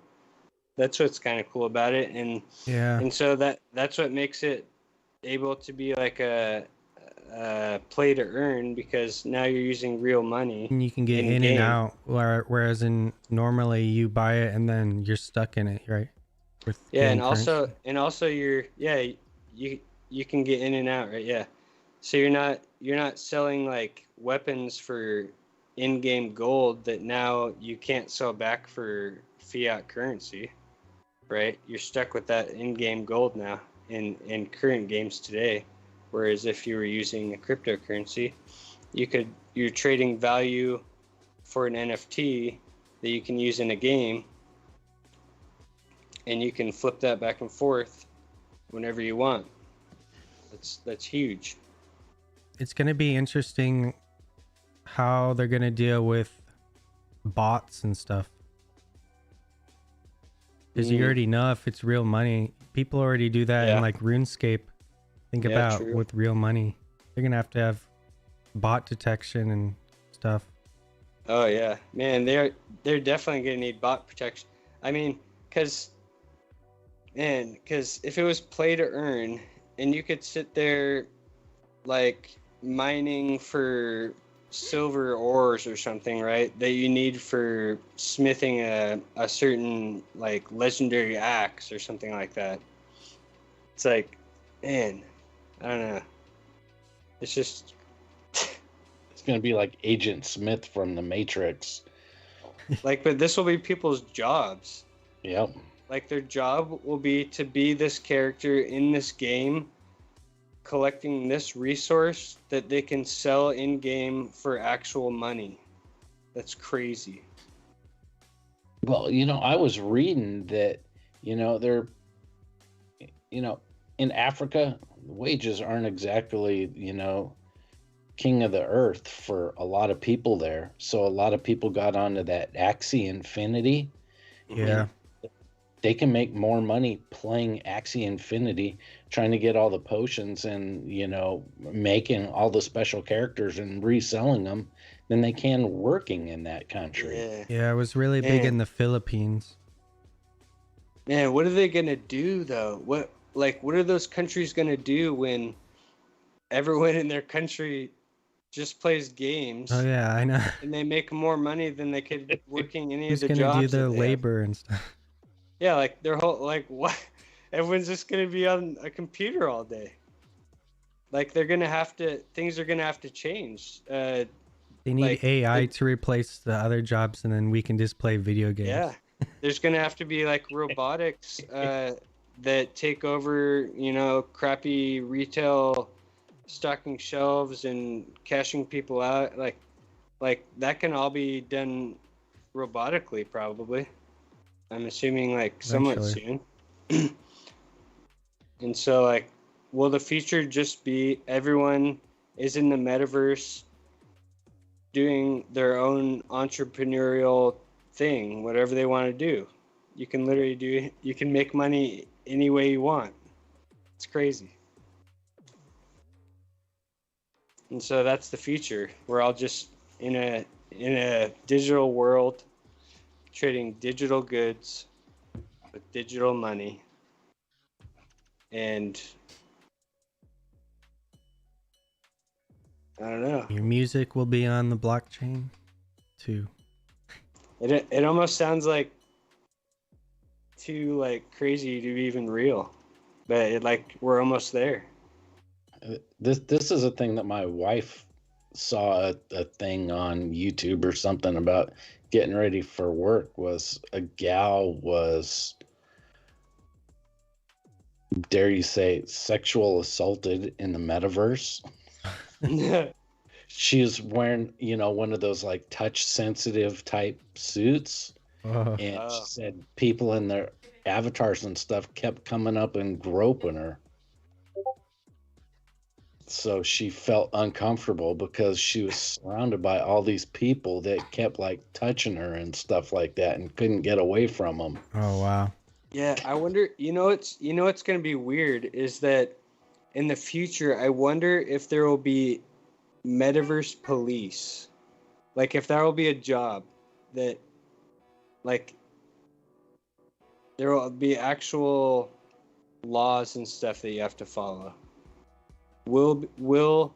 that's what's kind of cool about it, and yeah. And so that's what makes it able to be like a play to earn, because now you're using real money. And you can get in and out, whereas in normally you buy it and then you're stuck in it, right? With and also you can get in and out, right? Yeah. So you're not selling like weapons for in-game gold that now you can't sell back for fiat currency, right? You're stuck with that in-game gold now in current games today. Whereas if you were using a cryptocurrency, you're trading value for an NFT that you can use in a game, and you can flip that back and forth whenever you want. That's huge. It's going to be interesting how they're going to deal with bots and stuff. Because you already know if it's real money. People already do that in like RuneScape. Think about true. With real money. They're going to have bot detection and stuff. Oh yeah, man, they're definitely going to need bot protection. I mean, because if it was play to earn and you could sit there like mining for silver ores or something, right, that you need for smithing a certain like legendary axe or something like that. It's like, man, I don't know. It's just It's going to be like Agent Smith from the Matrix. like, but this will be people's jobs. Yep. Like their job will be to be this character in this game collecting this resource that they can sell in game for actual money. That's crazy. Well, I was reading that, they're, in Africa, wages aren't exactly, king of the earth for a lot of people there. So a lot of people got onto that Axie Infinity. Yeah. They can make more money playing Axie Infinity, trying to get all the potions and, making all the special characters and reselling them than they can working in that country. Yeah, it was really big in the Philippines. Man, what are they gonna do though? What are those countries gonna do when everyone in their country just plays games? Oh yeah, I know. And they make more money than they could working any of Who's the gonna jobs. do the that they have. labor and stuff? Yeah, like their whole what? Everyone's just gonna be on a computer all day. Like things are gonna have to change. They need AI to replace the other jobs, and then we can just play video games. Yeah, there's gonna have to be like robotics that take over, crappy retail stocking shelves and cashing people out. Like that can all be done robotically, probably. I'm assuming somewhat soon. And so will the future just be everyone is in the metaverse doing their own entrepreneurial thing, whatever they want to do? You can literally you can make money any way you want. It's crazy. And so that's the future. We're all just in a digital world, trading digital goods with digital money. And I don't know. Your music will be on the blockchain too. It almost sounds too crazy to be even real, but we're almost there. This is a thing that my wife saw a thing on YouTube or something about getting ready for work. Was a gal was, dare you say, sexual assaulted in the metaverse. She was wearing, one of those touch sensitive type suits. And she said people in their avatars and stuff kept coming up and groping her. So she felt uncomfortable because she was surrounded by all these people that kept touching her and stuff like that and couldn't get away from them. Oh wow. Yeah, I wonder, it's going to be weird is that in the future, I wonder if there will be metaverse police. If there will be a job that there will be actual laws and stuff that you have to follow. Will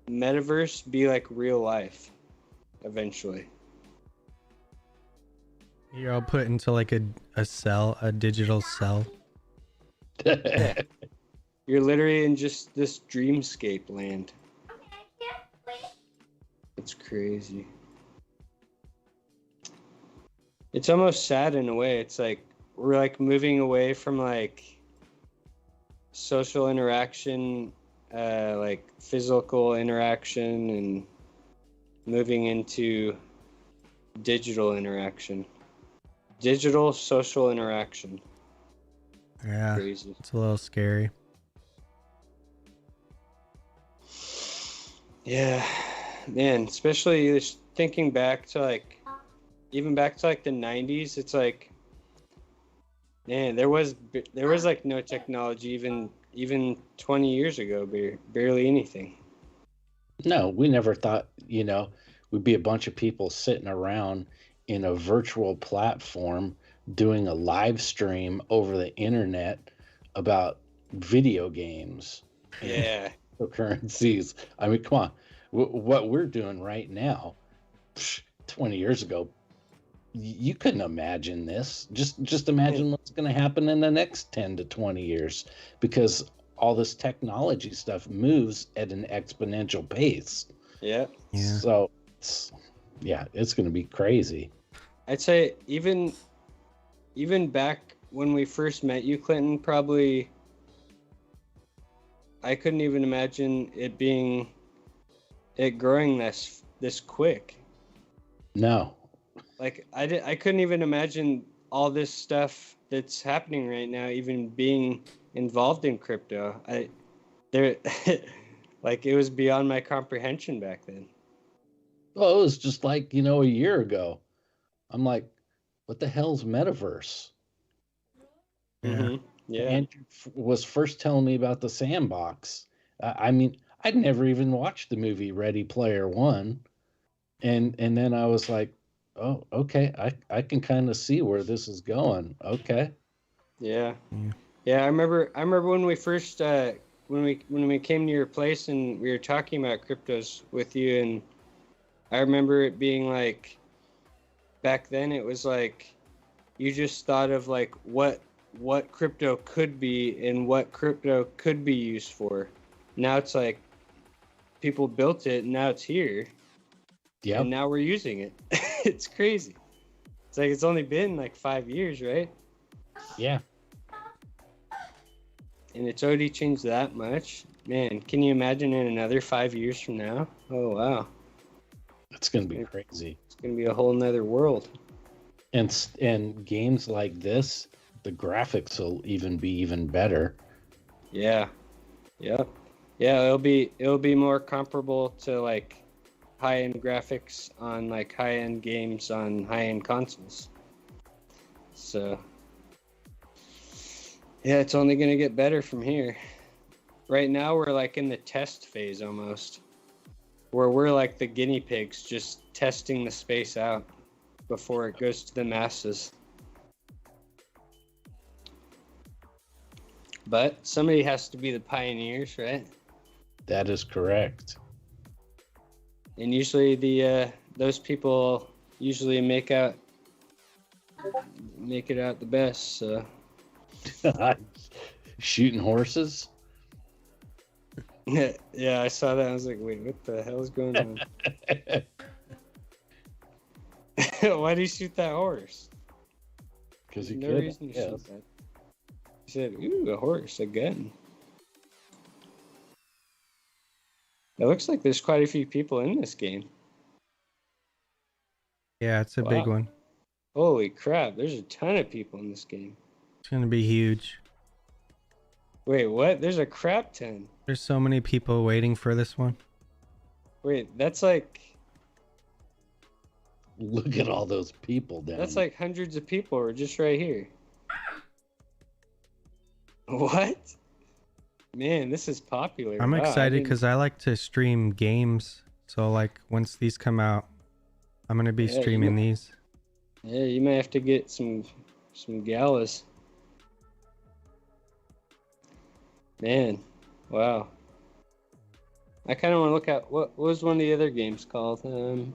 metaverse be real life eventually? You're all put into a cell, a digital cell. You're literally in just this dreamscape land. It's crazy. It's almost sad in a way. It's we're moving away from social interaction, physical interaction, and moving into digital interaction. Digital social interaction. Yeah, crazy. It's a little scary. Yeah, man, especially just thinking back to even back to the 90s. It's man, there was no technology even 20 years ago, barely anything. No, we never thought, we'd be a bunch of people sitting around in a virtual platform doing a live stream over the internet about video games. Yeah. Cryptocurrencies. I mean, come on. What we're doing right now, 20 years ago, you couldn't imagine this. Just imagine what's going to happen in the next 10 to 20 years, because all this technology stuff moves at an exponential pace. Yeah. So it's going to be crazy. I'd say even back when we first met you, Clinton, probably I couldn't even imagine it growing this quick. No. Like I couldn't even imagine all this stuff that's happening right now even being involved in crypto. There like it was beyond my comprehension back then. Well, it was just like, a year ago. I'm like, what the hell's metaverse? Yeah. Mm-hmm. Yeah. Andrew was first telling me about the sandbox. I mean, I'd never even watched the movie Ready Player One, and then I was like, oh, okay, I can kind of see where this is going. Okay. Yeah. Yeah. Yeah, I remember when we first when we came to your place and we were talking about cryptos with you, and I remember it being like back then it was like you just thought of like what crypto could be and what crypto could be used for. Now it's like people built it and now it's here. Yeah. And now we're using it. It's crazy. It's like it's only been like 5 years, right? Yeah. And it's already changed that much. Man, can you imagine in another 5 years from now? Oh, wow. It's going to be crazy. It's going to be a whole nother world. And games like this, the graphics will be even better. Yeah. Yeah. Yeah, it'll be more comparable to like high-end graphics on like high-end games on high-end consoles. So yeah, it's only going to get better from here. Right now we're like in the test phase almost, where we're like the guinea pigs just testing the space out before it goes to the masses. But somebody has to be the pioneers, right? That is correct. And usually those people usually make it out the best. So Shooting horses. yeah, I saw that. I was like, wait, what the hell is going on? Why do you shoot that horse? Because he No could. reason to shoot that. He said, ooh, a horse, a gun. It looks like there's quite a few people in this game. Yeah, it's a big Wow. one. Holy crap, there's a ton of people in this game. It's gonna be huge. Wait, what? There's a crap ton. There's so many people waiting for this one. Wait, that's like Look at all those people down. that's like hundreds of people are just right here. What? Man, this is popular. I'm Wow, I excited didn't- because I like to stream games. So like once these come out, I'm gonna be Yeah, you streaming know- these. Yeah, you may have to get some galas. Man, wow. I kind of want to look at what was one of the other games called. I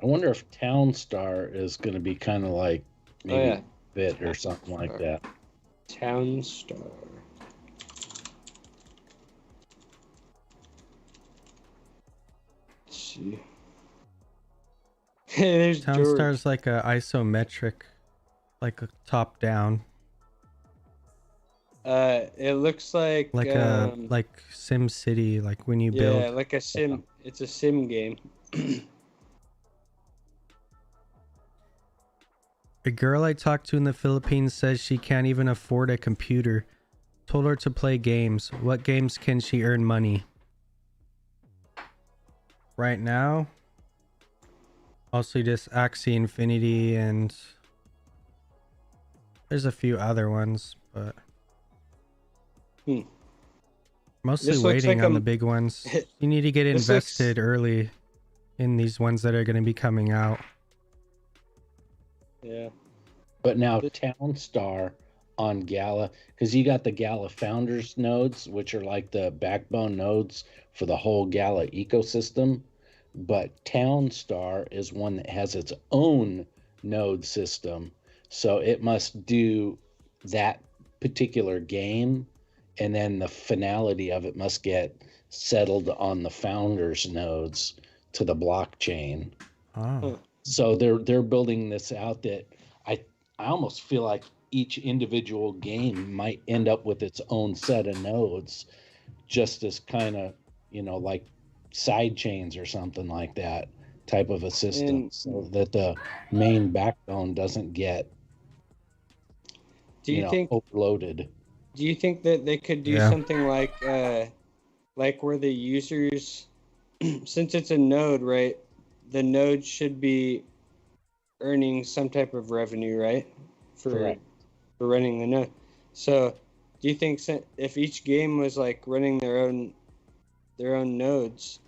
wonder if Townstar is going to be kind of like maybe yeah. Bit or something like that. Townstar. Let's see. Hey, there's George. Townstar's like a isometric, like a top down, It looks like like a like Sim City, like when you yeah, build. like a sim. It's a sim game. A girl I talked to in the Philippines says she can't even afford a computer. Told her to play games. What games can she earn money? Right now, mostly just Axie Infinity, and there's a few other ones, but mostly This looks waiting like on a- the big ones. You need to get This looks- invested early in these ones that are going to be coming out. Yeah. But now Townstar on Gala, because you got the Gala Founders nodes, which are like the backbone nodes for the whole Gala ecosystem. But Townstar is one that has its own node system. So it must do that particular game, and then the finality of it must get settled on the Founders nodes to the blockchain. Oh, So they're building this out that I almost feel like each individual game might end up with its own set of nodes, just as kind of, like side chains or something like that type of a system, so that the main backbone doesn't get, do you think overloaded. Do you think that they could do something like where the users, since it's a node, right? The node should be earning some type of revenue, right? For running the node. So, do you think if each game was like running their own nodes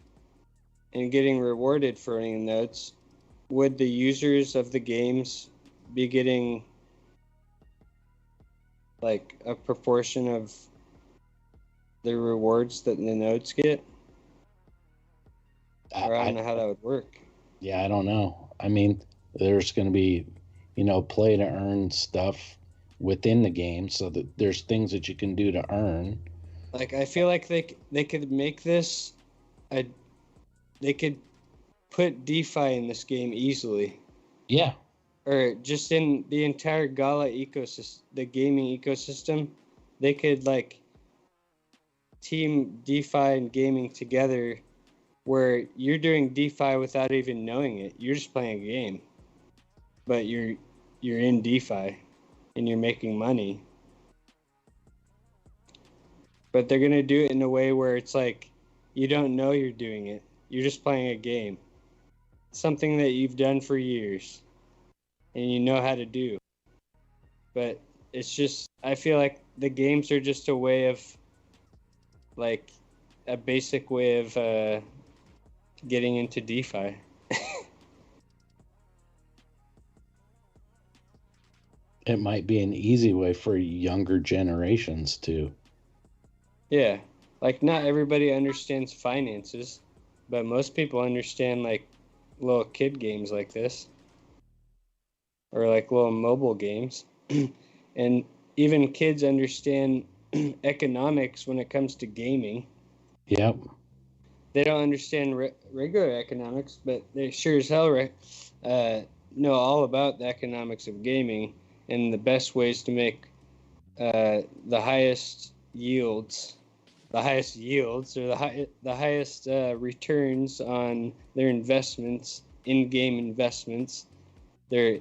and getting rewarded for running nodes, would the users of the games be getting like a proportion of the rewards that the nodes get? Or I don't know how that would work. Yeah, I don't know. I mean, there's going to be, play to earn stuff within the game, so that there's things that you can do to earn. Like, I feel like they could make this they could put DeFi in this game easily. Yeah. Or just in the entire Gala ecosystem, the gaming ecosystem, they could like team DeFi and gaming together, where you're doing DeFi without even knowing it. You're just playing a game, but you're in DeFi and you're making money. But they're gonna do it in a way where it's like you don't know you're doing it. You're just playing a game, something that you've done for years and you know how to do. But it's just, I feel like the games are just a way of, like, a basic way of getting into DeFi. It might be an easy way for younger generations to. Yeah, like not everybody understands finances, but most people understand like little kid games like this, or like little mobile games. And even kids understand economics when it comes to gaming. Yep. They don't understand regular economics, but they sure as hell know all about the economics of gaming and the best ways to make the highest yields, or the highest returns on their investments, in-game investments, their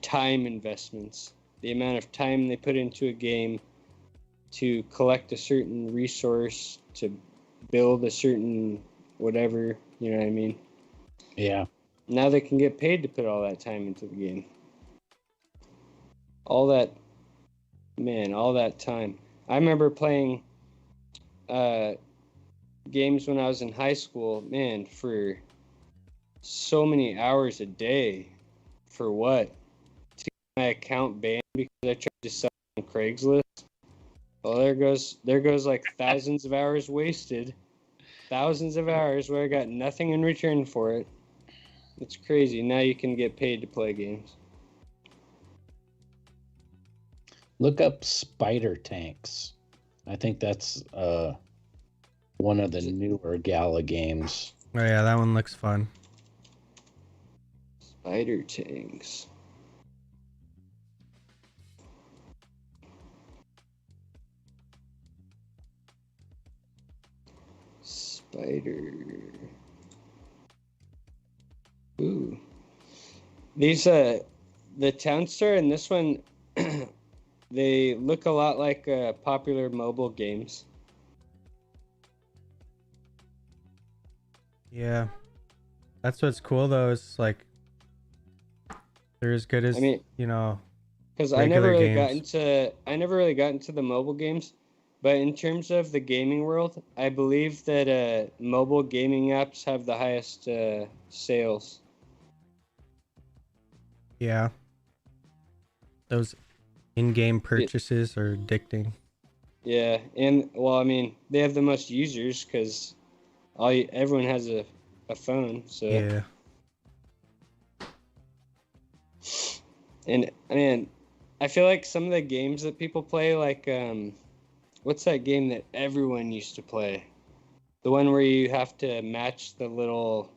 time investments, the amount of time they put into a game to collect a certain resource, to build a certain whatever, you know what I mean? Yeah. Now they can get paid to put all that time into the game. All that time. I remember playing games when I was in high school, man, for so many hours a day. For what? To get my account banned because I tried to sell on Craigslist? Well, there goes like thousands of hours wasted. Thousands of hours where I got nothing in return for it. It's crazy. Now you can get paid to play games. Look up Spider Tanks. I think that's one of the newer Gala games. Oh yeah, that one looks fun. Spider Tanks. Spider. Ooh. These the Townstar and this one they look a lot like popular mobile games. Yeah. That's what's cool though, is like they're as good as, because I never really games. got into the mobile games, but in terms of the gaming world, I believe that mobile gaming apps have the highest sales. Yeah. Those in-game purchases are addicting. Yeah, and well, I mean, they have the most users because everyone has a phone, so. Yeah. And man, I feel like some of the games that people play, like what's that game that everyone used to play? The one where you have to match the little,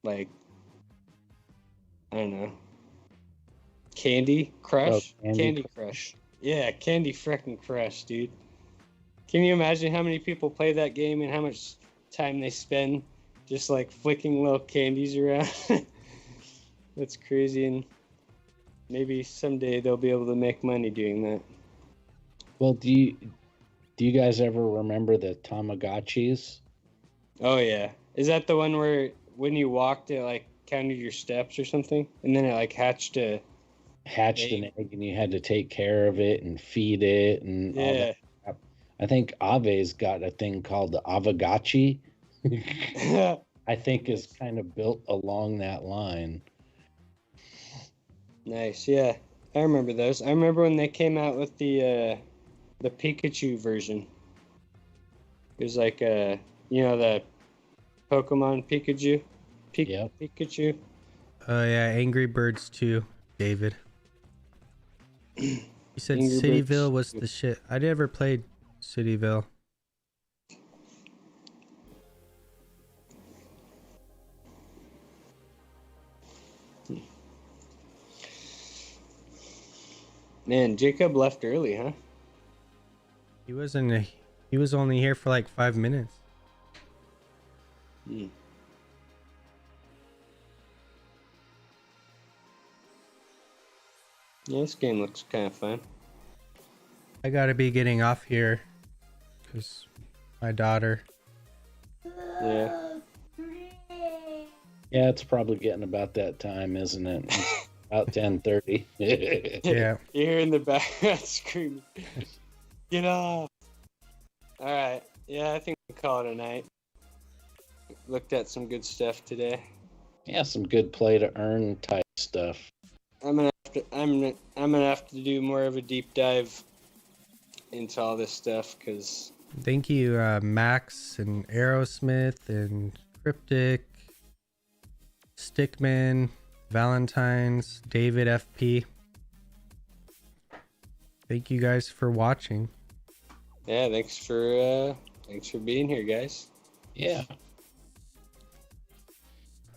like, I don't know. Candy Crush? Oh, Candy Candy Crush. Yeah, Candy frickin' Crush, dude. Can you imagine how many people play that game and how much time they spend just like flicking little candies around? That's crazy, and maybe someday they'll be able to make money doing that. Well, do you guys ever remember the Tamagotchis? Oh yeah. Is that the one where when you walked it like counted your steps or something? And then it like hatched an Egg, and you had to take care of it and feed it and all Yeah. that crap. I think Ave's got a thing called the Avagachi. I think is kind of built along that line. Nice, yeah. I remember those. I remember when they came out with the Pikachu version. It was like the Pokemon Pikachu. Yep. Pikachu. Oh yeah, Angry Birds 2, David. You said Angry Cityville Birds. was the shit. I never played Cityville. Man, Jacob left early, huh? He wasn't. He was only here for like 5 minutes. Hmm. Yeah, this game looks kind of fun. I gotta be getting off here because my daughter. Yeah. Yeah, it's probably getting about that time, isn't it? It's about 10:30. Yeah. You're here in the background screaming. Get off. All right. Yeah, I think we call it a night. Looked at some good stuff today. Yeah, some good play to earn type stuff. I'm gonna have to do more of a deep dive into all this stuff because Thank you, Max and Aerosmith and Cryptic, Stickman, Valentine's, David FP. Thank you guys for watching. yeah, thanks for being here, guys. Yeah.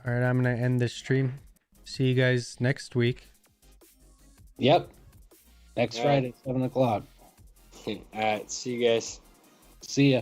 All right, I'm gonna end this stream. See you guys next week. Yep. Next Yeah. Friday, 7 o'clock. All right, see you guys. See ya.